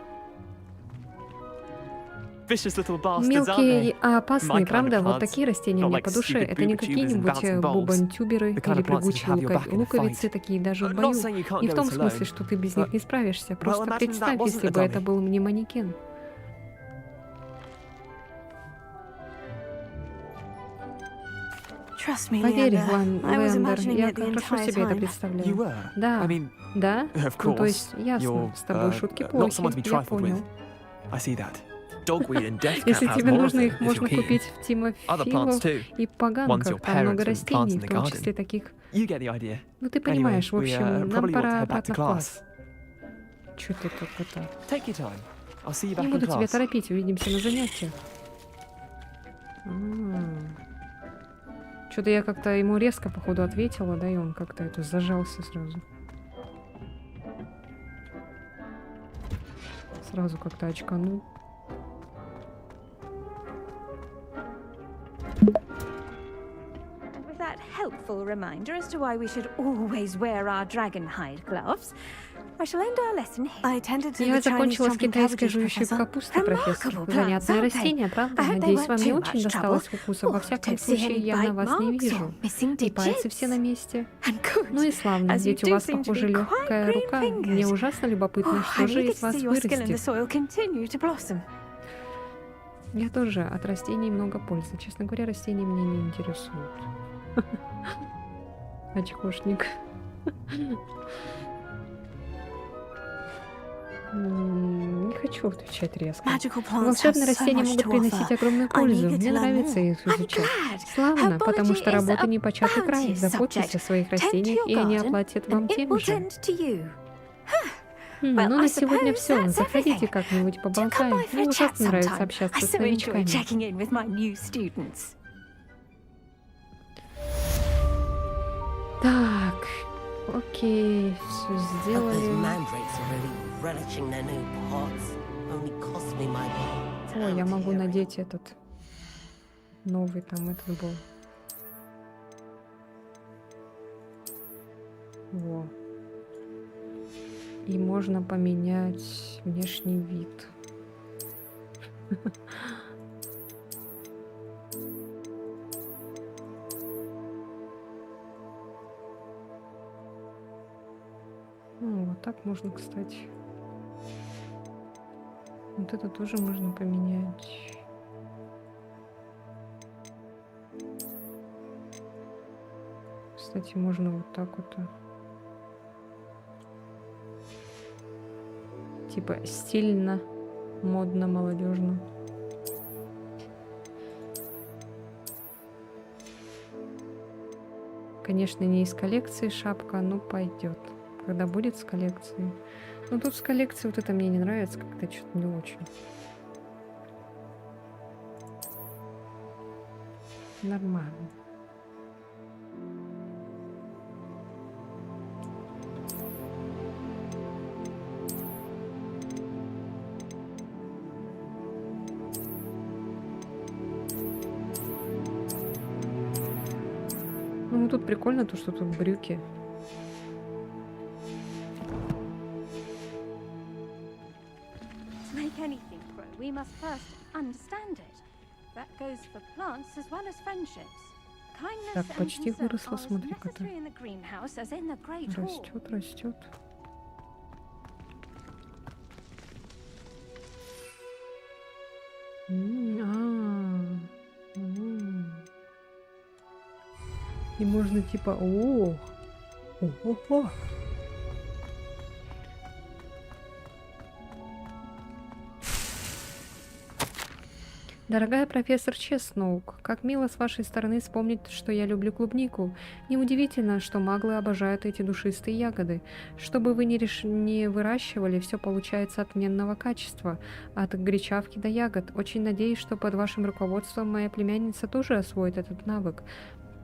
Vicious little bastards, aren't Мелкие, they? опасные, My kind of правда? Вот plants. такие растения Not мне like по душе. stupid Это не booba tubers and какие-нибудь bouncing balls. бубантюберы The kind или of plants that прыгучие have your back in a луковицы, fight. такие даже в I'm бою. not saying you can't Не в do том it смысле, alone, что ты без них but- не справишься. Просто imagine that представь, wasn't если a бы это dummy. был не манекен. Trust me, Поверь, Leander. I was Лэндер, imagining я it the хорошо entire себе это time. You представляю. were? Да. I mean, Да? of Ну, то course, есть, ясно, you're, с тобой шутки not someone to be плохи, я trifled понял. with. I see that. Dogweed and death Если cap has тебе more of нужно, them, их if you're можно keen. купить в Other plants Тимофилов too. и Ones Поганках. your Там много parents and plants растений, in в the том garden. числе таких. You get the idea. Ну, ты Anyway, понимаешь, в we, общем, нам probably ought to пора head back обратно to в class. класс. Чё ты тут это? Take your time. I'll see you back Не in буду тебя class. торопить, увидимся на занятиях. Что-то я как-то ему резко, походу, ответила, да, и он как-то это зажался сразу. Сразу как-то очканул. With that that helpful reminder as to why we should always wear our dragon hide gloves, I shall end our lesson here. I attended to Я the Chinese закончила с chomping китайской cabbages, жующей Professor. капустой, профессор. Remarkable plants, Занятное aren't they? растение, правда? I hope they Надеюсь, weren't вам не too очень much досталось trouble. вкуса. Во Oh, всяком don't see случае, any я на bite вас не marks or вижу. missing И пальцы digits. все на месте. And good, Ну и славно, as you ведь у do вас, seem to похоже, be quite легкая green рука. Мне fingers. ужасно любопытно, Oh, что I'm же eager из to вас see your skill in the вырастет. soil continue to blossom. Я тоже от растений много пользы. Честно говоря, растения меня не интересуют. Очкошник. Не хочу отвечать резко. Magical plants have Волшебные so растения much могут to приносить offer. огромную I'm пользу. eager Мне to learn нравится more. их I'm изучать. glad. Славно, потому что Herbology is работа a не початый край. bounteous Заботьтесь о subject. своих Tend to растениях, your и они garden, оплатят вам and it тем will же. tend to you. Ну, Well, на I сегодня suppose все. that's Заходите everything. как-нибудь Do come поболтаем. by for Мне a chat ужасно нравится sometime. общаться I с so enjoy новичками. checking in with my new students. Так, окей, все Hope those сделали. mandrakes are really relishing their new pots. Only cost me my О, я могу hearing. надеть этот новый там этот был. Во. И можно поменять внешний вид. Ну, вот так можно, кстати. Вот это тоже можно поменять. Кстати, можно вот так вот. Типа стильно, модно, молодежно. Конечно, не из коллекции шапка, но пойдет. Когда будет с коллекцией. Ну тут с коллекцией вот это мне не нравится, как-то что-то не очень. Нормально. Ну тут прикольно то, что тут брюки. To make anything grow, we must first understand it. That goes for plants as well as friendships. Kindness Так, and почти concern выросло, are as смотри-ка ты. necessary in the greenhouse as in the great hall. Растет, растет. И можно типа, о. Дорогая профессор Чесноук, как мило с вашей стороны вспомнить, что я люблю клубнику. Неудивительно, что маглы обожают эти душистые ягоды. Что бы вы ни выращивали, все получается отменного качества. От гречавки до ягод. Очень надеюсь, что под вашим руководством моя племянница тоже освоит этот навык.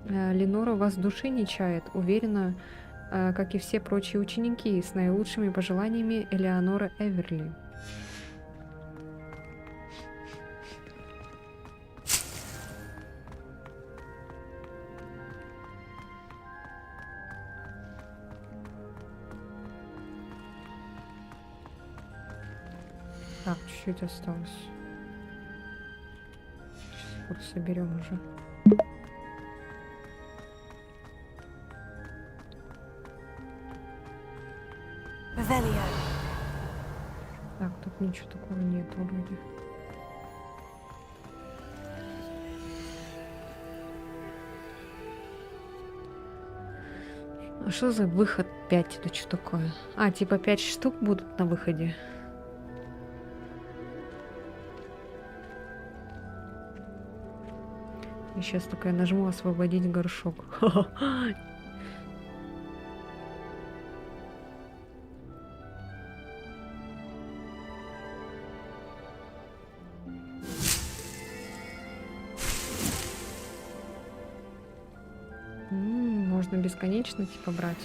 Ленора вас в душе не чает. Уверена, как и все прочие ученики. С наилучшими пожеланиями, Элеонора Эверли. Так, чуть-чуть осталось. Сейчас вот соберем уже. Так, тут ничего такого нет вроде. А что за выход 5? Это что такое? А, типа 5 штук будут на выходе. И сейчас такая нажму освободить горшок. Можно бесконечно типа брать.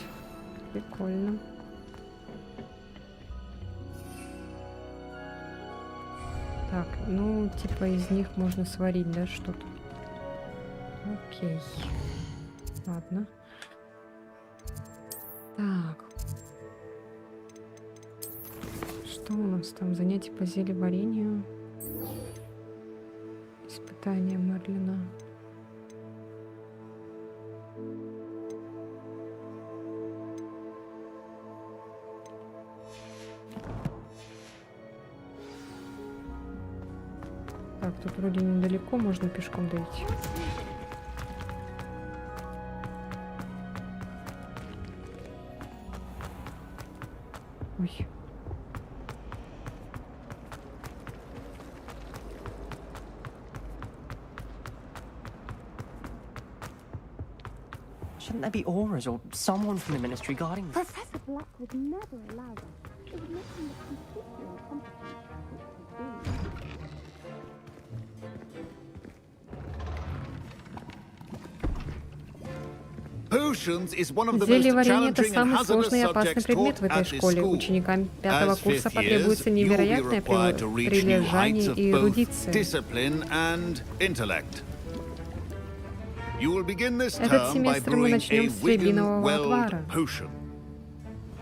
Прикольно. Так, ну типа из них можно сварить, да, что-то. Окей. Ладно. Так. Что у нас там? Занятие по зелеварению. Испытание Мерлина. Так, тут вроде недалеко, можно пешком дойти. Ой. Shouldn't there be auras or someone from the ministry guarding them? Professor Black would never allow that. It would make him look completely incompetent. Potions is one of the most Зельеварение — это challenging and самый hazardous сложный и опасный subjects предмет taught в этой at this школе. school. Ученикам пятого As курса fifth потребуется years, you will be невероятное required to reach new прилежание heights of и both эрудиция. discipline and intellect. You will begin this Этот term by семестр мы brewing начнем a с рябинового Wigan-Weld отвара. potion.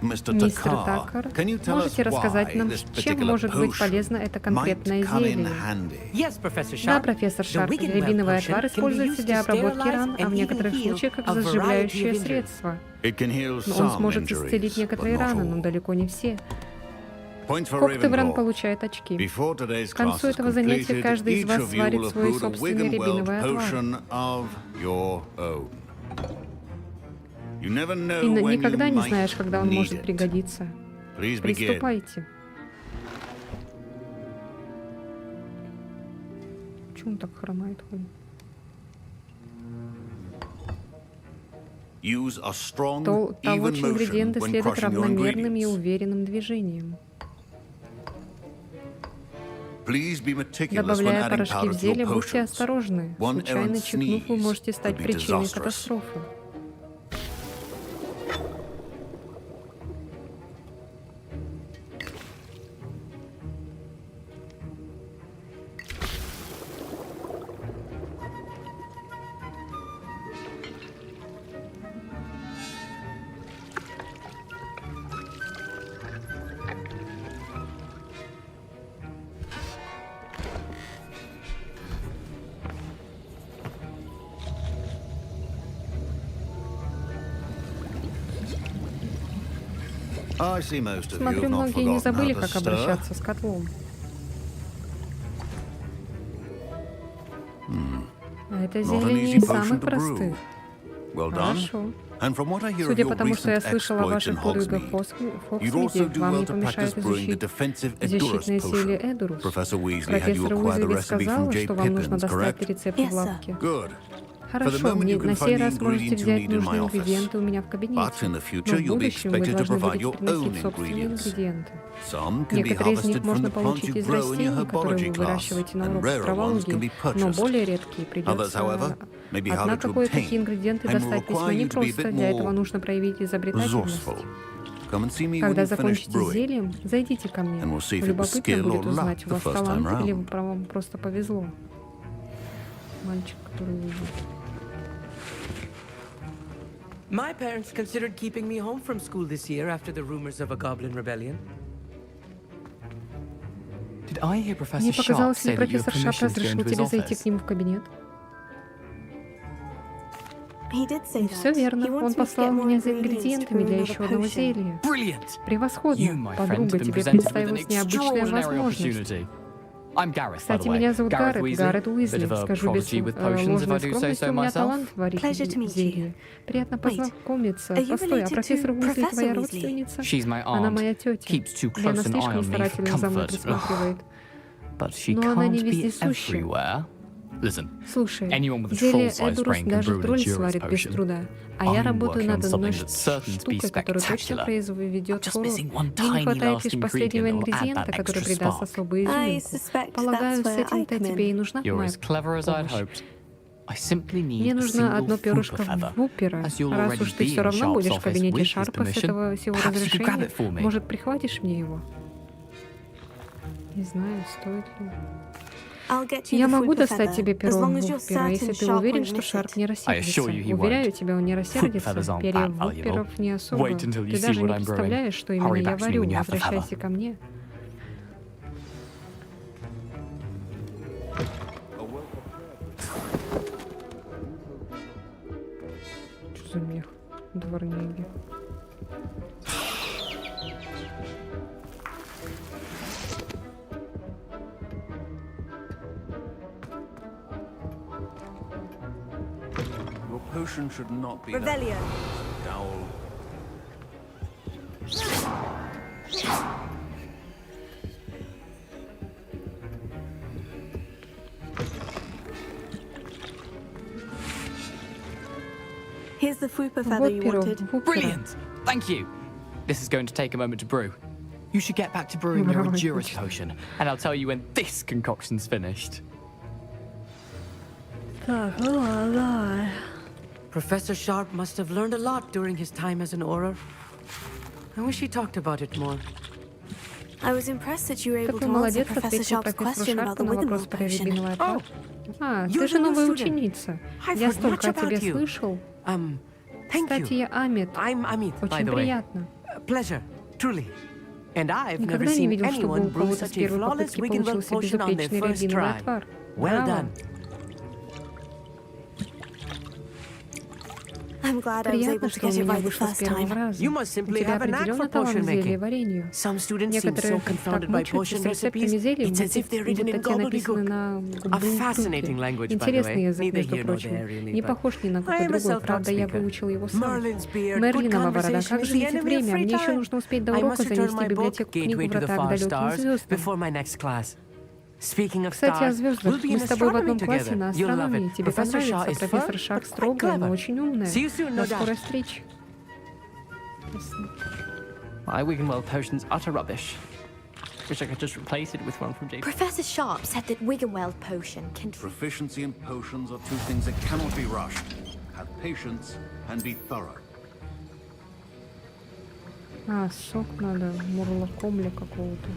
Mr. Мистер Takar, Таккер, can you tell us можете рассказать why нам, this чем particular может быть potion полезно это might конкретное come in зелье? handy? Yes, Professor Да, Sharp. профессор The Шарп, Wigan-Weld рябиновый potion отвар can be используется used для to обработки sterilize ран, а and в even некоторых heal случаях как a variety заживляющее of injuries. средство. It can heal Он some сможет injuries, исцелить but некоторые not раны, all. но далеко не все. Point for Коктевран Ravenclaw. получает очки. Before today's К class концу is этого занятия completed, каждый из each вас of you сварит will have свой brewed a собственный Wigan-Weld рябиновый отвар. potion of your own. You never know И when никогда you не might знаешь, когда он need может it. пригодиться. Please begin. Приступайте. Чего он так хромает? Use a strong, Того even же motion ингредиенты when следует crushing your равномерным и ingredients. уверенным движением. Please be meticulous when Добавляя adding порошки powder в to your зелье, будьте potions. осторожны. One Случайно errant чихнув, вы sneeze можете стать could be причиной disastrous. катастрофы. I see most of you Смотрю, have not многие не forgotten забыли, how to как stir. обращаться с котлом. А это Not зелье an не easy из potion самых to brew. простых. Well done. Хорошо. And from what I hear of Судя your по тому, что я recent слышала о exploits in ваших подвигах в Hogsmeade, you'd also Хоксмиде, do вам well не to помешает practice brewing the изучить defensive Edurus защитное зелье potion. Эдурус. Professor Weasley had you Профессор acquire the Уизли recipe from сказала, J. что вам нужно Pippins, достать correct? рецепт Yes, в sir. лавке. Good. Хорошо, moment, you can на find сей the раз можете ingredients you взять need in my нужные office. ингредиенты у меня в But кабинете. in the Но future, в you'll be будущем вы expected to должны provide будете your own приносить собственные ingredients. ингредиенты. Some can be Некоторые из них harvested from можно the plants получить you из grow in your растений, которые herbology вы class, выращиваете на and уроках rarer ones can be травологии, но purchased. более редкие Others, придется. however, may be harder Однако to кое-какие obtain ингредиенты and will достать весьма require you to be a непросто. bit Для more этого нужно проявить изобретательность. resourceful. Come and see me when Когда you've finished закончите с brewing. зельем, зайдите ко мне. And we'll see if it was Любопытно skill будет or узнать, luck у the вас first time талант или round. вам просто повезло. Мальчик, который выжил. My parents considered keeping me home from school this year after the rumors of a goblin rebellion. Did I hear Professor Не Sharp показалось ли, say that you have профессор Шарп permission to go разрешил into his тебе зайти office? к нему в кабинет? He did say that. Все верно. He wants Он me to послал get more меня за ingredients to ингредиентами brew для another еще одного potion. зелья. Brilliant! You, Превосходно. my friend, have Подруга, been тебе presented with an представилась необычная extraordinary возможность. opportunity. I'm Gareth, by Кстати, the way. меня зовут Гаррет Гаррет Bit Уизли. of a Скажу без prodigy with potions, if I ложной do say скромности, so у меня myself. талант варить Pleasure to meet you. зелье. Приятно Wait, познакомиться. are you Постой, а related профессор to Уизли Professor твоя Weasley? родственница? She's my Она aunt. моя тетя. Keeps too Лена close an eye слишком on me for старательно за мной comfort. присматривает. But she Но она не can't be вездесуща. everywhere. Listen, Слушай, anyone with a зелье troll-sized Эдурус brain can даже brew an тролль Edurus сварит без potion. труда. А я I'm работаю working on над something одной that's certain to be штукой, которая точно spectacular. произведет I'm just фурор. missing one Мне не tiny хватает last лишь последнего ingredient that will add ингредиента, that который extra придаст spark. особую I изюминку. suspect Полагаю, that's с where I этим-то come тебе и in. нужна You're моя as clever as I'd помощь. hoped. I simply Мне need a нужно одно single перышко Whooper feather. Вупера. As you'll Раз already уж ты be все in равно Sharp's будешь в office кабинете with his Шарпа с permission, этого всего perhaps you could grab разрешения, it for me. может, прихватишь мне его? Не знаю, стоит ли. I'll get you Я the могу Fupa достать feather, тебе as перо long as you're Вуппера, если certain ты Sharp уверен, won't что miss Шарп it. не I рассердится. assure you he Уверяю won't. тебя, он не feathers рассердится. aren't Перья that valuable. Вупперов не особо. Wait until you Ты see даже what не I'm brewing. представляешь, что именно Hurry я back to me варю. when you have the feather. Возвращайся ко мне. Что за мех? Дворняги. Your potion should not be Revelio. that dull. Here's the Fupa feather you Вот перо wanted. Вуппера. Brilliant! Thank you. This is going to take a moment to brew. You should get back to brewing your Right. endurance potion, and I'll tell you when this concoction's finished. Так, ну ладно. Professor Sharp must have learned a lot during his time as an Auror. I wish he talked about it more. I was impressed that you were able Такой to answer молодец, Professor ответил Sharp's профессору question about Шарпу the на вопрос Wiggenweld про potion. рябиновый отвар. А, you're ты же the new новая student. ученица. I've Я heard столько much о тебе about you. слышал. Thank Кстати, you. я Амит. I'm Amit, by Очень the way. приятно. Pleasure, truly. And I've never Никогда не seen видел, чтобы anyone у brew кого-то с such a первой flawless попытки Wiggenweld получился potion on their безупречный first рябиновый try. отвар. Well Браво. done. I'm glad I was Приятно, able to что у get it меня right the вышло с first первого time. раза. You must У simply тебя have a knack for определенно талант potion к зелье making. варенью. Some students seem Некоторые so confounded так by мучаются potion с рецептами recipes. зелий, It's as if they're written in будто те написаны gobbledygook. на A fascinating language, by the Интересный way. язык, Neither между here nor прочим. there, really, Не but похож ни на I какой am a другой. self-taught Правда, я speaker. выучил его сам. Merlin's beard, good Мерлинова борода. conversation Как is же the летит enemy of время? free Мне еще time. нужно успеть до I урока must return занести my book, библиотеку книгу Gateway to the «Врата к Far далеким Stars, звездам». before my next class. Speaking of Кстати, о stars, звездах. we'll be Мы in с тобой в astronomy одном классе together. на You'll love астрономии. it. Тебе Professor Shah понравится. is Профессор firm, Шах but quite строгая, но clever. очень умная. See you soon, no До скорой doubt. встречи. My Wiggenweld potion's utter rubbish. Wish I could just replace it with one from JP. Professor Sharp said that Wiggenweld potion can... Proficiency and potions are two things that cannot be rushed. Have patience and be thorough. А, сок надо, мурлакомля какого-то.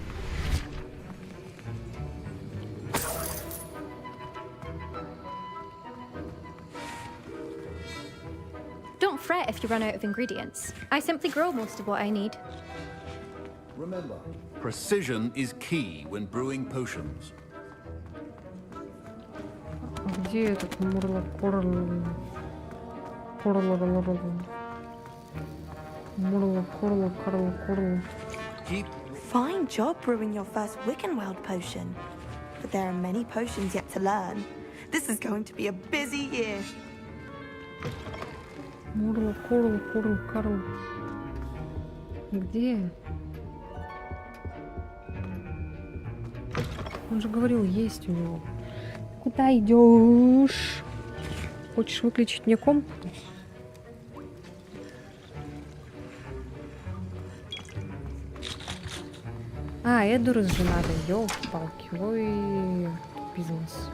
Don't fret if you run out of ingredients. I simply grow most of what I need. Remember, precision is key when brewing potions. Где этот мурлакорл? Мурлакорл. Keep Fine job brewing your first Wiggenweld potion. But there are many potions yet to learn. This is going to be a busy year. Карл. Где? Он же говорил, есть у него. Куда идешь? Хочешь выключить мне комп? А, Эдурус же надо, ёлки-палки. Ой, бизнес.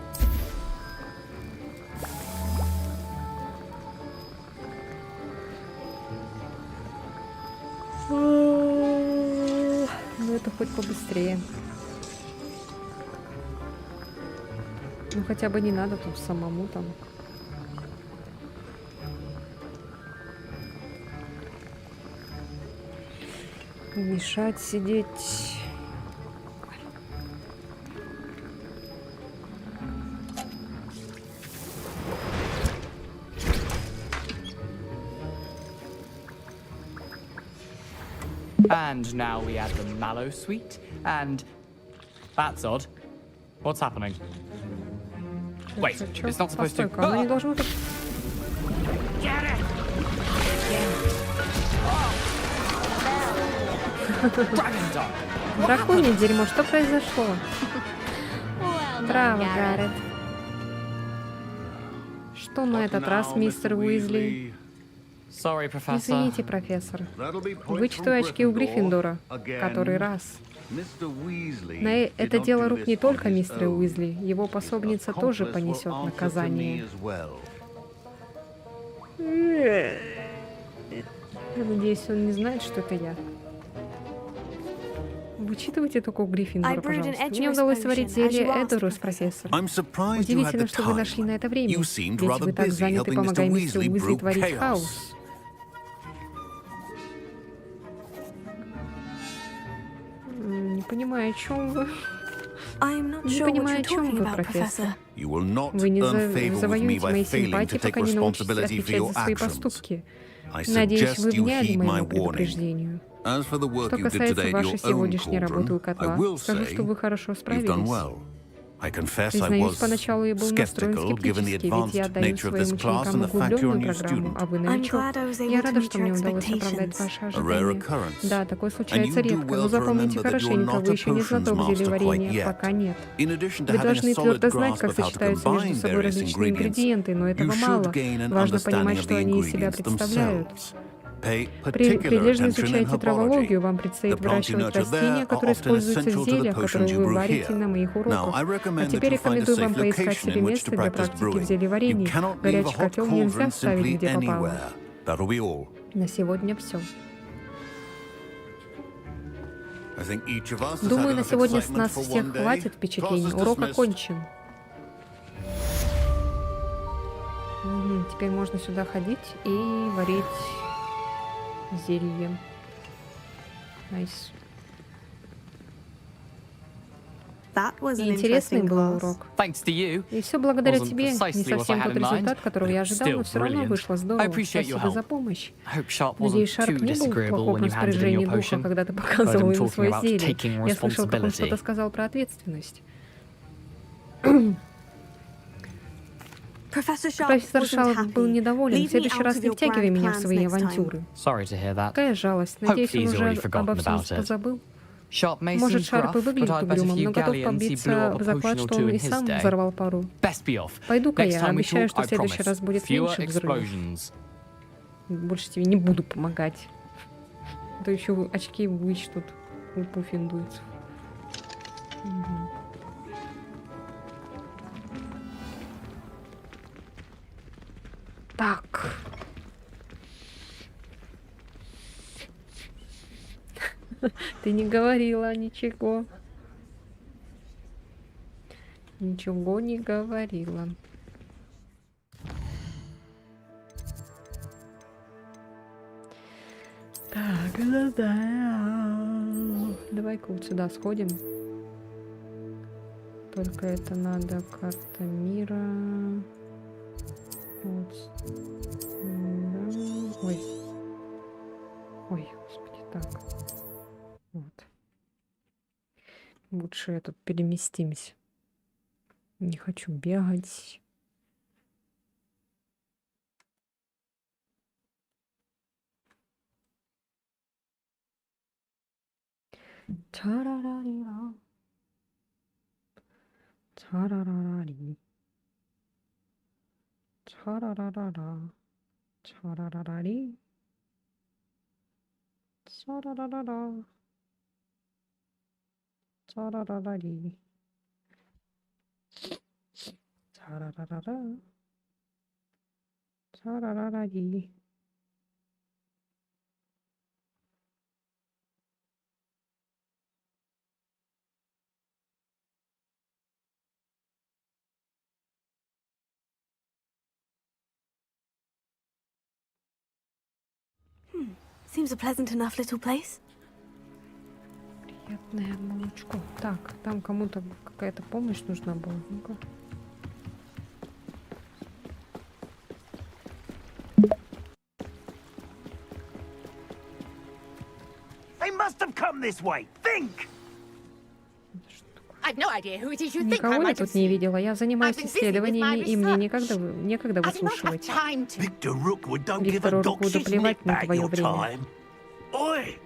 Ну это хоть побыстрее. Ну хотя бы не надо тут самому там. Мешать, сидеть. And now we add the mallow sweet, and that's odd. What's happening? Wait, it's not supposed to. Постой-ка, оно не должно так... Dragon Dog! Драконье дерьмо, что произошло? Браво, Гаррет. Что на этот раз, мистер Уизли? Sorry, Professor. Извините, профессор. Вычту очки у Гриффиндора. Который раз. Это дело рук не только мистера Уизли. Его пособница тоже понесет наказание. Я надеюсь, он не знает, что это я. Вычитывайте только у Гриффиндора, I brewed an пожалуйста. Edgerus Мне удалось сварить potion, as зелье you asked, Эдорус, Professor. профессор. I'm surprised you had the Удивительно, что вы нашли на это время. You seemed Ведь rather вы так busy заняты, helping помогая Mr. мистеру Weasley Уизли brew творить chaos. хаос. Не понимаю, о чем вы. I'm not Не sure what понимаю, you're о чем talking вы, about, профессор. Professor. You will not Вы не earn favor with me завоюете by мои failing симпатии, to take пока не научитесь responsibility for отвечать your за свои actions. поступки. I Надеюсь, вы suggest you вняли heed my моему warning. предупреждению. As for the work Что you did касается today at вашей your own сегодняшней работы у cauldron, I котла, will скажу, say что вы хорошо you've done справились. well. I confess I Признаюсь, was поначалу я был настроен skeptical, given the скептически, ведь я advanced даю nature of своим this class ученикам and the fact you're a углубленную new программу, student. а вы I'm новичок. glad I was Я able to рада, meet что your мне удалось оправдать expectations. ваши A rare ожидания. occurrence. Да, такое And случается you do редко, well но to запомните remember that you're хорошенько, not вы a еще не potions знаток master quite зельеварения, yet. пока нет. In addition to Вы having a должны solid твердо знать, grasp как of how to сочетаются между combine собой various различные ingredients, ингредиенты, но you этого should мало. gain an Важно understanding понимать, of что the они из себя ingredients представляют. themselves. Pay Прилежно particular attention in изучайте травологию, вам herbology. предстоит The plants you выращивать nurture растения, there are которые often используются в essential to the зельях, potions которые you вы brew варите here. на моих Now, уроках. I А recommend that теперь you find a рекомендую safe вам поискать location себе in which место to для practice практики в brewing. You зельеварении. cannot leave a Горячий hot котел нельзя cauldron ставить simply где попало. anywhere. That'll be all. На сегодня все. I think each of us has had Думаю, на enough сегодня с excitement нас for всех one day. хватит впечатлений. Class is Урок dismissed. окончен. Теперь можно сюда ходить и варить зелье. Найс. That was an Интересный interesting был class. урок. Thanks to you. И все благодаря Wasn't тебе. Не precisely what I совсем had тот in mind, результат, которого but я it's ожидал, но still все равно brilliant. вышло I здорово. appreciate your Спасибо за help. помощь. I hope Sharp Надеюсь, wasn't Шарп too не был disagreeable плохом when you handed him распоряжении your духа, potion. когда ты Heard показывал him ему talking свое about зелье. taking Я слышал, как он responsibility. что-то сказал про ответственность. Professor Sharp Профессор wasn't Шарп был happy. недоволен. В Leave me следующий out раз of не your втягивай grand меня в plans свои next time. авантюры. Sorry to hear that. Какая жалость. Надеюсь, Hopefully он he's уже already forgotten обо всем about it. позабыл. Sharp may Может, seem Шарп и gruff, but выглядит I'd bet a угрюмым, few но готов galleons he'd побиться blew up в a заклад, potion or что two он in и his сам day. взорвал пару. Best be off. Пойду-ка Next я. time we Обещаю, talk, что в I следующий promise. раз будет Fewer меньше взрывов. explosions. Больше тебе не буду помогать. А то еще очки вычтут у пуффиндуйцев. Так. Ты не говорила ничего. Ничего не говорила. Так, да. Давай-ка вот сюда сходим. Только это надо карта мира. Вот. Да. Ой. Ой, господи, так. Вот. Лучше я тут переместимся. Не хочу бегать. Чарарарира. Чарарарари. Чарарарара. Чарарарари. Чарарарара. Чарарарари. Чарарарара. Чарарарари. Seems a pleasant enough little place. Приятное молочко. Так, там кому-то какая-то помощь нужна была. Ну-ка. They must have come this way. Think! I've no idea who it is you think I Никого я might have тут не seen. видела. Я занимаюсь I've been busy with my исследованиями, и мне research. некогда I do not have выслушивать. time to... Victor Rookwood don't give a Виктору dog's Руквуду плевать на nip back твое your время. time. Oi!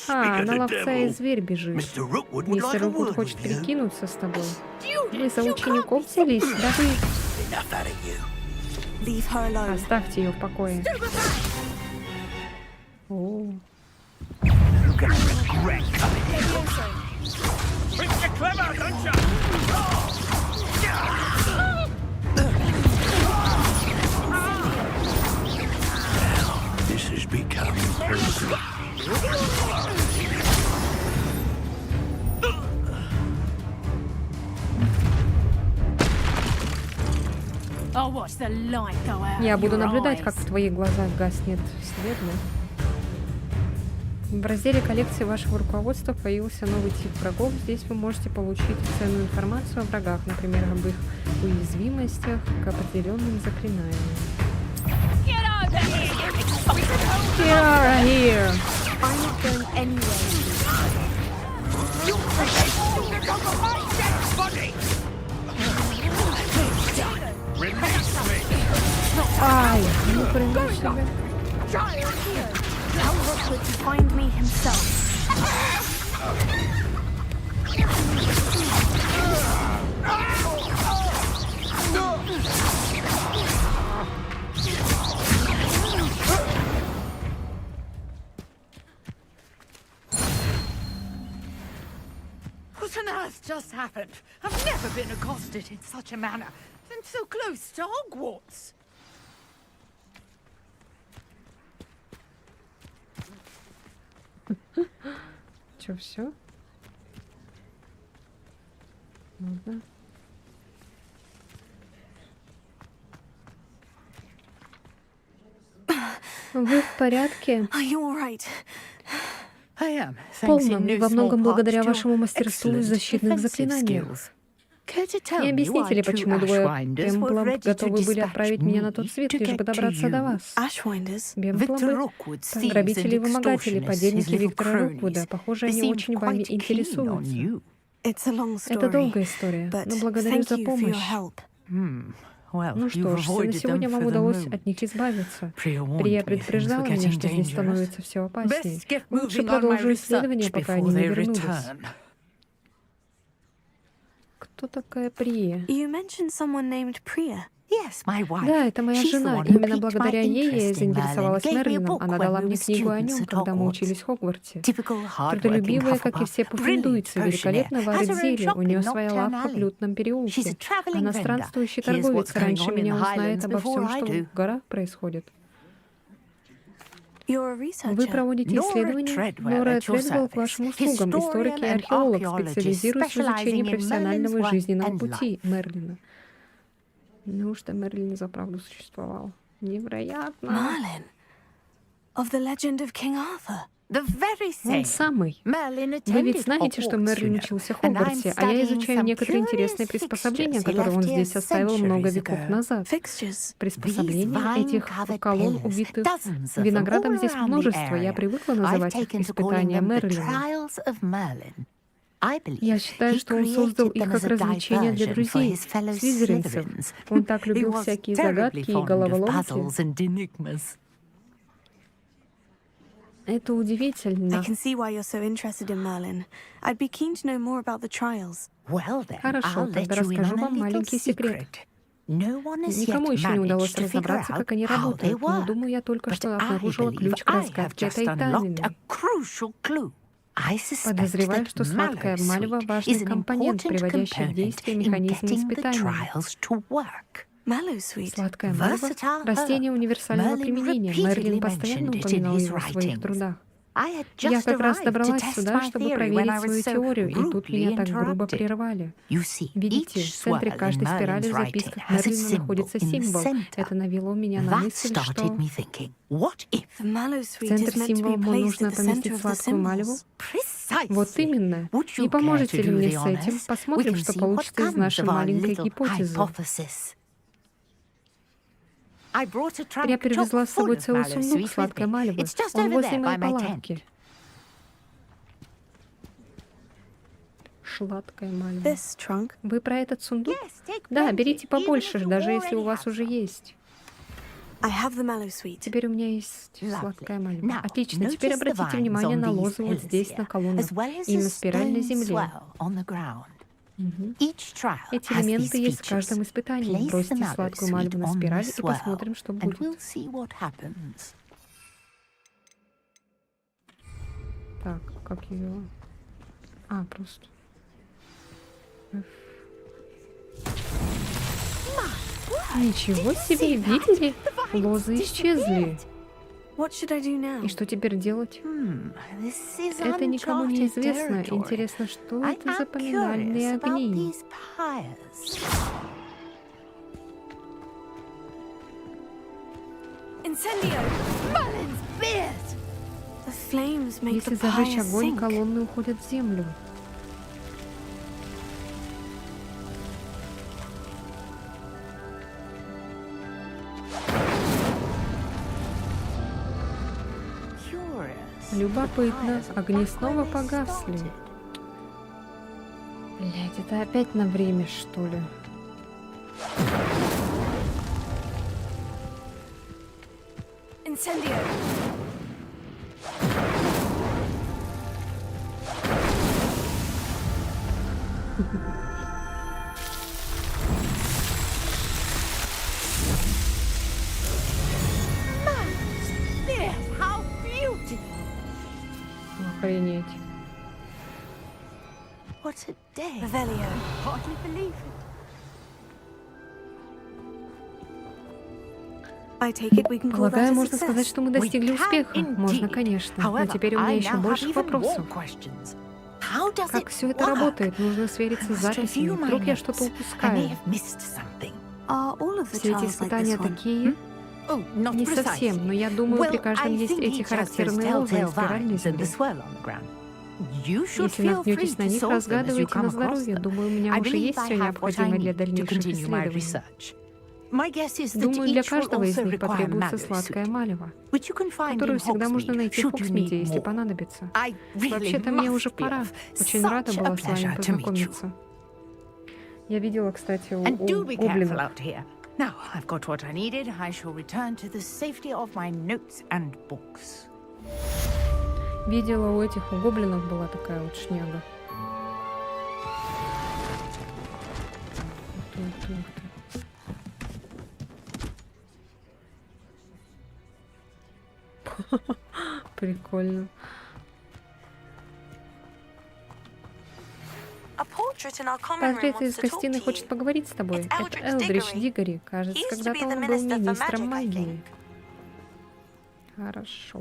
А, Speak of на the ловца и devil. зверь бежит. Mr. Rookwood would like Мистер a Руквуд word хочет with you. перекинуться с тобой. Student, Вы за you учеников can't be взялись? Да вы... Enough out of you. Leave her alone. Оставьте ее в покое. О, You're gonna regret coming here. Think you're clever, don't you? This has become personal. the light go out Я of буду your наблюдать, как eyes. в твоих глазах гаснет свет, да? В разделе коллекции вашего руководства появился новый тип врагов. Здесь вы можете получить ценную информацию о врагах, например, об их уязвимостях к определенным заклинаниям. Get over here, you Get out of here! I'm not going anywhere. Ай, ну хрена себе. Tell Rookwood to find me himself. What on earth just happened? I've never been accosted in such a manner, and so close to Hogwarts. Чё, все? Ладно. Вы в порядке? Are you all right? I am, thanks Полном, in и no во многом small part благодаря to your вашему мастерству в excellent защитных defensive заклинаниях. skills. Care to tell Не me объясните ли, why two почему двое Ashwinders were Бемплов ready to готовы были dispatch отправить меня на me тот свет, to лишь бы get to добраться до you? вас? Ashwinders? Бемпловы, Victor Rookwood, thieves грабители и and вымогатели, extortionists, подельники his little Виктора cronies. Руквуда. Похоже, They они seem очень вами quite keen on интересуются. you. It's a long story. Это долгая история, but но благодарю thank за you for your помощь. help. Well, Ну you've что ж, на avoided сегодня them вам for the удалось moment. от них избавиться. Pre-warned Прия me things предупреждала were меня, getting что здесь dangerous. становится все опаснее. Best get Лучше moving on my продолжу исследование, research пока before они не they вернулись. return. Кто такая Прия? You mentioned someone named Priya. Yes, my wife. Да, это моя She's the жена. one who Именно piqued благодаря my ей я и interest in заинтересовалась Merlin. Gave me a Мерлином. book Она when дала we мне were книгу о students нем, at когда мы Hogwarts. учились в Хогвартсе. Typical hard-working Трудолюбивая, как и все Hufflepuff. пуффендуйцы, Brilliant великолепно potioneer. варит Has her own зелье. shop У нее in своя Knockturn лавка в Alley. Лютном She's a переулке. travelling Она vendor. странствующий Here's торговец. what's going Раньше on in меня the узнает Highlands обо всем, before I что do. в горах происходит. You're a researcher. Вы проводите Nora исследования? Treadwell Нора at your Тредвелл к service. вашим услугам. Историк и Historian and археолог, archaeologist, специализируясь в изучении specializing in профессионального и Merlin's жизненного work and пути Мерлина. Неужто Мерлин за правду существовал? Невероятно. Merlin. Of the legend of King Arthur. The very Он same. самый. Merlin Вы ведь attended знаете, что Hogwarts, Мерлин you know, учился в and I'm Хогвартсе, а я studying изучаю some некоторые интересные curious приспособления, fixtures he которые он left here здесь оставил много centuries веков ago. назад. Fixtures. Приспособления этих колонн, увитых Dozens of them виноградом, all здесь around the множество. Я area. привыкла I've называть их taken to calling испытания them the Мерлина. trials of Merlin. I believe Я считаю, he что он создал created их them как as a развлечение для diversion for друзей, his fellow слизеринцев. Slytherins. Он так He любил was всякие terribly загадки и fond of головоломки. puzzles and enigmas. Это удивительно. I can see why you're so interested in Merlin. I'd be keen to know more about the trials. Well then, Хорошо, I'll let тогда you in расскажу on a вам little маленький секрет. secret. No one has yet Никому еще не удалось managed to figure разобраться, out как они how they работают, но work. думаю, я только But что I обнаружила believe ключ к I have разгадке just этой unlocked a тайны. crucial clue. I suspect Подозреваю, that что сладкое марево Mallowsweet важный is an компонент, important приводящий в component действие in механизм getting the испытания. trials to work. Mallowsweet. Сладкое марево Versatile — растение herb. универсального Merlin применения. repeatedly Мерлин постоянно mentioned it in упоминал his его в своих writings. трудах. I had Я just как раз arrived to добралась test сюда, my чтобы theory when проверить I свою was so теорию, и тут rudely меня так грубо interrupted. прервали. You see, Видите, each в центре swirl каждой in спирали в Merlin's записках writing has a Мерлина symbol находится in the символ. center. Это навело меня на That мысль, started что me thinking, what if? The Mallowsweet в центр is meant to be символа placed нужно at the поместить center of the сладкую маливу. symbols. Precisely. Вот именно. Would you Не care поможете to ли do мне the с этим? honors? We Посмотрим, can что see what получится из comes нашей of our маленькой little гипотезы. hypothesis. I brought a trunk Я привезла с chock собой full of целый Mallowsweet сундук with сладкой me. маливы. It's just Он over возле there by моей my палатки. tent. Сладкая малива. This trunk. Вы про этот сундук? Yes, take Да, plenty, берите even побольше, if you даже если у already вас have уже some. есть. I have the Mallowsweet. Теперь у меня есть Lovely. сладкая малива. Now, Отлично, теперь notice the обратите vines внимание on на these лозы вот pillars здесь, here, на колоннах, as well as и a на спираль на stone земле. swell on the ground. Мгм. Each trial Эти has these элементы есть в features. каждом испытании. Place Бросьте the сладкую Mallowsweet маливу на on the спираль и swell, посмотрим, что and будет. we'll see what happens. Так, как ее... А, просто... Ничего себе, видели? Лозы исчезли. What should I do now? И что теперь делать? This is Это никому не uncharted известно. territory. Интересно, что I это за am поминальные curious about огни? these pyres. Incendio! Merlin's beard! The flames make Если the зажечь pyre огонь, sink. колонны уходят в землю. Curious. Любопытно. Огни снова погасли. Блять, это опять на время, что ли? Incendio! Beard, how beautiful! Охренеть. What a day. Revelio. Hardly believe it. I take it we can call that Полагаю, a можно сказать, success. что мы достигли We can успеха. Можно, indeed. конечно. Но However, теперь у меня I еще now больше have even вопросов. more questions. How does Как it все это work? работает? Нужно свериться с I must записями. review my Вдруг я notes. что-то I may упускаю. have missed something. Are all of the Все эти trials like испытания this one? такие? Oh, not Не precisely. совсем, но я думаю, Well, при каждом I есть think эти each has those характерные лозы и telltale спиральные vines and the земли. swirl on the ground. You should Если feel free наткнетесь на to них, solve them as you разгадывайте come на across здоровье. them. Думаю, у меня I уже believe есть I все have what I необходимое для need to дальнейших continue my исследований. research. My guess is that Думаю, для each will каждого из also них require потребуется mallow сладкое soup, малево, which you can find in которое всегда можно Hogsmeade, найти в should you Хоксмиде, need если more. понадобится. I really Вообще-то мне уже must be пора. off. Очень рада Such a была с вами pleasure to meet you. познакомиться. Я видела, кстати, у And do be careful гоблинов. out here. Now I've got what I needed. I shall return to the safety of my notes and books. Видела у этих, у гоблинов была такая вот шняга. Ух ты, ух ты, ух ты. Прикольно. A portrait in our common room Портрет wants из to talk гостиной to хочет you. поговорить с тобой. It's Это Eldridge Элдридж Диггори. Диггори. Кажется, He used to be когда-то the он был Minister for министром Magic, I магии. think. Хорошо.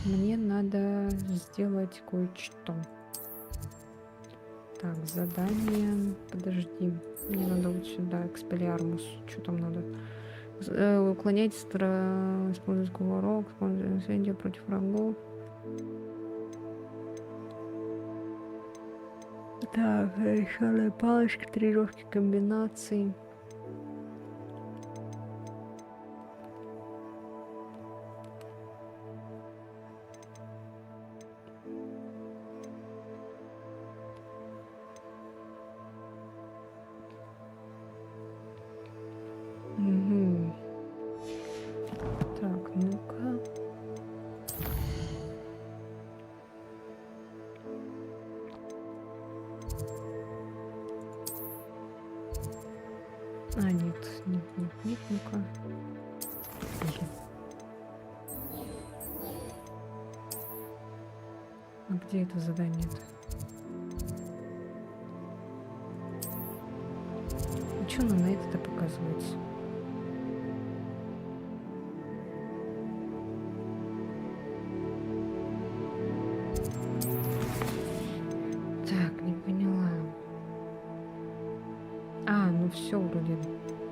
Мне надо сделать кое-что. Так, задание. Подожди. Мне надо вот сюда, экспеллиармус. Что там надо? Уклонять, использовать кувырок, использовать инсендио против врагов. Так, решенная палочка, тренировки комбинаций. Угу. Так, ну-ка. А, нет, ну-ка. Блин. А где это задание-то? А что оно на это-то показывается? Так, не поняла. А, ну все вроде.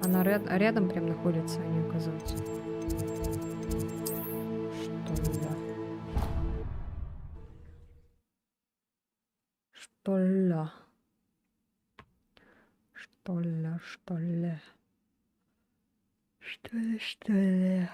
Она рядом прям находится, а не оказывается. Что ли? Что ли? Что ли? Что ли? Что ли?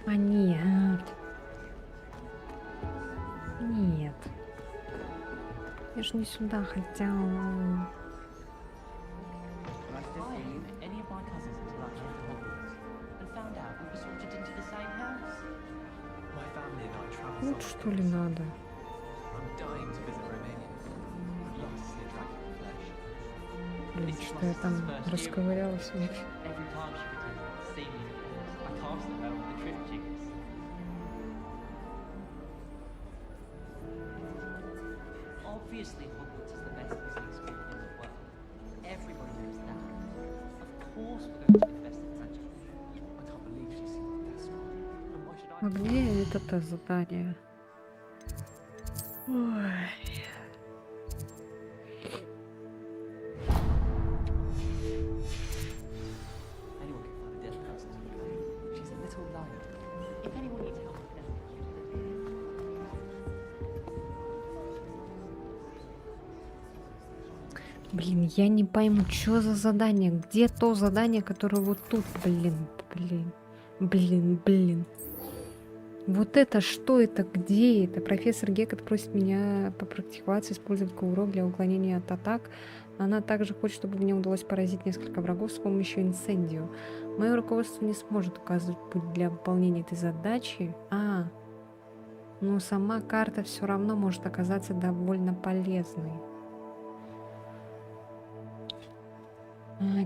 А нет. Нет. Я же не сюда хотела. Any of my cousins until I came to Hogwarts and found out we were sorted into the same house. My family and I travel. Вот что ли надо? I'm dying to visit Romania. I'd love to see a dragon in flesh. Блин, что я там расковырялась. Every time she pretended to see me, I cast at her with the trip jiggers. Obviously, Hogwarts is the best music school in the world. Everybody knows that. Of course, we're going to вот это задание. Ой. Anyone can find a dead person to look at. She's a little liar. If anyone needs help, Блин, я не пойму, что за задание? Где то задание, которое вот тут? Блин. Вот это что это? Где это? Профессор Гекет просит меня попрактиковаться, использовать кувырок для уклонения от атак. Она также хочет, чтобы мне удалось поразить несколько врагов с помощью инсендио. Мое руководство не сможет указывать путь для выполнения этой задачи. Но сама карта все равно может оказаться довольно полезной.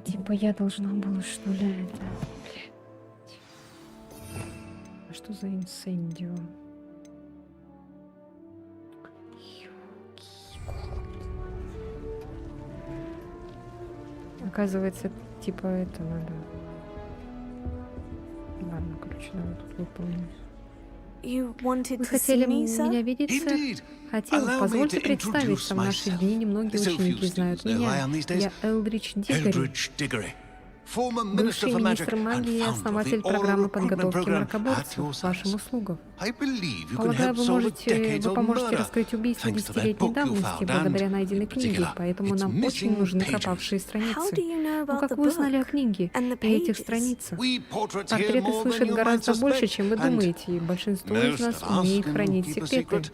Типа я должна была, что ли, это... Блядь. А что за инсендио? Оказывается, типа это надо... Ладно, короче, давай тут выполним. Вы хотели меня видеть, сэр? Хотел. Позвольте представиться. В наши дни немногие ученики знают меня. Я Элдрич Диггори, бывший министр магии и основатель программы подготовки мракоборцев. Вашим услугам. Полагаю, вы поможете раскрыть убийство десятилетней давности благодаря найденной книге, поэтому нам очень нужны пропавшие страницы. Ну как вы узнали о книге и этих страницах? Портреты слышат гораздо больше, чем вы думаете, и большинство из нас умеет хранить секреты.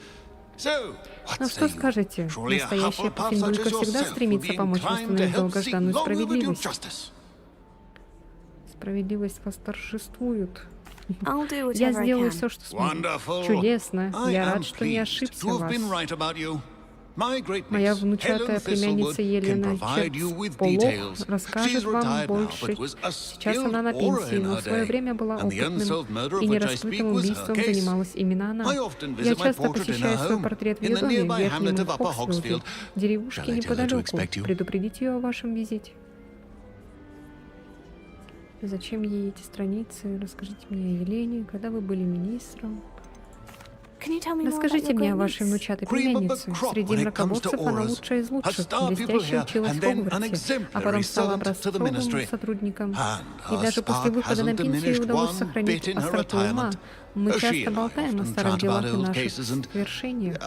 Ну что скажете? Настоящая Пуффендуйка всегда стремится помочь восстановить долгожданную справедливость. Справедливость восторжествует. Я сделаю все, что смогу. Чудесно. Я рад, что не ошибся в вас. Моя внучатая племянница Елена Черцполох расскажет вам больше. Сейчас она на пенсии, но в свое время была опытным и нераскрытым убийством занималась именно она. Я часто посещаю свой портрет в ее доме в Верхнем Хоксвилде, деревушке неподалеку. Предупредите ее о вашем визите. Зачем ей эти страницы? Расскажите мне о Елене, когда вы были министром. Расскажите мне о вашей внучатой племяннице. Среди мракоборцев она лучшая из лучших, блестяще училась в Хогвартсе, а потом стала образцовым сотрудником. И даже после выхода на пенсию ей удалось сохранить остроту ума. Мы часто болтаем о старых делах и наших свершениях.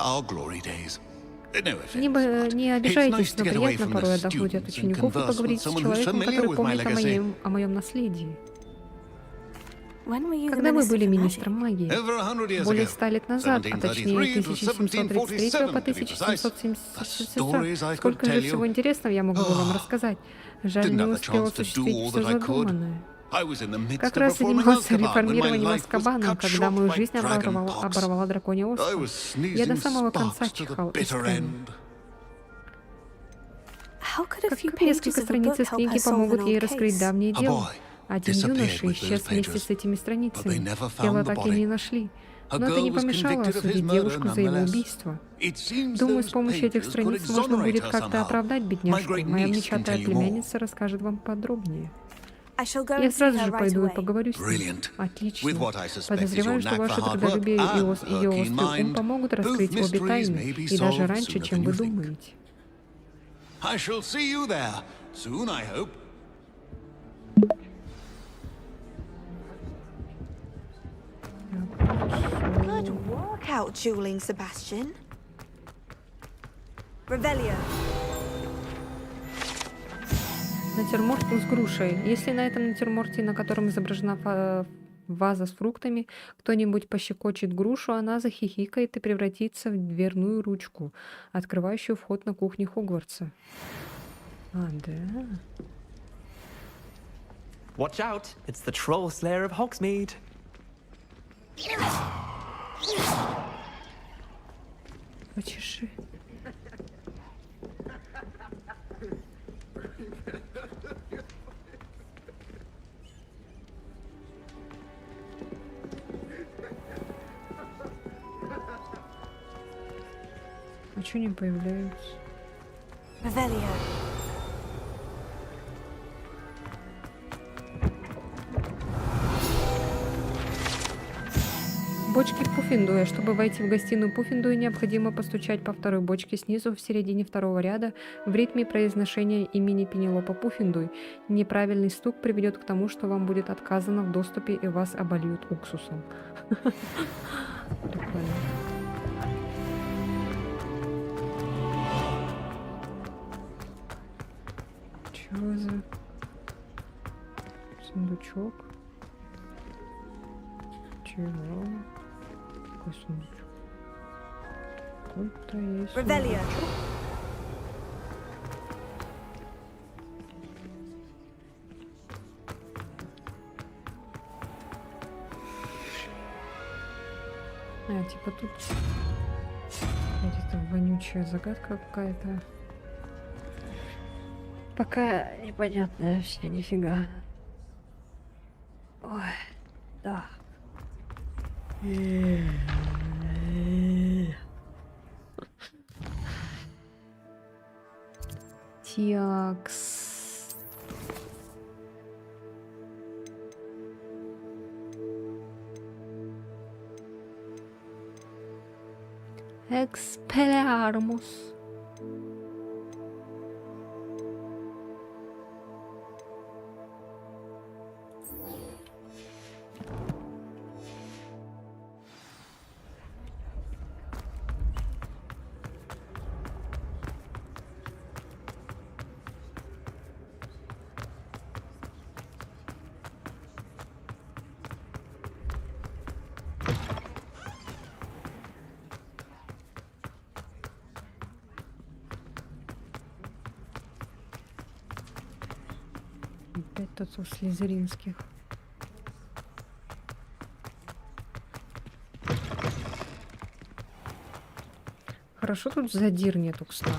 Не обижайтесь, но приятно порой отдохнуть от учеников и поговорить с человеком, который помнит о моем наследии. Когда вы были министром магии? Более 100 лет назад, а точнее 1733 по 1770. Сколько же всего интересного я могу вам рассказать. Жаль, не успел осуществить все задуманное. Как раз занимался реформированием Азкабана, когда мою жизнь оборвала драконья оспа. Я до самого конца чихал искренне. Как несколько страниц из книги помогут ей раскрыть давнее дело? Один юноша исчез вместе с этими страницами. Тело так и не нашли. Но это не помешало осудить девушку за его убийство. Думаю, с помощью этих страниц можно будет как-то оправдать бедняжку. Моя внучатая племянница расскажет вам подробнее. Я сразу же пойду и поговорю с ней. Отлично. Подозреваю, что ваше трудолюбие и ее острый ум помогут раскрыть обе тайны, и даже раньше, чем вы думаете. Good workout, dueling, Sebastian. Revelio. Натюрморт с грушей. Если на этом натюрморте, на котором изображена ваза с фруктами, кто-нибудь пощекочет грушу, она захихикает и превратится в дверную ручку, открывающую вход на кухню Хогвартса. Да. Watch out, it's the Troll Slayer of Hogsmeade. Почеши. А чё не появляются? Revelio. Бочки Пуффендуя. Чтобы войти в гостиную Пуффендуя, необходимо постучать по второй бочке снизу в середине второго ряда в ритме произношения имени Пенелопа Пуффендуй. Неправильный стук приведет к тому, что вам будет отказано в доступе и вас обольют уксусом. Прикольно. Чё за сундучок? Чего? Какой сундучок? Какой-то есть Ревелия. сундучок. А, типа тут где-то вонючая загадка какая-то. Пока непонятная вообще, нифига. Ой, да. Тиакс. Экспеллиармус. Опять тот у слизеринских. Хорошо тут задир нету, кстати.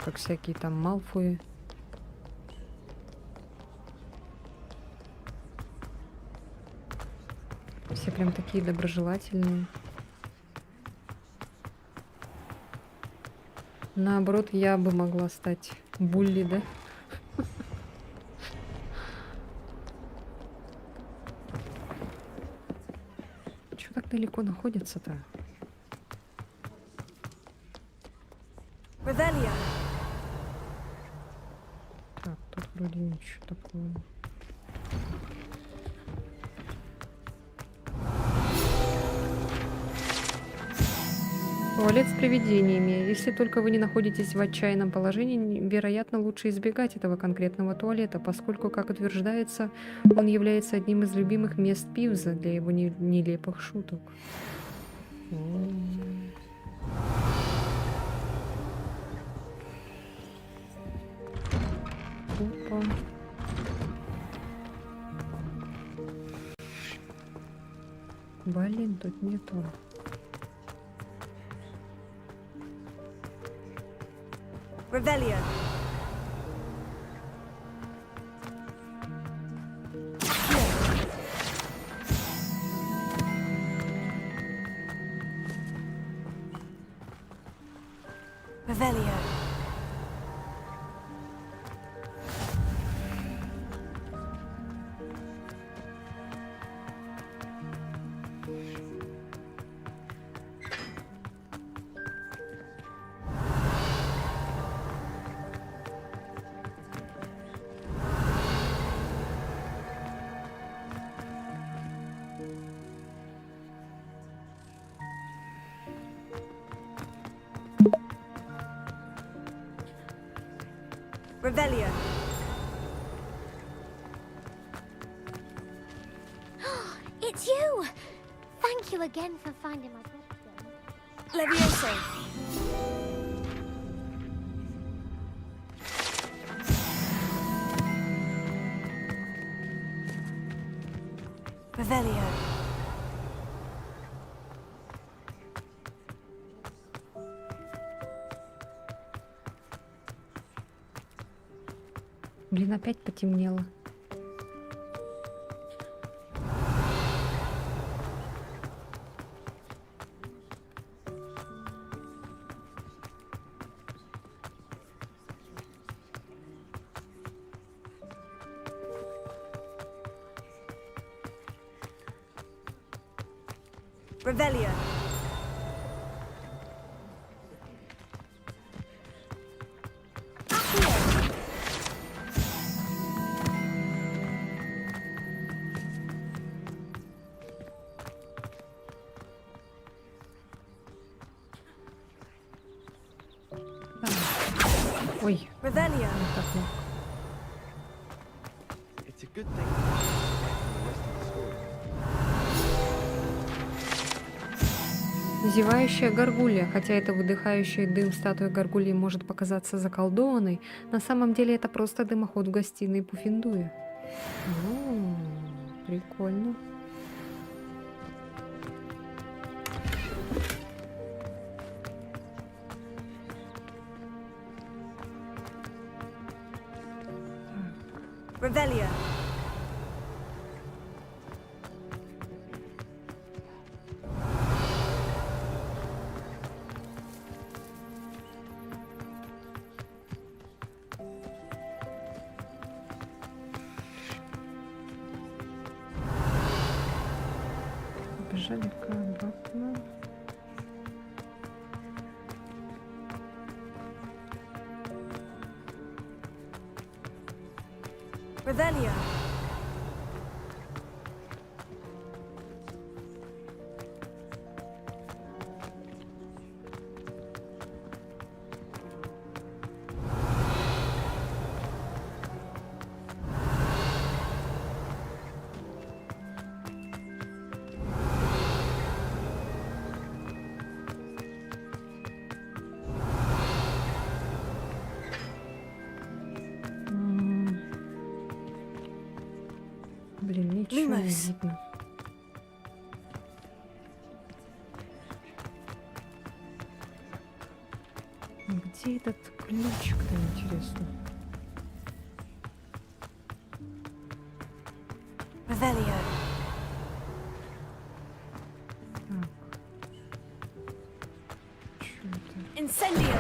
Как всякие там Малфои. Все прям такие доброжелательные. Наоборот, я бы могла стать булли, да? Чего так далеко находится-то? Ревелия. Так, тут вроде ничего такого. Туалет с привидениями. Если только вы не находитесь в отчаянном положении, вероятно, лучше избегать этого конкретного туалета, поскольку, как утверждается, он является одним из любимых мест Пивза для его нелепых шуток. Опа. Блин, тут нету. Revelio. Revelio. Revelio. It's you! Thank you again for finding my question. Levioso. Revelio. Блин, опять потемнело. Revelio. Ой. Revelio. Так, ну. It's a good thing. Зевающая горгулья. Хотя эта выдыхающая дым статуя горгульи может показаться заколдованной, на самом деле это просто дымоход в гостиной Пуффендуя. О, прикольно. Revelio. Побежали-ка обратно. Revelio. Блин, ничего не Lumos. видно. Где этот ключик-то, интересно? Revelio. Чё это? Incendio.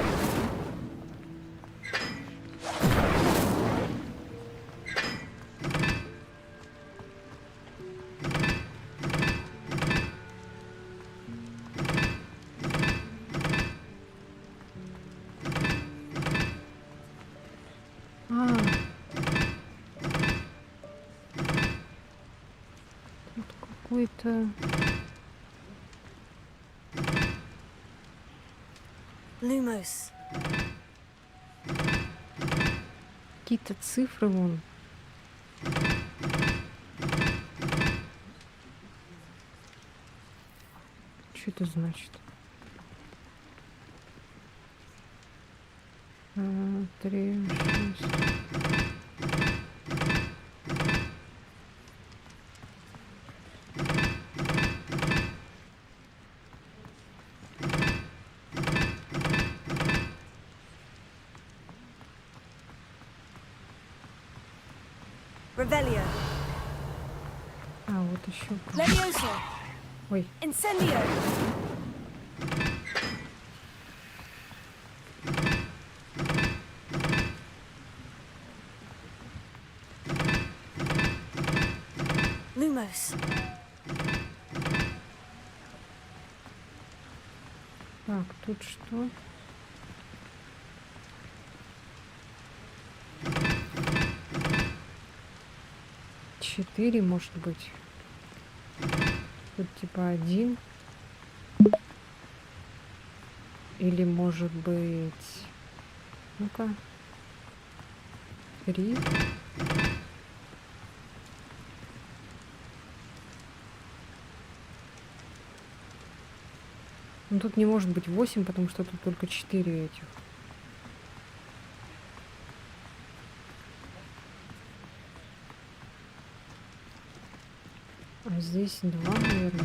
А. Тут какой-то... Lumos. Какие-то цифры вон. Что это значит? 3, 6. Revelio. А, вот еще. Levioso. Ой. Incendio. Lumos. Так, тут что? Четыре, может быть. Тут типа 1. Или может быть... Ну-ка. 3. Ну, тут не может быть 8, потому что тут только 4 этих. А здесь 2, наверное.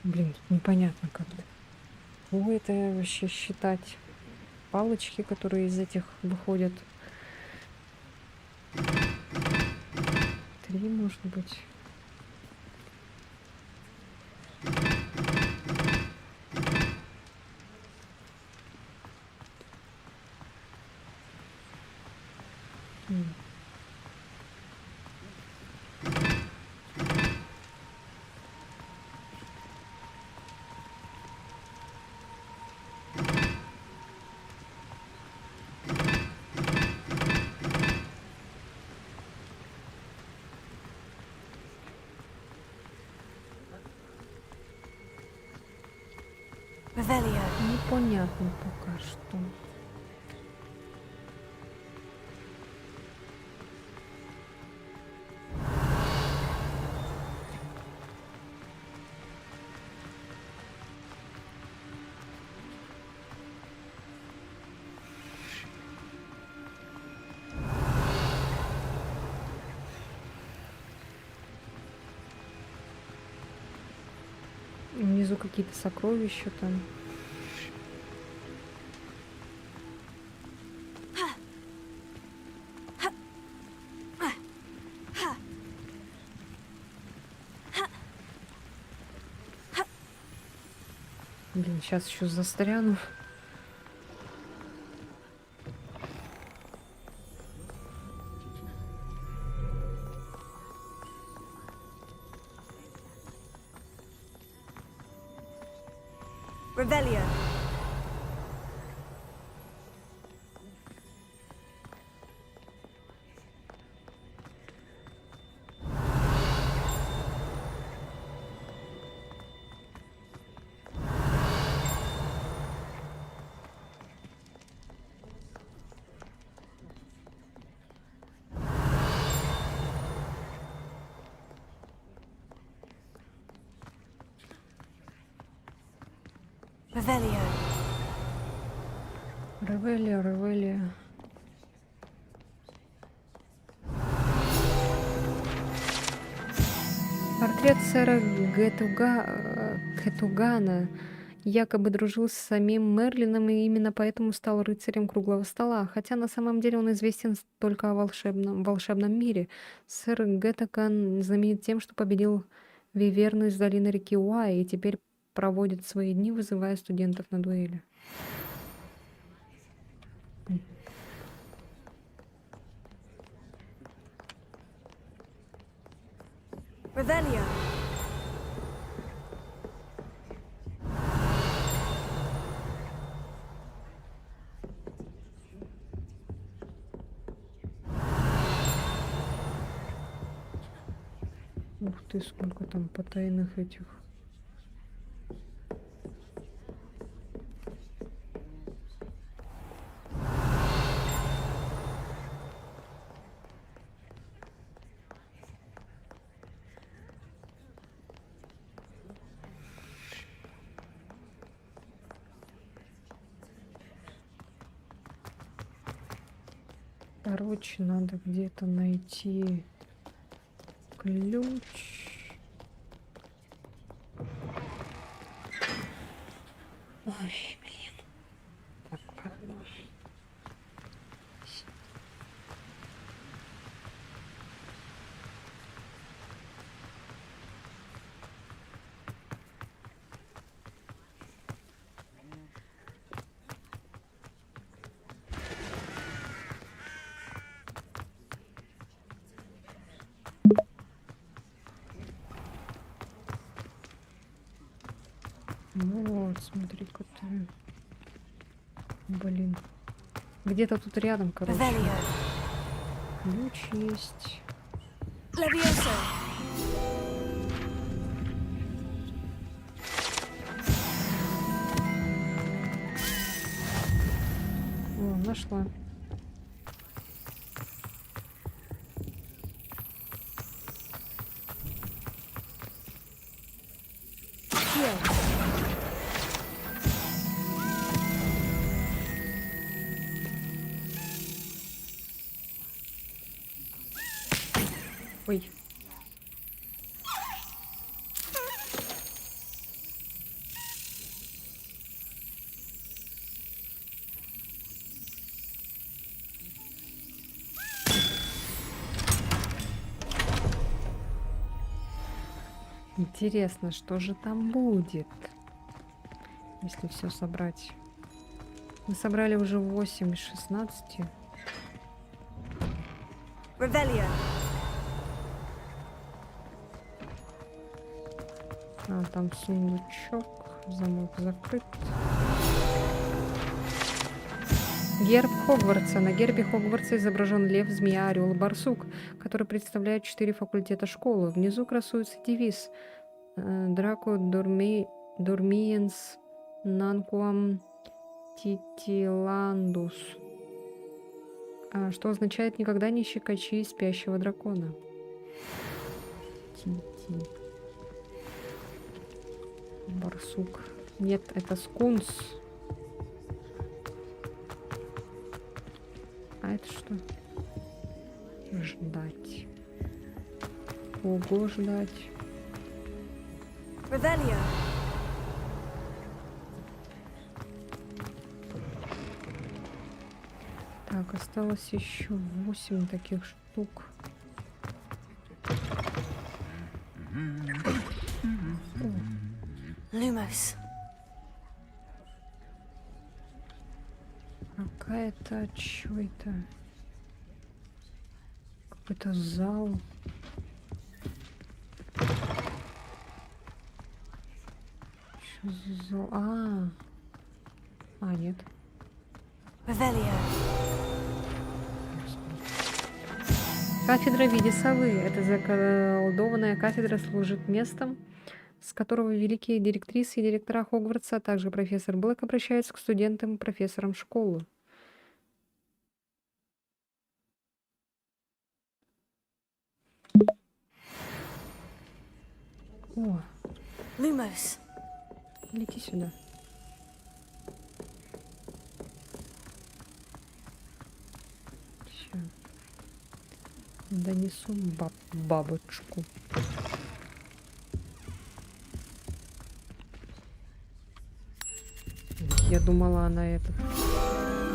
Блин, непонятно как. О, это вообще считать палочки, которые из этих выходят. 3, может быть. Revelio. Непонятно пока что. Внизу какие-то сокровища там. Блин, сейчас еще застряну. Revelio. Revelio. Ревелия, Ревелия. Портрет сэра Кетугана якобы дружил с самим Мерлином и именно поэтому стал рыцарем круглого стола, хотя на самом деле он известен только о волшебном мире. Сэр Гетуган знаменит тем, что победил Виверну из долины реки Уай и теперь проводит свои дни, вызывая студентов на дуэли. Revelio. Ух ты, сколько там потайных этих. Короче, надо где-то найти ключ. Ой, блин. Так, ладно. Вот, смотри-ка ты. Блин. Где-то тут рядом, короче. Revelio. Ключ есть. Levioso. О, нашла. Ой. Интересно, что же там будет, если все собрать. Мы собрали уже 8 из 16. Revelio. А, там сундучок, замок закрыт. Герб Хогвартса. На гербе Хогвартса изображен лев, змея, орел и барсук, который представляет 4 факультета школы. Внизу красуется девиз Драко Дормиенс Нанкуам титиландус. Что означает «никогда не щекочи спящего дракона». Тити. Барсук. Нет, это скунс. А это что? Ждать. Ого, ждать. Revelio. Так, осталось еще 8 таких штук. Lumos. Какая-то... Чё это? Какой-то зал. Что за зал? Нет. Revelio. Кафедра в виде совы. Эта заколдованная кафедра служит местом, с которого великие директрисы и директора Хогвартса, а также профессор Блэк обращаются к студентам и профессорам школы. О, Lumos. лети сюда. Ща. Донесу бабочку. Я думала, она это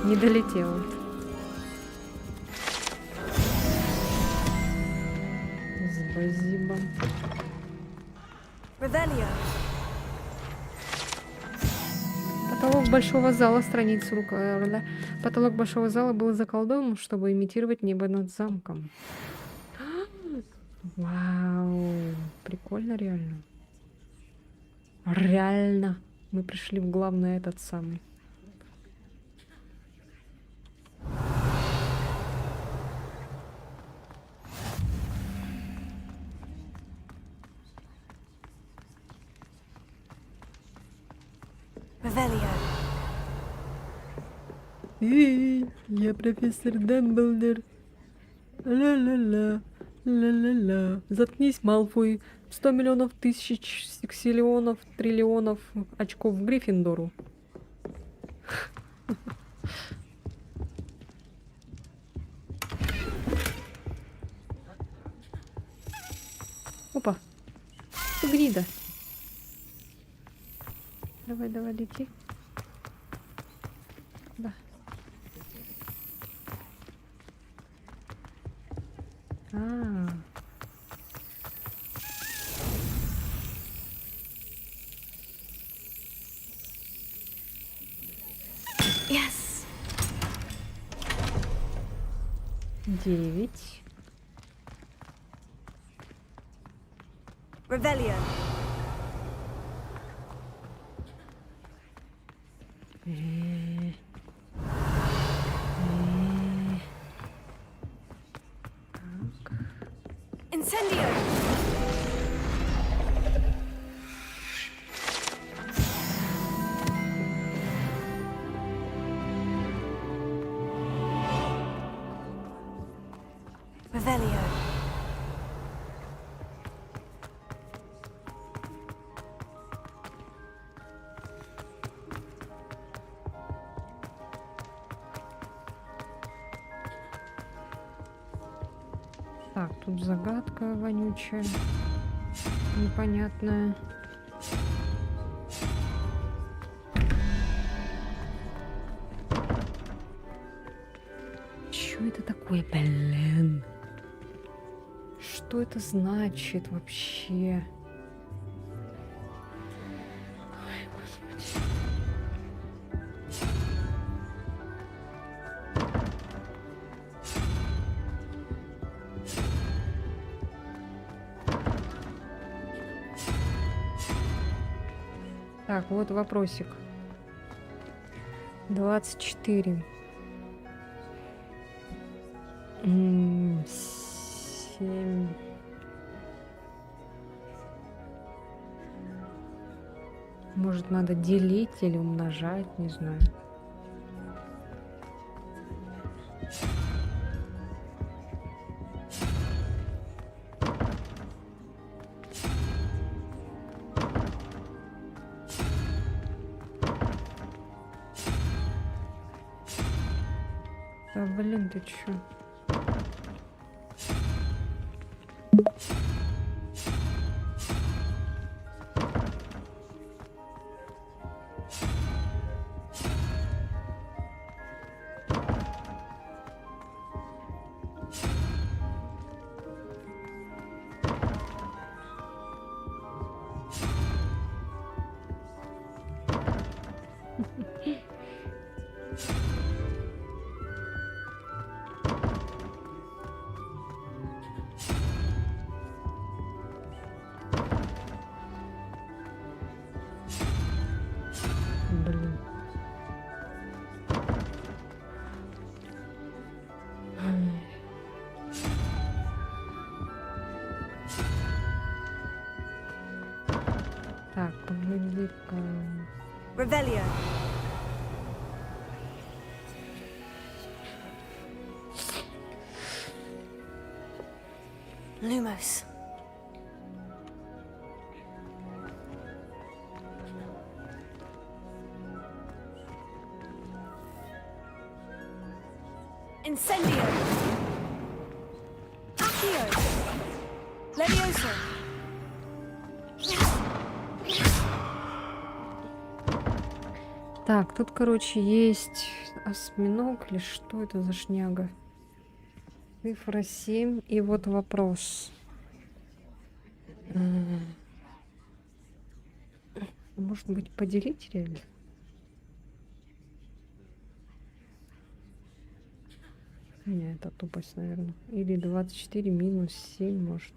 не долетела. Спасибо. Revelio. Потолок большого зала, страница рука. Потолок большого зала был заколдован, чтобы имитировать небо над замком. Вау, прикольно, реально. Реально. Мы пришли в главный этот самый. Revelio. Я профессор Дамблдор. Ла-ла-ла, ла-ла-ла. Заткнись, Малфой. 100 миллионов тысяч сексиллионов, триллионов очков Гриффиндору. Опа. Гнида. Давай, давай, лети. Да. Yes. 9. Revelio. Incendio. Revelio. Так, тут загадка вонючая, непонятная. Что это такое, блин? Что это значит вообще? Ой, Господи. Так, вот вопросик. 24. 7. Может, надо делить или умножать, не знаю. Да блин, ты чё? Блин. Так, погоди-ка. Revelio. Lumos. Incendio. Accio. Levioso. Так, тут, короче, есть осьминог или что это за шняга? Цифра 7. И вот вопрос. Может быть, поделить реально? Не, это тупость, наверное. Или 24 минус 7, может.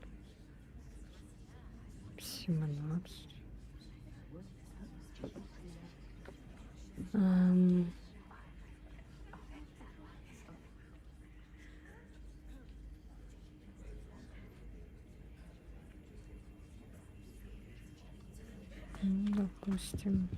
17. Ну, допустим.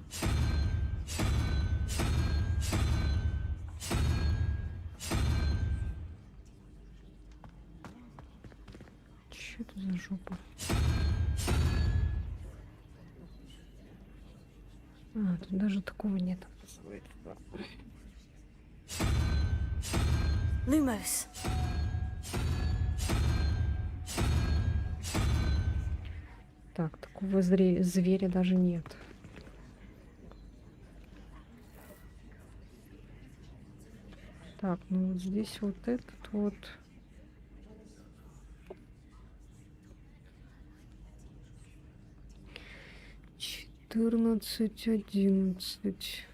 Что это за жопа? Тут даже такого нет. Lumos. Так, такого зверя даже нет. Так, ну вот здесь вот этот вот. Четырнадцать, 11.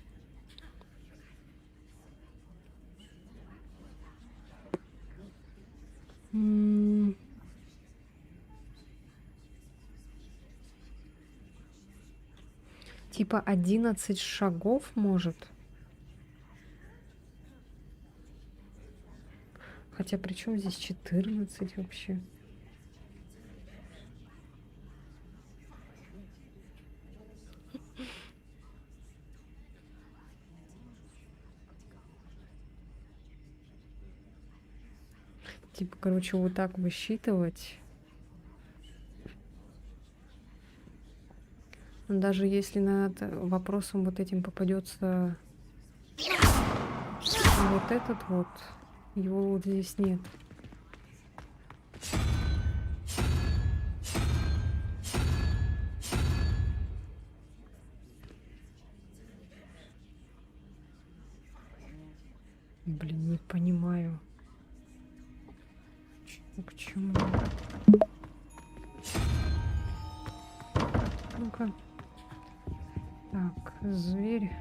Типа 11 шагов может. Хотя при чем здесь 14 вообще? Типа, короче, вот так высчитывать. Даже если над вопросом вот этим попадется вот этот вот, его вот здесь нет. Блин, не понимаю. К чему? Ну-ка. Так, зверь.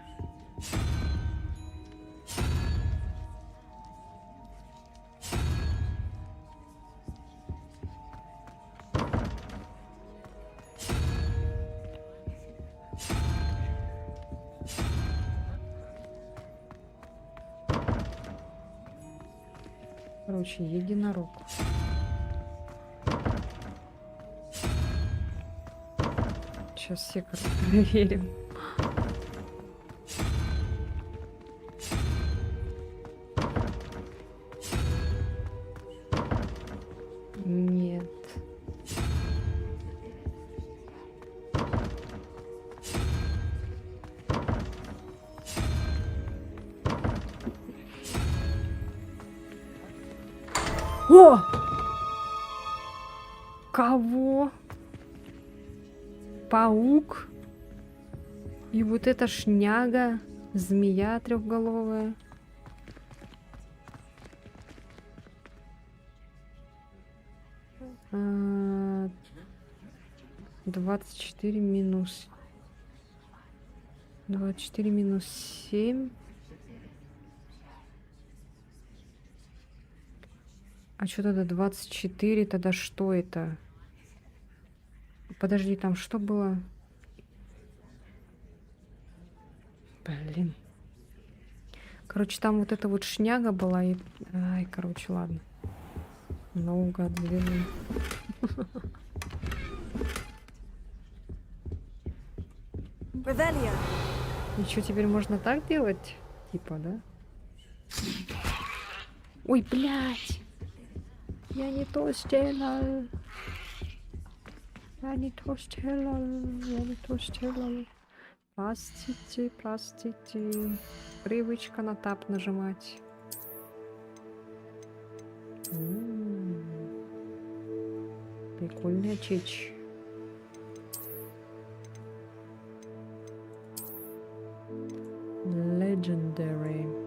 Короче, единорог. Сейчас все проверим. Нет. О! Кого? Паук? И вот эта шняга, змея трехголовая. А, 24 минус 7. А что тогда 24? Тогда что это? Подожди, там что было? Блин. Короче, там вот эта вот шняга была. И... Ай, короче, ладно. Наугад ввели. Revelio. И что, теперь можно так делать? Типа, да? Ой, блядь! Я не то сделал. Я не то сделал. Простите, простите. Привычка на тап нажимать. Прикольная чечь. Legendary.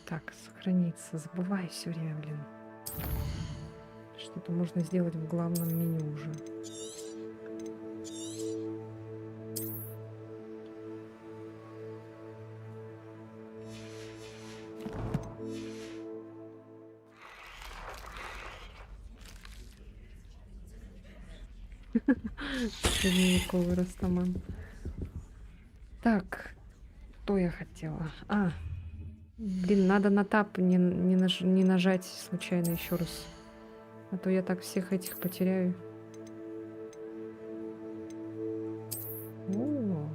Так, сохраниться. Забывай все время, блин. Что-то можно сделать в главном меню уже. Средневековый Растаман. Так, что я хотела? Блин, надо на тап не нажать случайно еще раз. А то я так всех этих потеряю. О.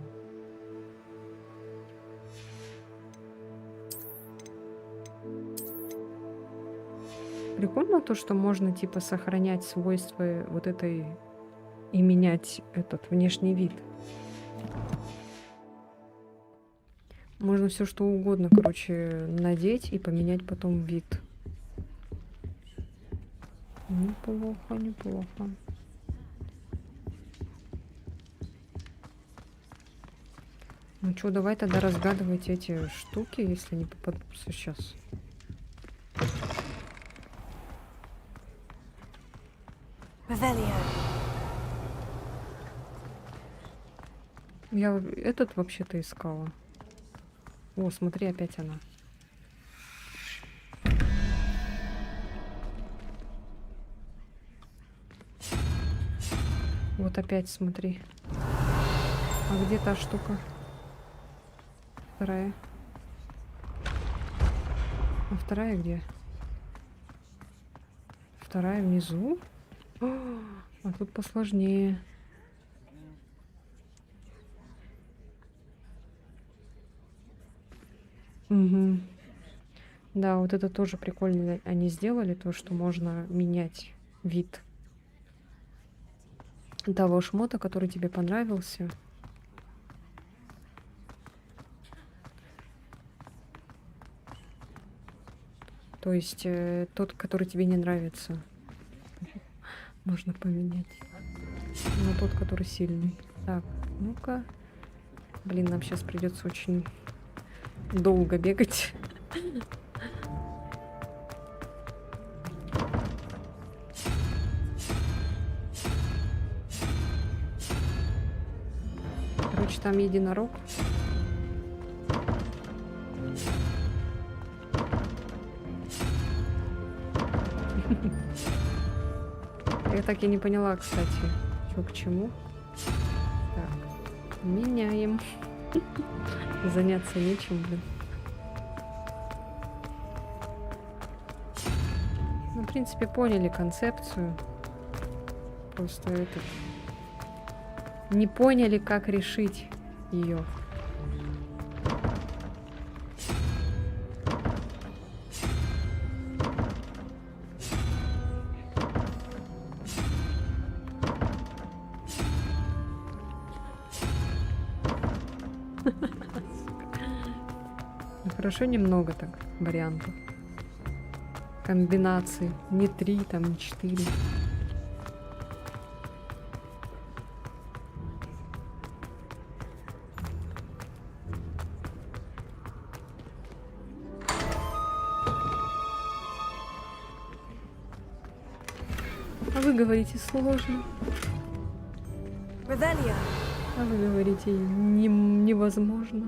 Прикольно то, что можно типа сохранять свойства вот этой и менять этот внешний вид. Можно все что угодно, короче, надеть и поменять потом вид. Неплохо, неплохо. Ну что, давай тогда разгадывать эти штуки, если не попадутся сейчас. Я этот вообще-то искала. О, смотри, опять она. Вот опять смотри. А где та штука? Вторая. А вторая где? Вторая внизу? А тут посложнее. Угу. Да, вот это тоже прикольно. Они сделали то, что можно менять вид того шмота, который тебе понравился. То есть тот, который тебе не нравится, можно поменять на тот, который сильный. Так, ну-ка. Блин, нам сейчас придется очень долго бегать. Короче, там единорог. Я так и не поняла, кстати, что к чему. Так, меняем. Заняться нечем, блин. Ну, в принципе, поняли концепцию. Просто это... Не поняли, как решить ее. Хорошо, немного так вариантов. Комбинаций. Не 3, там, не 4. А вы говорите сложно. Revelia. А вы говорите невозможно.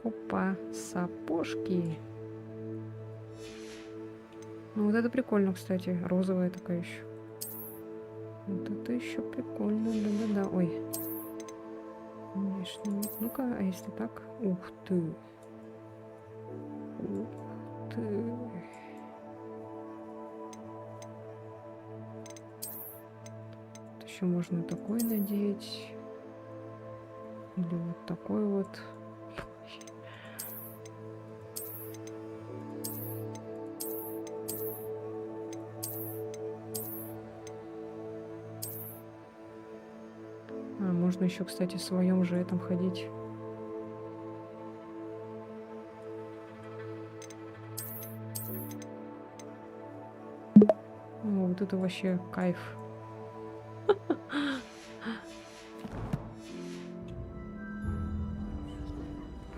Опа, сапожки. Ну вот это прикольно, кстати. Розовая такая еще. Вот это еще прикольно. Да-да-да. Ой. Внешний вид. Ну-ка, а если так? Ух ты. Ух ты. Вот еще можно такой надеть. Или вот такой вот. Можно еще, кстати, в своем же этом ходить. О, вот это вообще кайф.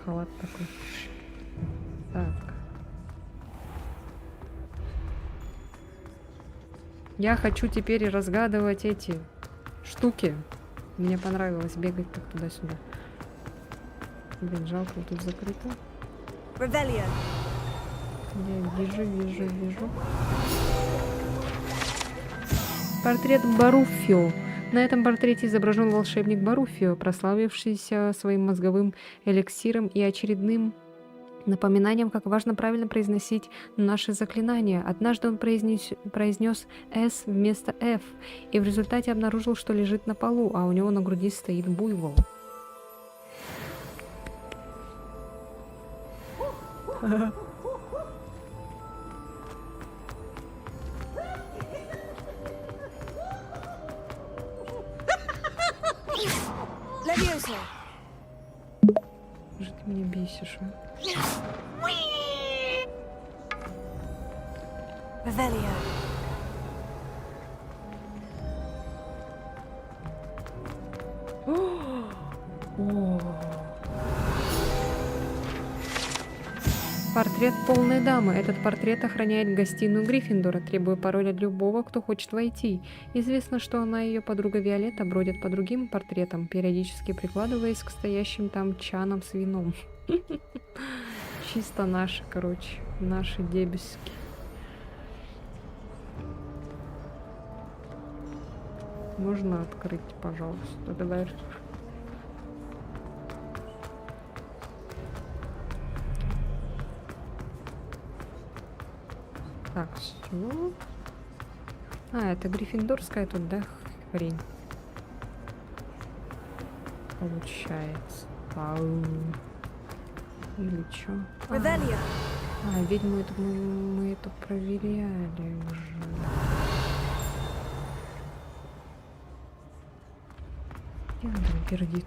Халат такой. Так. Я хочу теперь разгадывать эти штуки. Мне понравилось бегать так туда-сюда. Блин, жалко, вот тут закрыто. Revelia. Я вижу. Портрет Баруффио. На этом портрете изображен волшебник Баруффио, прославившийся своим мозговым эликсиром и очередным напоминанием, как важно правильно произносить наши заклинания. Однажды он произнес «С» вместо «Ф», и в результате обнаружил, что лежит на полу, а у него на груди стоит буйвол. Leviosa. Что ты меня бесишь, а? Revelia. Портрет полной дамы. Этот портрет охраняет гостиную Гриффиндора, требуя пароля от любого, кто хочет войти. Известно, что она и ее подруга Виолетта бродят по другим портретам, периодически прикладываясь к стоящим там чанам с вином. Чисто наши, короче, наши дебески. Можно открыть, пожалуйста, давай. Так, все. А, это гриффиндорская тут, да, хрень? Получается. Ау. Или чё? Revelia. А, ведьму это мы это проверяли уже. Где он там пердит?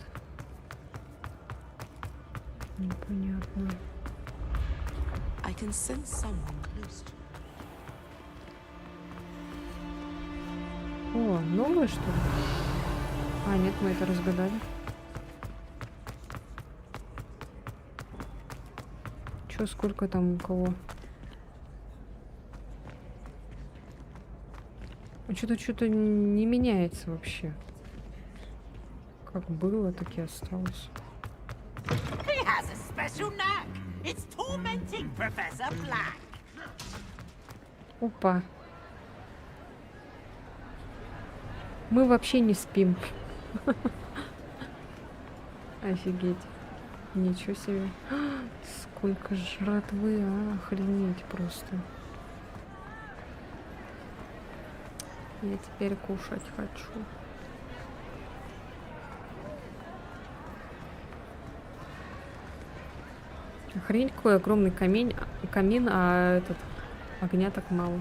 Непонятно. I can sense someone close to О, новое что ли? А, нет, мы это разгадали. Чё, сколько там у кого? Что-то не меняется вообще. Как было, так и осталось. He has a special knack. It's tormenting Professor Black. Опа. Мы вообще не спим. Офигеть. Ничего себе. Сколько жратвы, а? Охренеть просто. Я теперь кушать хочу. Охренеть, какой огромный камин, а этот огня так мало.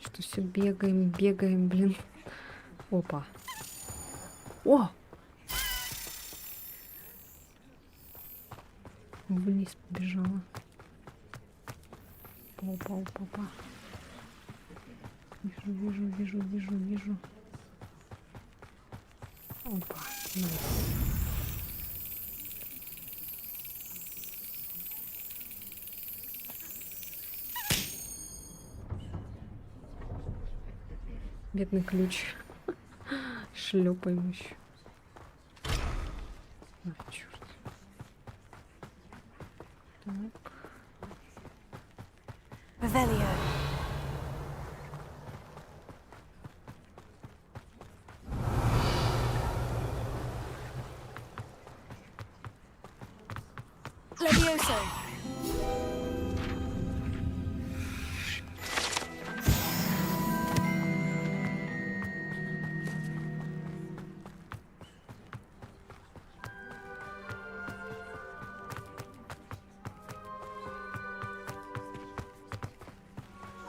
Что все бегаем, бегаем, блин. Опа. О! Вниз побежала. Опа, опа, опа. Вижу. Опа. Найс. Бедный ключ. Шлепаем еще. А, черт. Так. Revelio. Levioso.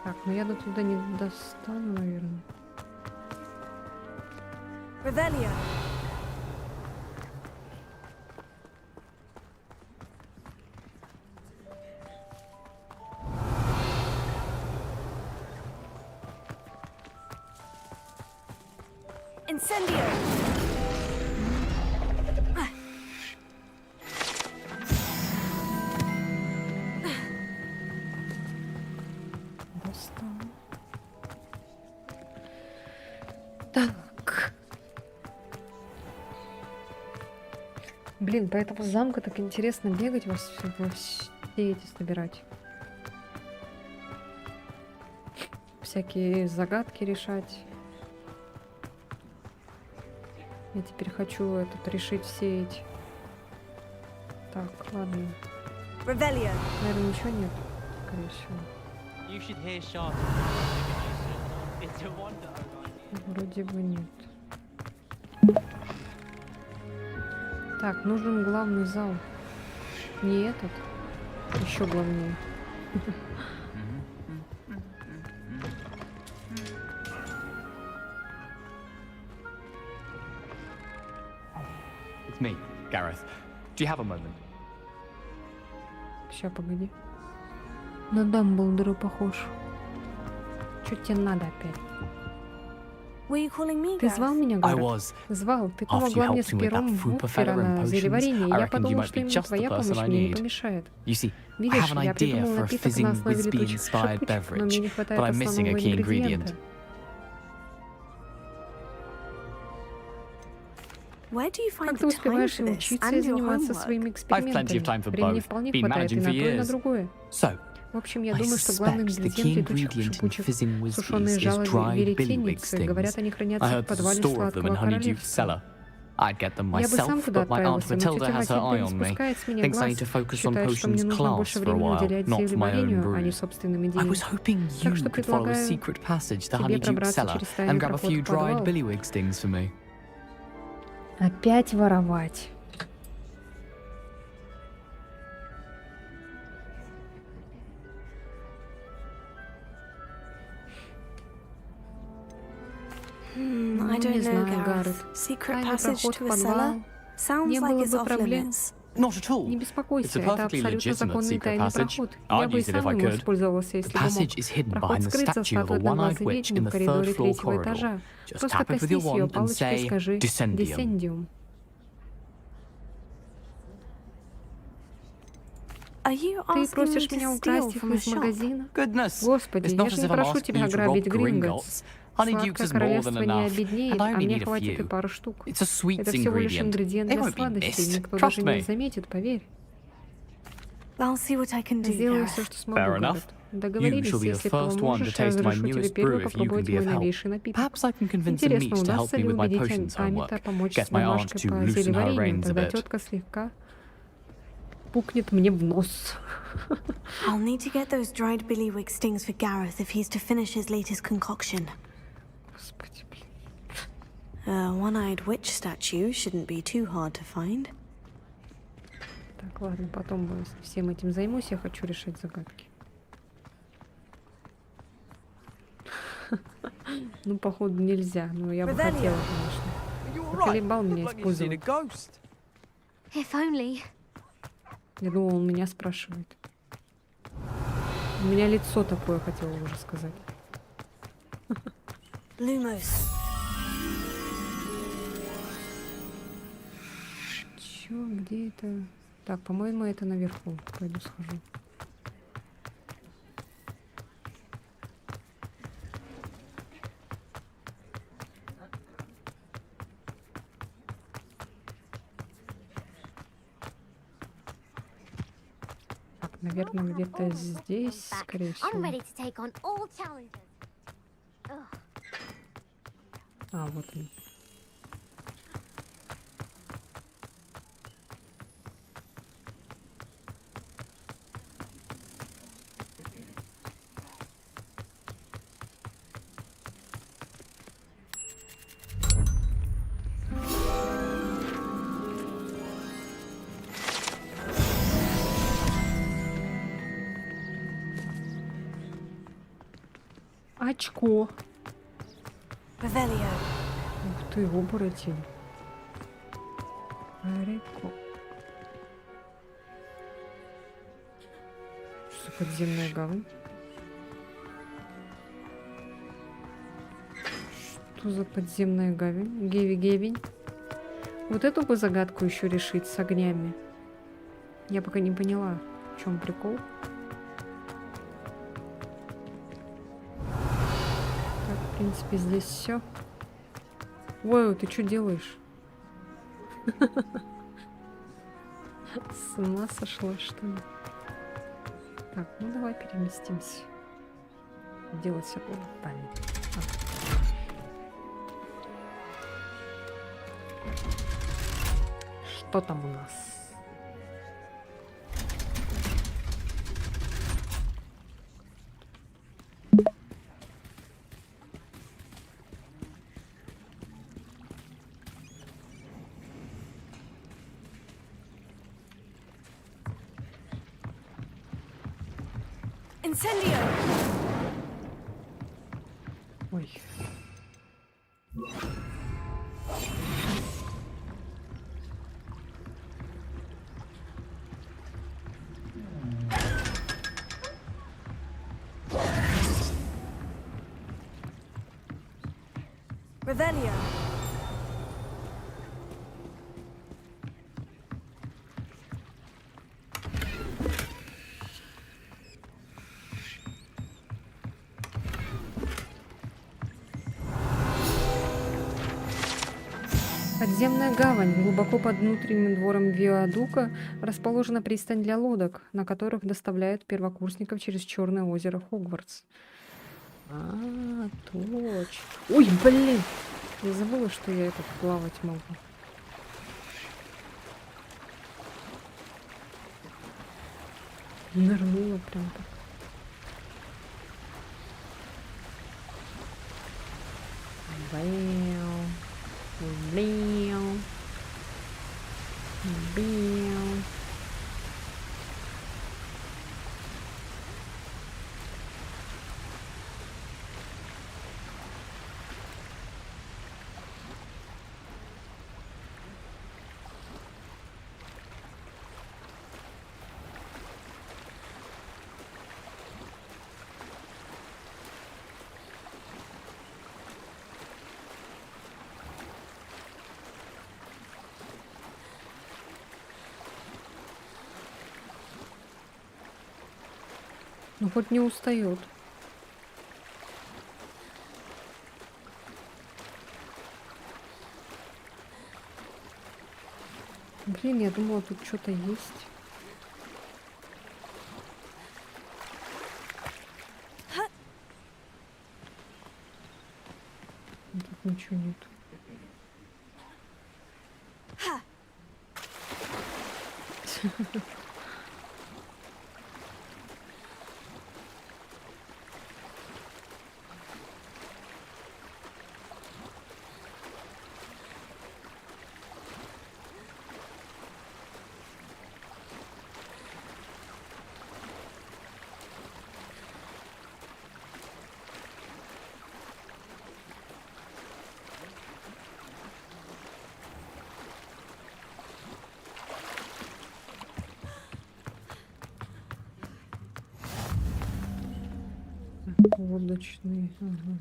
Так, ну я до туда не достану, наверное. Revelio. Incendio. Достану. Так. Блин, по этому замку так интересно бегать, во все эти собирать. Всякие загадки решать. Я теперь хочу решить все эти. Так, ладно. Revelio. Наверное, ничего нет, скорее всего. You should hear Sharp. It's a wonder. Вроде бы нет. Так, нужен главный зал. Не этот. Еще главнее. It's me, Gareth. Do you have a moment? Ща, погоди. На Дамблдора похож. Что тебе надо опять? Were you calling me, Ты звал меня, I Гаррет? was. Звал. Ты After you помогла мне helped с me with that пером Fupa Букфера fella and на potions, зельеварение. I Я reckon you подумал, might что be именно just the твоя person помощь I мне не need. помешает. You see, I Видишь, have an я idea придумал for a напиток на fizzing основе летучих whiz-bee-inspired шапочек, но мне beverage, не but хватает I'm missing a основного key ингредиента. ingredient. Where do you find Как ты the time успеваешь и for this учиться, и and your заниматься homework? своими I've plenty of time экспериментами? for Времени both. вполне Been хватает и managing на for то, и на years. другое. So, В общем, я I думаю, что главный suspect the ингредиент key летучих ingredient in шипучих fizzing whiz-bees сушеные is жало dried веретеницы. billywig Говорят, stings. они I хранятся в heard the подвале store of them in Сладкого Honeydew Королевства. cellar. I'd get them Я бы сам myself, туда but my aunt отправился, но Matilda тетя has her Матильда eye не on me. спускает с меня Thinks I глаз, need to focus on считает, что мне potions нужно больше class for a времени while, уделять not my own зельеварению, а не brews. собственным I идеям. was hoping Так you что could follow a предлагаю secret passage to тебе Honeydew пробраться cellar через and тайный grab a проход few в dried подвал. billywig stings for me. Опять воровать. I don't Не know, знаю, Gareth. Гаррет. Secret Тайный passage проход в to a cellar? подвал. Sounds Не like было it's бы off проблем. limits. Not at all. Не It's беспокойся, a это perfectly абсолютно legitimate законный secret тайный passage. проход. Я I'd бы и use it if сам I им could. воспользовался, The если бы мог. passage is hidden Проход behind the скрыт за statue of a статуей one-eyed одноглазой witch ведьмы in в the коридоре third-floor третьего этажа. corridor. Just Просто tap it with your коснись ее wand and палочкой и say скажи Descendium. «Descendium». Are you Ты asking me просишь меня to украсть steal их from a из shop? магазина? Goodness. Господи, It's я not же as не if I'm прошу asking тебя you to rob грабить Gringotts. Гринготts. Honeydukes Сладкое is more королевство than не enough, обеднеет, and I а only мне need a хватит и few. пары штук. It's a sweets Это всего лишь ingredient. ингредиент They для won't be сладостей, missed. никто Trust даже не me. заметит, поверь. I'll see what I can do, Сделаю Gareth. все, что смогу, Fair enough. Гаррет. Договорились, You shall be the если first one to поможешь, я taste my разрешу тебе newest первым brew if you can попробовать be мой of help. новейший напиток. Perhaps I can convince Интересно, Amish to help удастся me ли with my убедить potions Амита homework. помочь Get с my aunt домашкой to по loosen her зельеварению? reins a Тогда bit. тетка слегка пукнет мне в нос. I'll need to get those dried billywig stings for Gareth if he's to finish his latest concoction. Господи, блин. A one-eyed witch statue shouldn't be too hard to find. Так, ладно, потом всем этим займусь, я хочу решать загадки. Ну, походу, нельзя, но я бы хотела, конечно. Поколебал меня использовать. If only. Я думала, он меня спрашивает. У меня лицо такое, хотела уже сказать. Lumos. Чё, где это? Так, по-моему, это наверху. Пойду схожу. Так, наверное, где-то здесь, скорее I'm всего. ready to take on all challenges. Ugh. А, вот он. Очко. Revelio. Ух ты, оборотень. Реко. Что за подземная гавань? Что за подземная гавань? Геви-гевень. Вот эту бы загадку еще решить с огнями. Я пока не поняла, в чем прикол. Так, в принципе, здесь все. Ой, ты что делаешь? С ума сошла, что ли? Так, ну давай переместимся. Делать все правильно. Что там у нас? Incendio. Ой. Revelio. Подземная гавань. Глубоко под внутренним двором Виадука расположена пристань для лодок, на которых доставляют первокурсников через Черное озеро Хогвартс. А, точно. Ой, блин! Я забыла, что я этот плавать могу. Нырнула прям так. Вау. Бэу. Бэу. Ну хоть не устает. Блин, я думала, тут что-то есть. Тут ничего нет. Лодочный. Ага.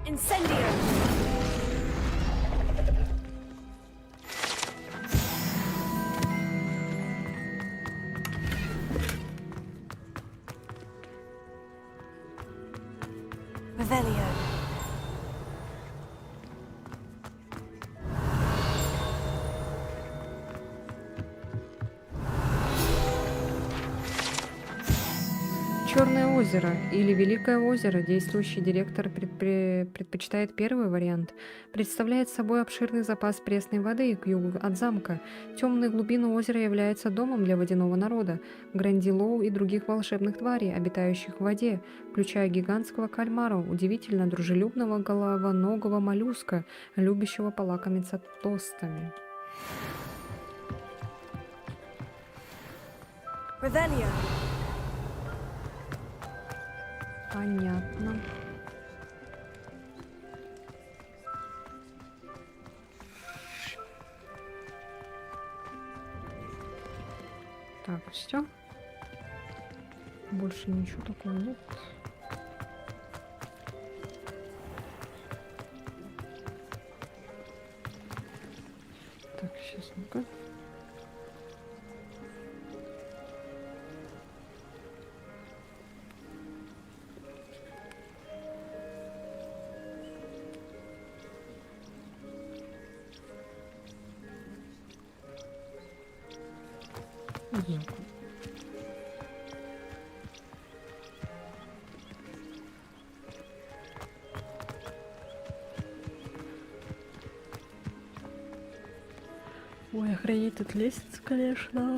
Incendio! Revelio. Черное озеро или Великое озеро, действующий директор предпочитает первый вариант, представляет собой обширный запас пресной воды к югу от замка. Темные глубины озера являются домом для водяного народа, Грандилоу и других волшебных тварей, обитающих в воде, включая гигантского кальмара, удивительно дружелюбного головоногого моллюска, любящего полакомиться тостами. Revelio. Понятно. Так, все. Больше ничего такого нет. Так, сейчас ну-ка. Ой, охренеть, тут лестница, конечно.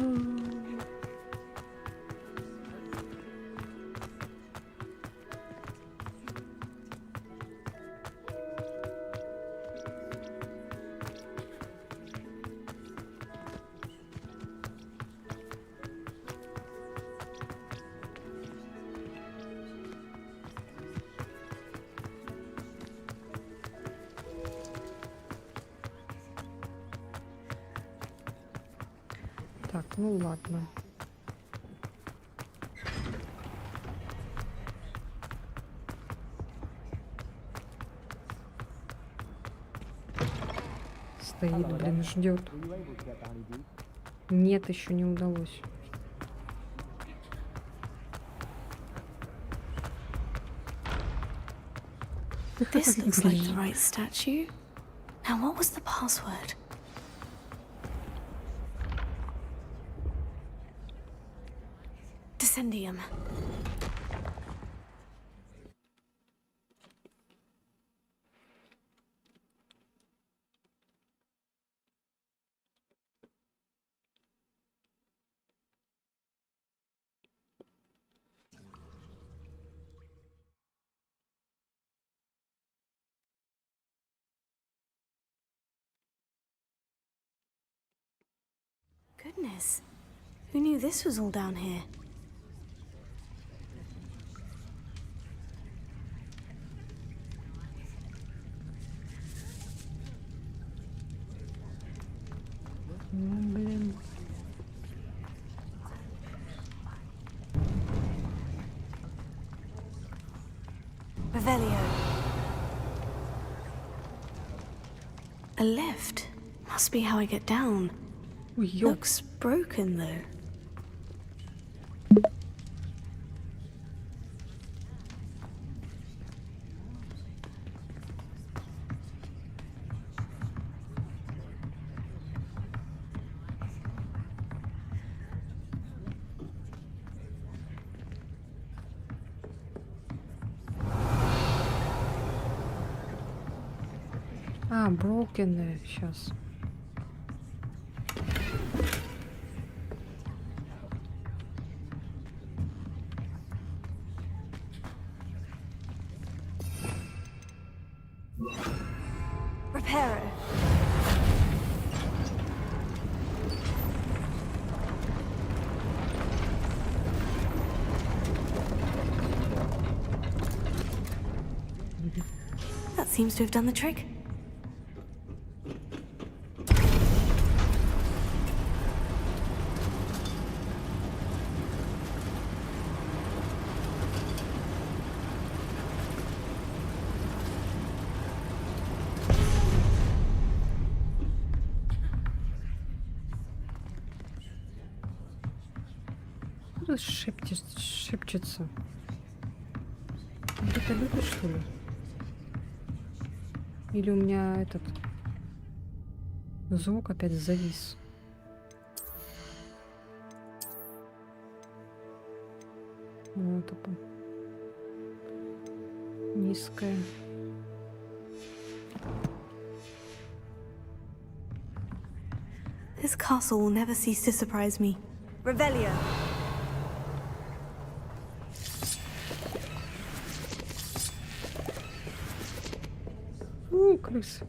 Так, ну ладно. Стоит, блин, ждет. Нет, еще не удалось. This looks like the right statue. Now, what was the password? Descendium. Goodness, who knew this was all down here? Блин. Revelio. A lift. Must be how I get down. Ой, ёп. Looks broken though. А, broken. Сейчас. Reparo. That seems to have done the trick. Тут шепчется. Ты это любишь, что ли? Или у меня этот звук опять завис? Вот это низкая. This castle will never cease to surprise me. Revelio. Крыс.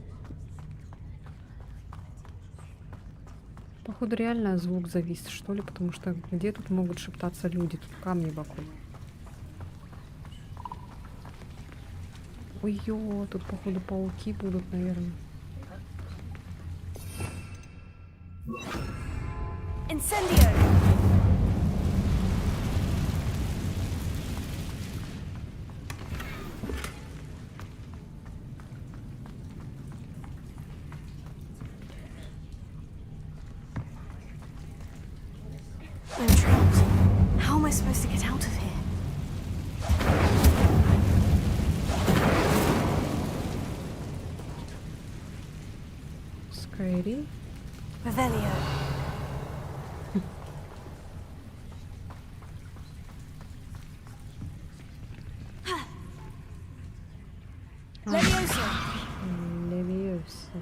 Походу реально звук завис, что ли, потому что где тут могут шептаться люди? Тут камни вокруг. Ой-ё, тут походу пауки будут, наверное. Incendio. I'm trapped. How am I supposed to get out of here? Scary. Revelio. Levioso. Levioso.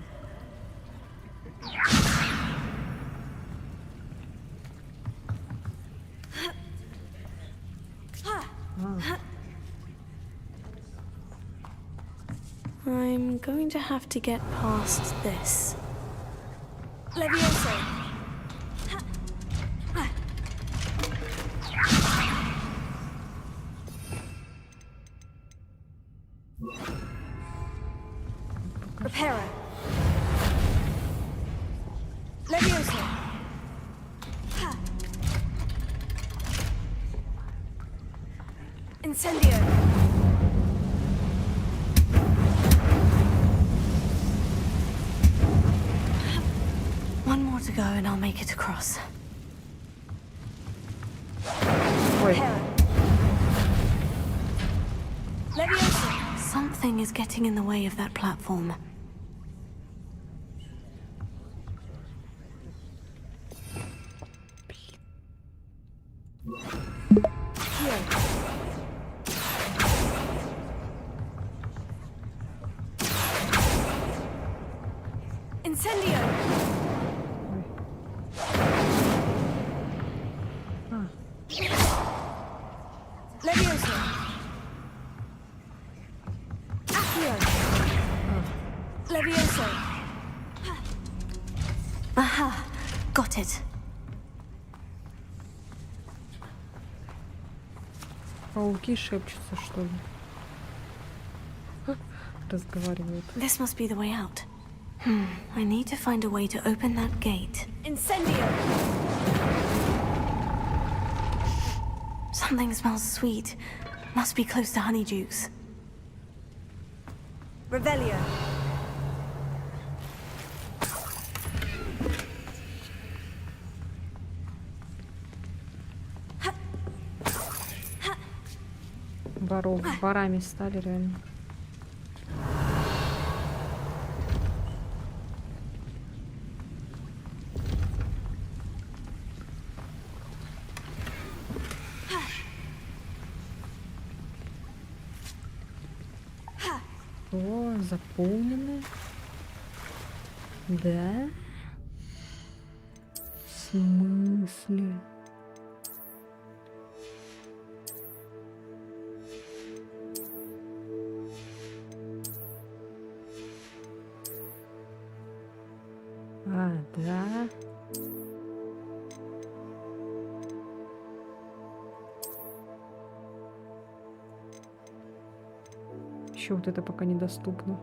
I'm going to have to get past this. Levioso. Reparo. Levioso. Incendio. One more to go and I'll make it across. Wait. Leviosa! Something is getting in the way of that platform. Here. Incendio! Leviosa! Accio! Leviosa! Aha! Got it. Пауки шепчутся, что ли? Разговаривают. This must be the way out. I need to find a way to open that gate. Incendio! Something smells sweet. Must be close to Honeydukes. Revelio. Ворами стали реально. О, заполнены. Да? В смысле? А, да? Еще вот это пока недоступно.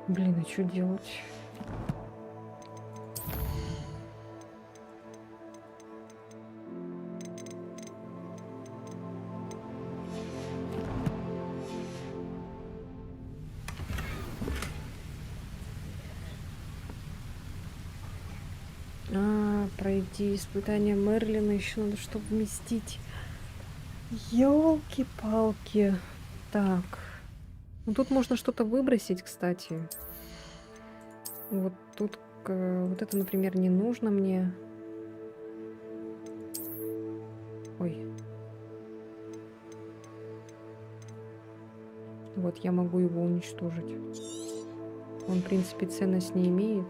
Блин, а что делать? Пройти испытание Мерлина еще надо, чтобы вместить. Ёлки-палки. Так. Ну тут можно что-то выбросить, кстати. Вот тут вот это, например, не нужно мне. Ой. Вот я могу его уничтожить. Он, в принципе, ценность не имеет.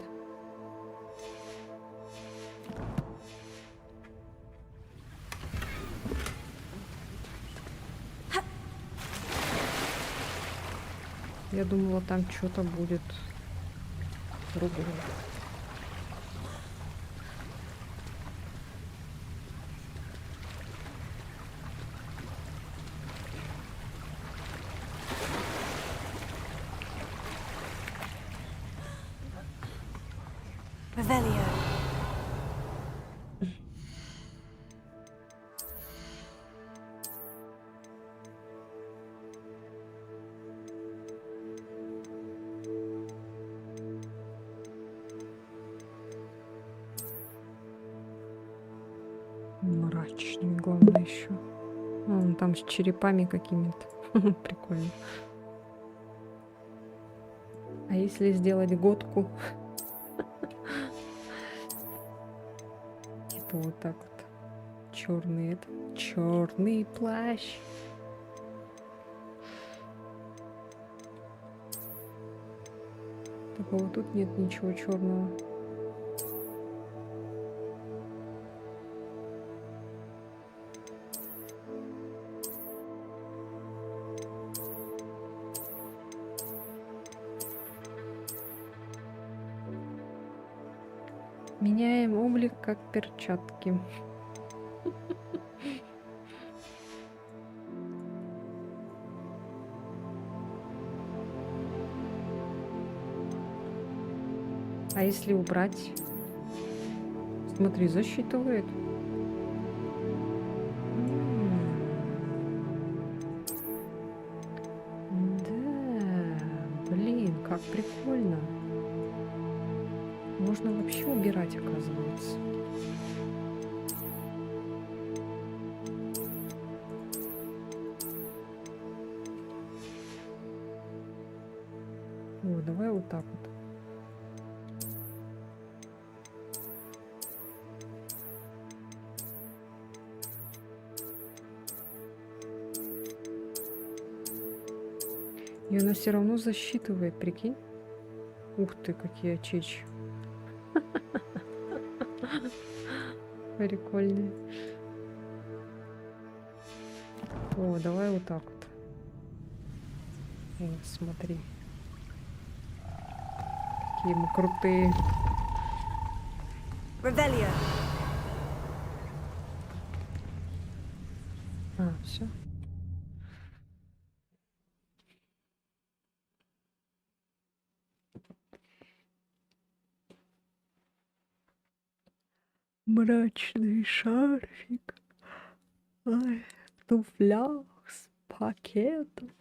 Я думала, там что-то будет другое. Revelio. Мрачный, главное еще. Он там с черепами какими-то. Прикольно. А если сделать годку? Типа вот так вот. Черный это. Черный плащ. Такого тут нет ничего черного. Меняем облик как перчатки. А если убрать? Смотри, засчитывает. Да, блин, как прикольно. Можно вообще убирать, оказывается. О, давай вот так вот. И она все равно засчитывает, прикинь. Ух ты, какие очечи. Прикольные. О, давай вот так вот. О, смотри. Какие мы крутые. Revelio. А, все. Мрачный шарфик. Ай, в туфлях с пакетом.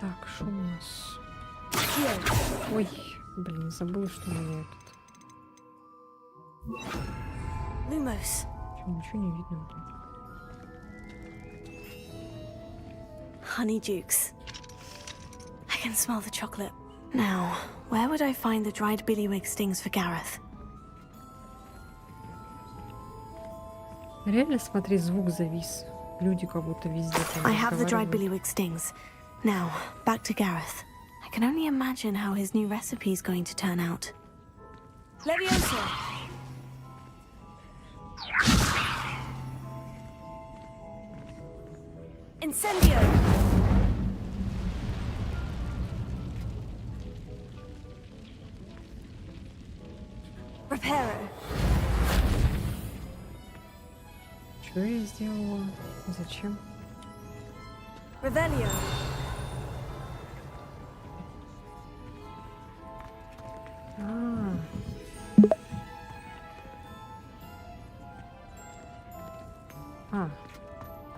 Так, что у нас? Ой, блин, забыла, что у меня этот. Lumos. Ничего не видно. Honeydukes. I can smell the chocolate. Now, where would I find the dried billywig stings for Gareth? Реально, смотри, звук завис. Люди как будто везде там I have the dried разговаривают. billywig stings. Now, back to Gareth. I can only imagine how his new recipe is going to turn out. Leviosa! Incendio! Reparo. Что я сделала? Зачем? Revelio.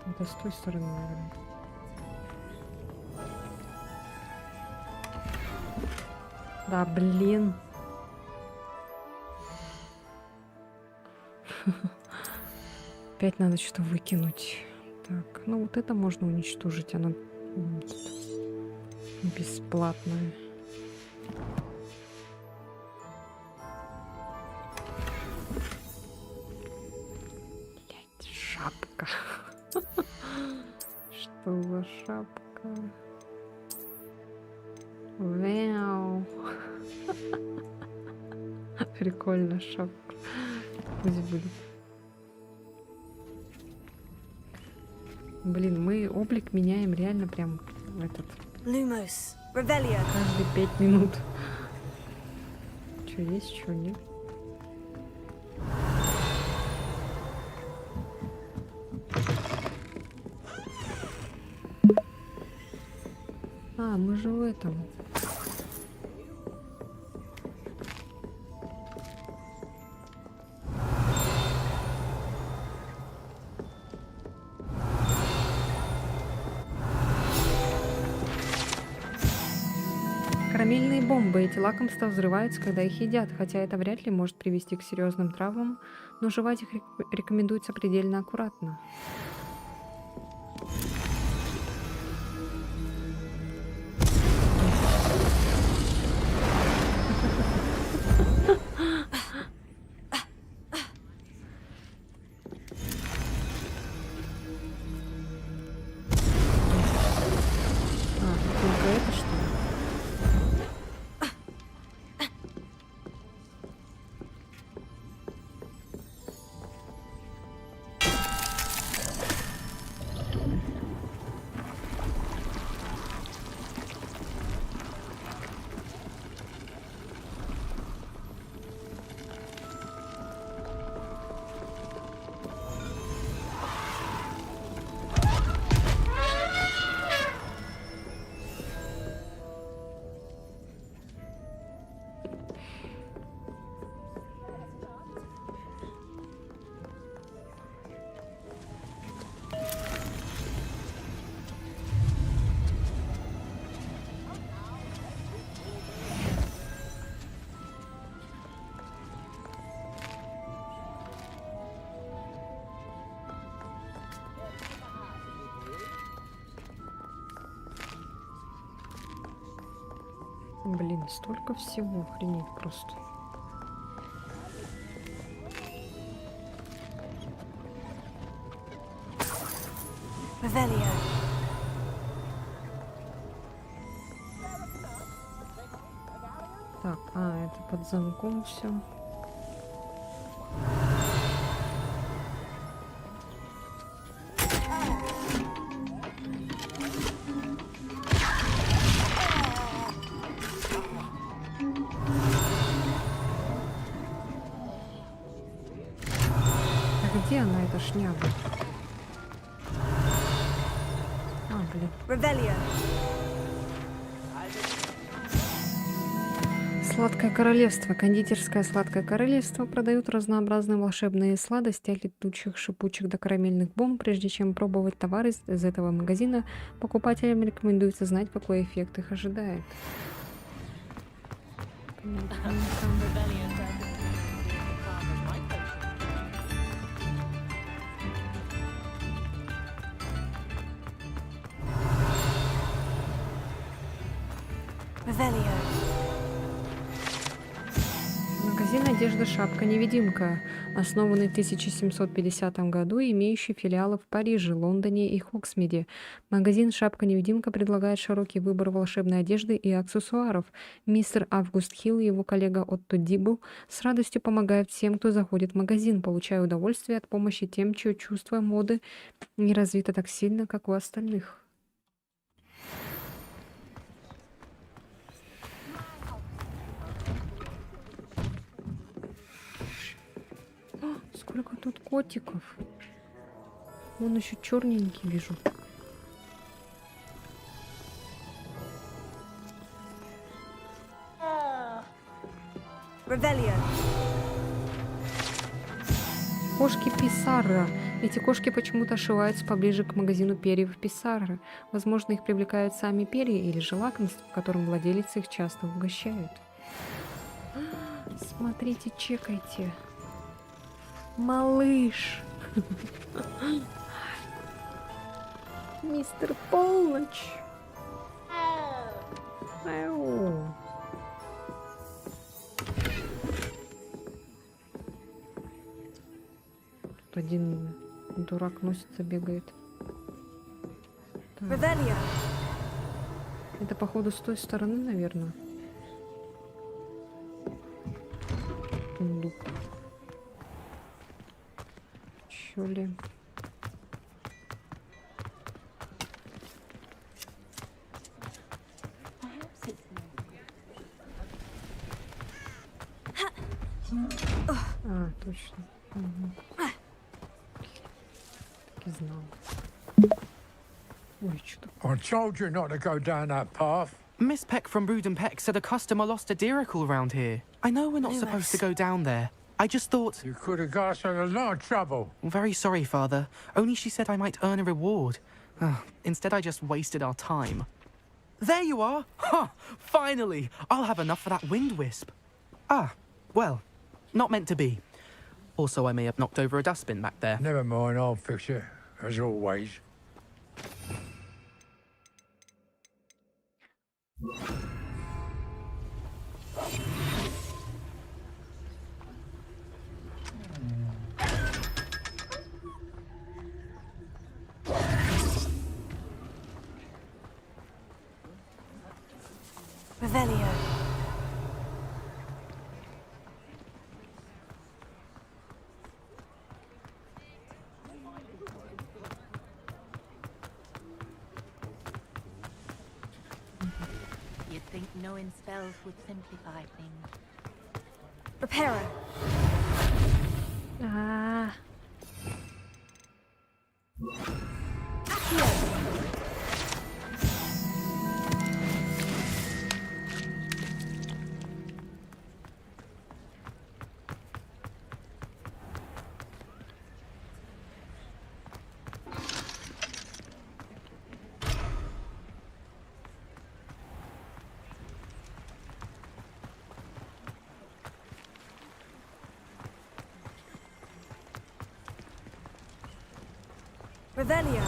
Это с той стороны, наверное. Да, блин. Опять надо что-то выкинуть. Так, ну вот это можно уничтожить, оно бесплатное. Блять, шапка. Что за шапка? Вау. Прикольно, шапка. Пусть будет. Блин, мы облик меняем реально прям этот. Lumos. Revelio. Каждые 5 минут. Что есть, что нет. А, мы же в этом. Карамельные бомбы. Эти лакомства взрываются, когда их едят, хотя это вряд ли может привести к серьезным травмам, но жевать их рекомендуется предельно аккуратно. Только это что ли? Блин, столько всего, охренеть просто. Revelio. Так, это под замком все. Где она, эта шняга? Блин. Revelio. Сладкое королевство. Кондитерское сладкое королевство продают разнообразные волшебные сладости от летучих шипучих до карамельных бомб. Прежде чем пробовать товары из этого магазина, покупателям рекомендуется знать, какой эффект их ожидает. Revelio. Магазин «Одежда Шапка-невидимка», основанный в 1750 году и имеющий филиалы в Париже, Лондоне и Хоксмиде. Магазин «Шапка-невидимка» предлагает широкий выбор волшебной одежды и аксессуаров. Мистер Август Хилл и его коллега Отто Дибл с радостью помогают всем, кто заходит в магазин, получая удовольствие от помощи тем, чье чувство моды не развито так сильно, как у остальных. Сколько тут котиков. Вон еще черненький вижу. Revelio. Кошки Писарра. Эти кошки почему-то ошиваются поближе к магазину перьев Писарра. Возможно, их привлекают сами перья или же лакомства, которым владелец их часто угощает. Смотрите, чекайте. Малыш. Мистер Полночь. Ау. Тут один дурак носится, бегает. Так. Это, походу, с той стороны, наверное. Сундук. Чё ли? А, точно. Угу. Так и знал. Ой, что I told you not to go down that path. Miss Peck from Brood and Peck said a customer lost a deeracle round here. I know we're not supposed to go down there. I just thought... You could have got us in a lot of trouble. Very sorry, Father. Only she said I might earn a reward. Instead, I just wasted our time. There you are! Ha! Finally! I'll have enough for that wind wisp. Ah, well, not meant to be. Also, I may have knocked over a dustbin back there. Never mind, I'll fix it, as always. Revelio. You'd think knowing spells would simplify things. Reparo. Ah. Revelio.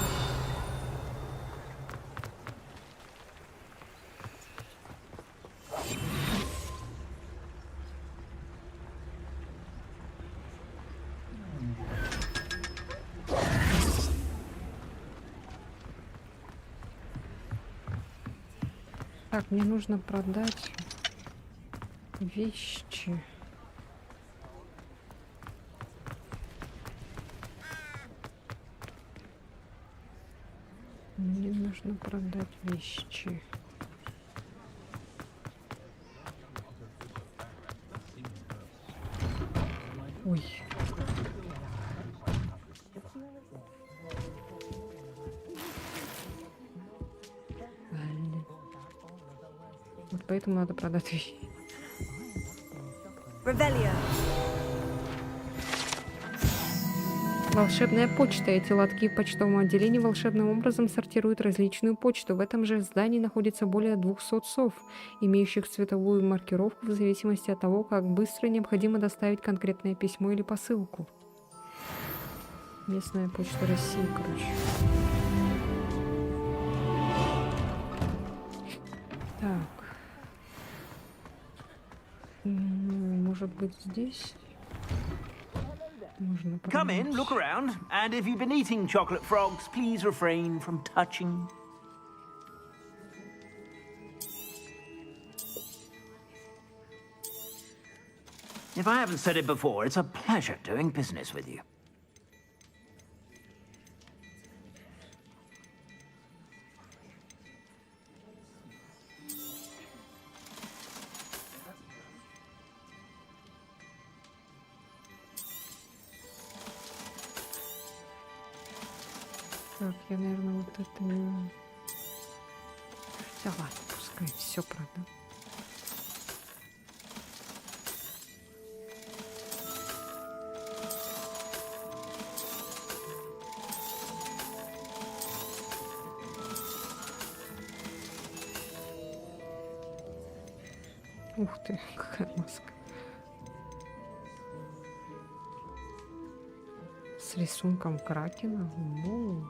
Так, мне нужно продать вещи. Мне нужно продать вещи. Ой. Вот поэтому надо продать вещи. Revelio. Волшебная почта. Эти лотки в почтовом отделении волшебным образом сортируют различную почту. В этом же здании находится более 200 сов, имеющих цветовую маркировку в зависимости от того, как быстро необходимо доставить конкретное письмо или посылку. Местная почта России, короче. Так. Может быть, здесь можно Come in, пробовать. look around, and if you've been eating chocolate frogs, please refrain from touching. If I haven't said it before, it's a pleasure doing business with you. Так, я, наверное, вот это не... Хотя ладно, пускай все продам. Ух ты, какая маска. С рисунком кракена. Воу.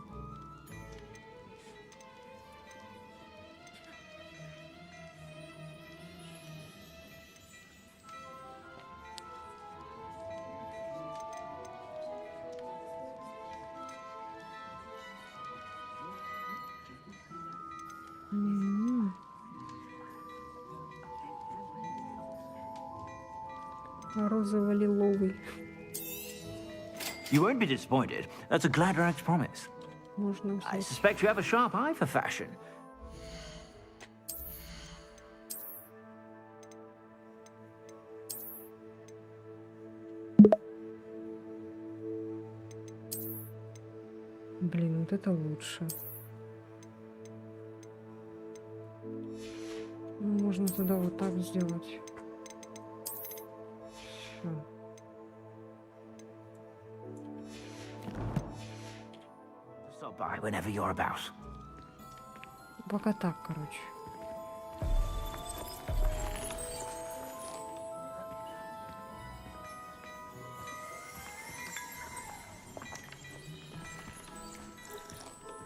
Розово-лиловый. You won't be disappointed. That's a Gladrag's promise. Можно I взять. suspect you have a sharp eye for fashion. Блин, вот это лучше. Ну, можно туда вот так сделать. Всё. Stop by whenever you're about. Пока так, короче.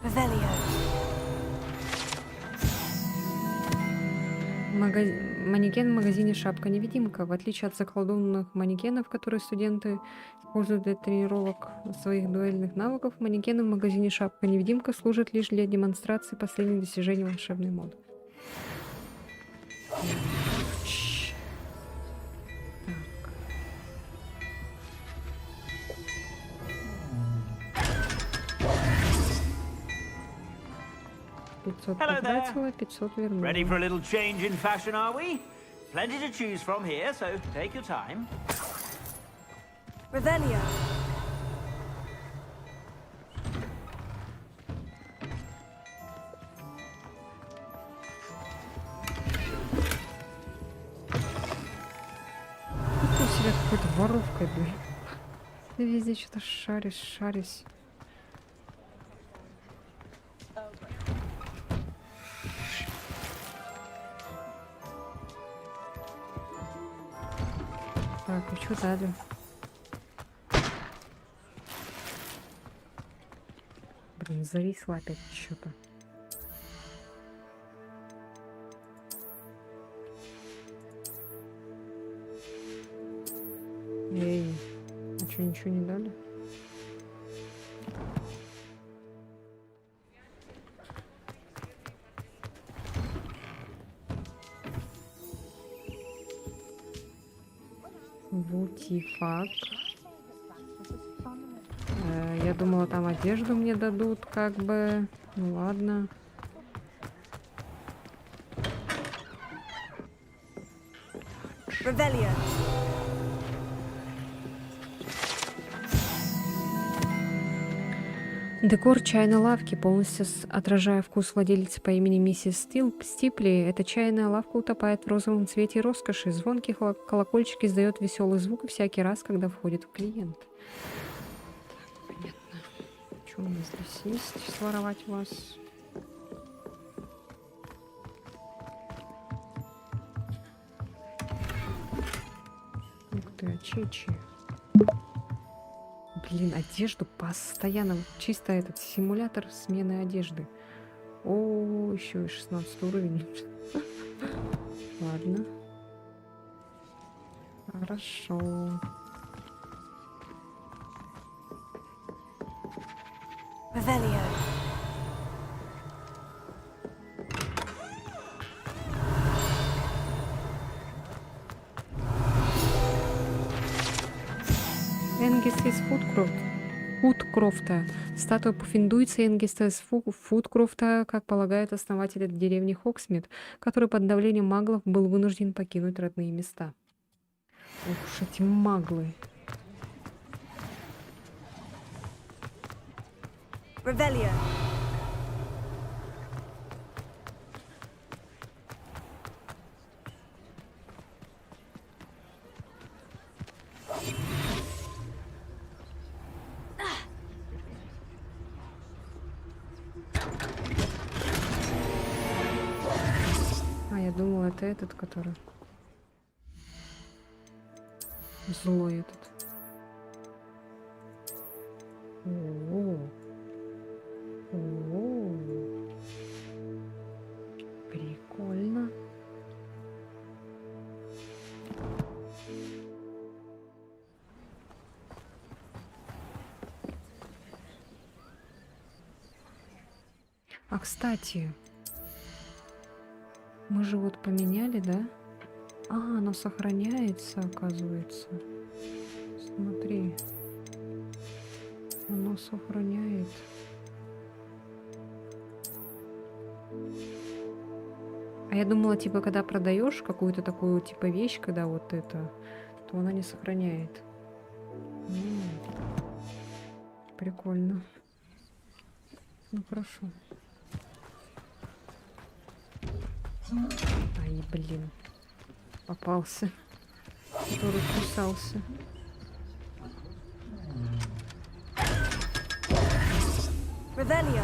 Revelio. Манекен в магазине «Шапка-невидимка». В отличие от заколдованных манекенов, которые студенты используют для тренировок своих дуэльных навыков, манекены в магазине «Шапка-невидимка» служат лишь для демонстрации последних достижений волшебной моды. Hello there. 500 потратила, 500 вернула. Ready for a little change in fashion, are we? Plenty to choose from here, so take your time. Revelio. Чувствую себя какой-то воровкой, блин. Ты везде что-то шаришь. Так, и что дали? Блин, зависло опять что-то. Эй, а что, ничего не дали? Бутифак. Я думала, там одежду мне дадут, как бы. Ну ладно. Revelio. Декор чайной лавки, полностью отражая вкус владелицы по имени миссис Стипли, эта чайная лавка утопает в розовом цвете роскоши. Звонкий колокольчик издает веселый звук всякий раз, когда входит клиент. Понятно. Что у нас здесь есть? Своровать у вас? Ух ты, чичи. Блин, одежду постоянно. Чисто этот симулятор смены одежды. О, еще и 16 уровень. Ладно. Хорошо. Revelio. Энгиста из Фудкрофта. Статуя пуффиндуйца Энгиста из Фудкрофта, как полагают основатели деревни Хоксмит, который под давлением маглов был вынужден покинуть родные места. Ох уж эти маглы. Revelio. А, я думала, это этот, который... Злой этот. О-о-о. О-о-о. Прикольно. А, кстати, мы же вот поменяли, да? А, оно сохраняется, оказывается. Смотри. Оно сохраняет. А я думала, типа, когда продаешь какую-то такую, типа, вещь, когда вот это, то она не сохраняет. Прикольно. Ну, хорошо. Ай, блин. Попался. Который кусался. Revelio.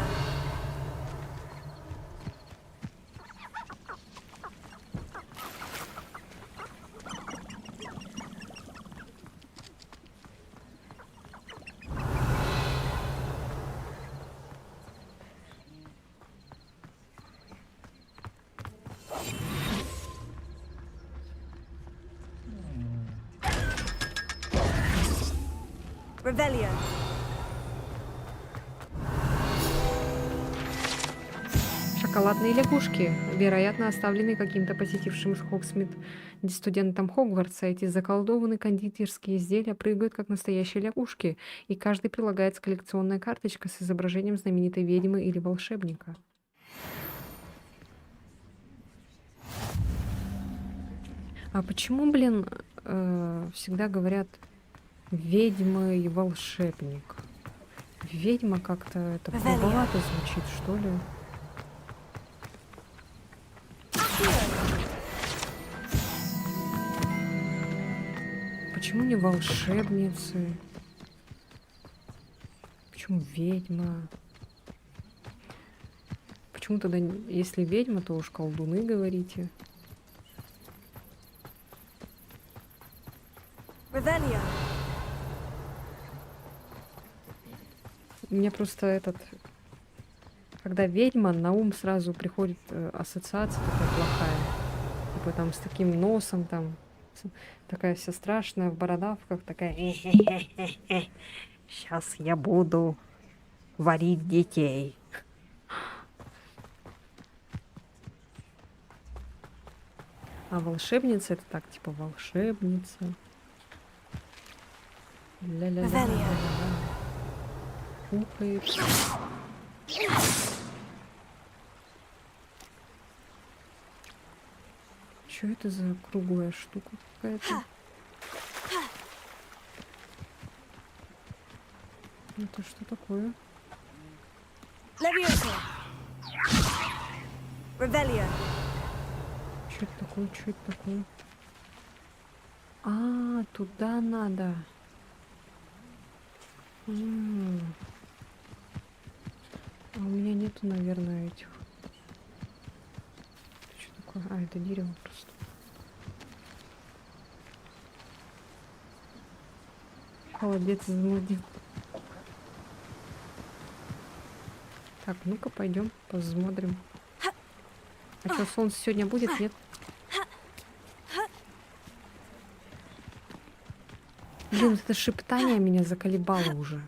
Revelio. Шоколадные лягушки, вероятно, оставленные каким-то посетившим Хоксмит студентом Хогвартса. Эти заколдованные кондитерские изделия прыгают, как настоящие лягушки, и каждый прилагается коллекционная карточка с изображением знаменитой ведьмы или волшебника. А почему, блин, всегда говорят ведьма и волшебник? Ведьма как-то это грубовато звучит, что ли? Почему не волшебницы? Почему ведьма? Почему тогда, если ведьма, то уж колдуны говорите? Revelio. У меня просто этот... Когда ведьма, на ум сразу приходит ассоциация такая плохая. Типа там с таким носом, там... Такая вся страшная, в бородавках, такая... Сейчас я буду варить детей. А волшебница — это так, типа волшебница. Ля-ля-ля. Пукает. Что это за круглая штука какая-то? Это что такое? Leviosa. Revelio. Что это такое? Что это такое? А, туда надо. А у меня нету, наверное, этих. Что такое? А, это дерево просто. Холодец заблудил. Так, ну-ка пойдем, посмотрим. А что, солнце сегодня будет? Нет? Блин, это шептание меня заколебало уже.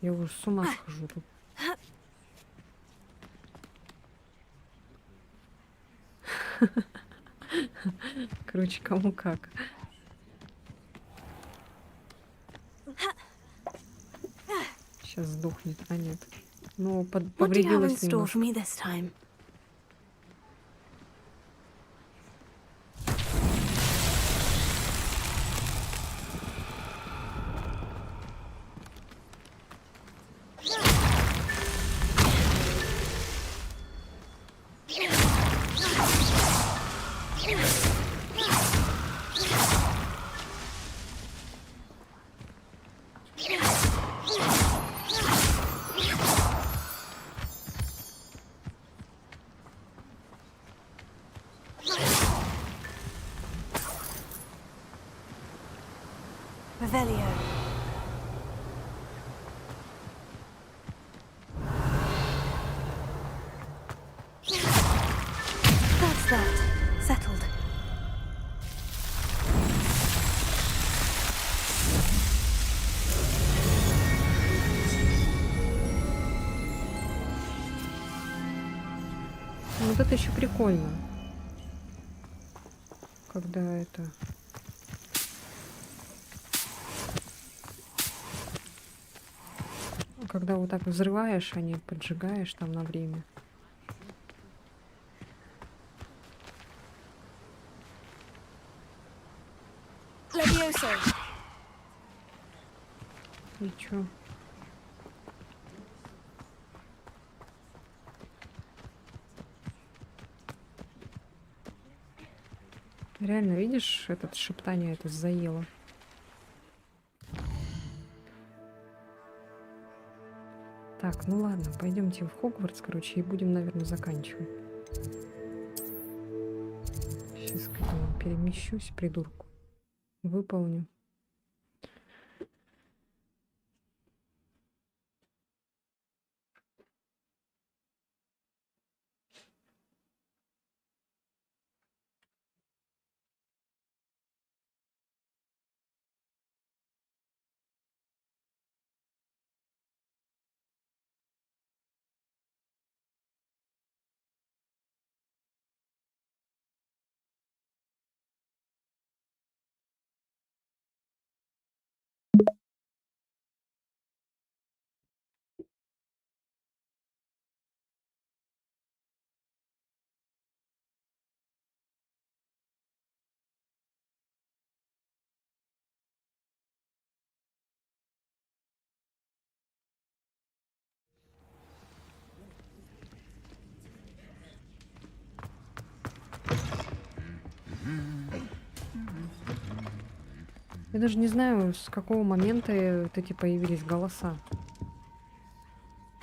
Я уже с ума схожу тут. Короче, кому как. Сейчас сдохнет, а нет. Ну, повредилась немножко. Revelio. That's that. Settled. Вот это еще прикольно. Когда это... Когда вот так взрываешь, а не поджигаешь там на время. Leviosa. И чё? Реально, видишь, этот шептание это заело. Так, ну ладно, пойдемте в Хогвартс, короче, и будем, наверное, заканчивать. Сейчас к этому перемещусь, придурку. Выполню. Я даже не знаю, с какого момента вот эти появились голоса.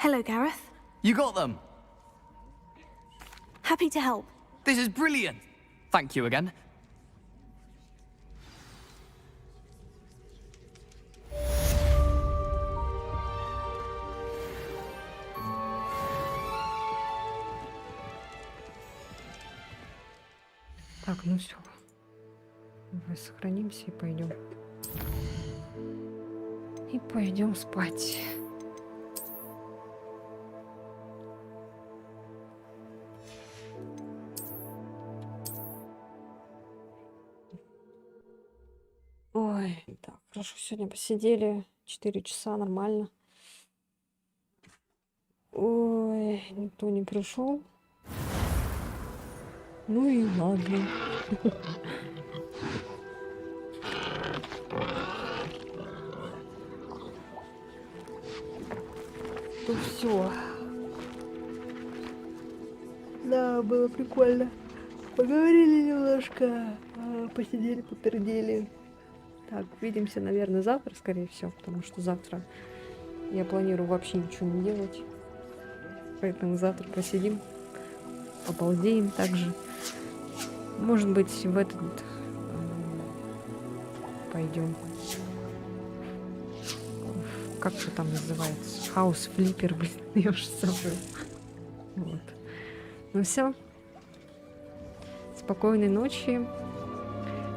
Hello, Gareth. You got them. Happy to help. This is brilliant. Thank you again. Так, ну все. Давай сохранимся и пойдем. И пойдем спать. Ой, так, хорошо, сегодня посидели 4 часа, нормально. Ой, никто не пришел. Ну и ладно. То все. Да, было прикольно. Поговорили немножко, посидели, попердели. Так, увидимся, наверное, завтра, скорее всего, потому что завтра я планирую вообще ничего не делать. Поэтому завтра посидим, побалдеем также. Может быть, в этот пойдем. Как это там называется? Хаус флиппер, блин, я уже забыла. Вот. Ну все. Спокойной ночи.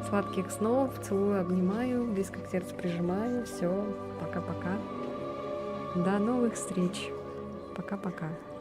Сладких снов. Целую, обнимаю. Близко к сердцу прижимаю. Все. Пока-пока. До новых встреч. Пока-пока.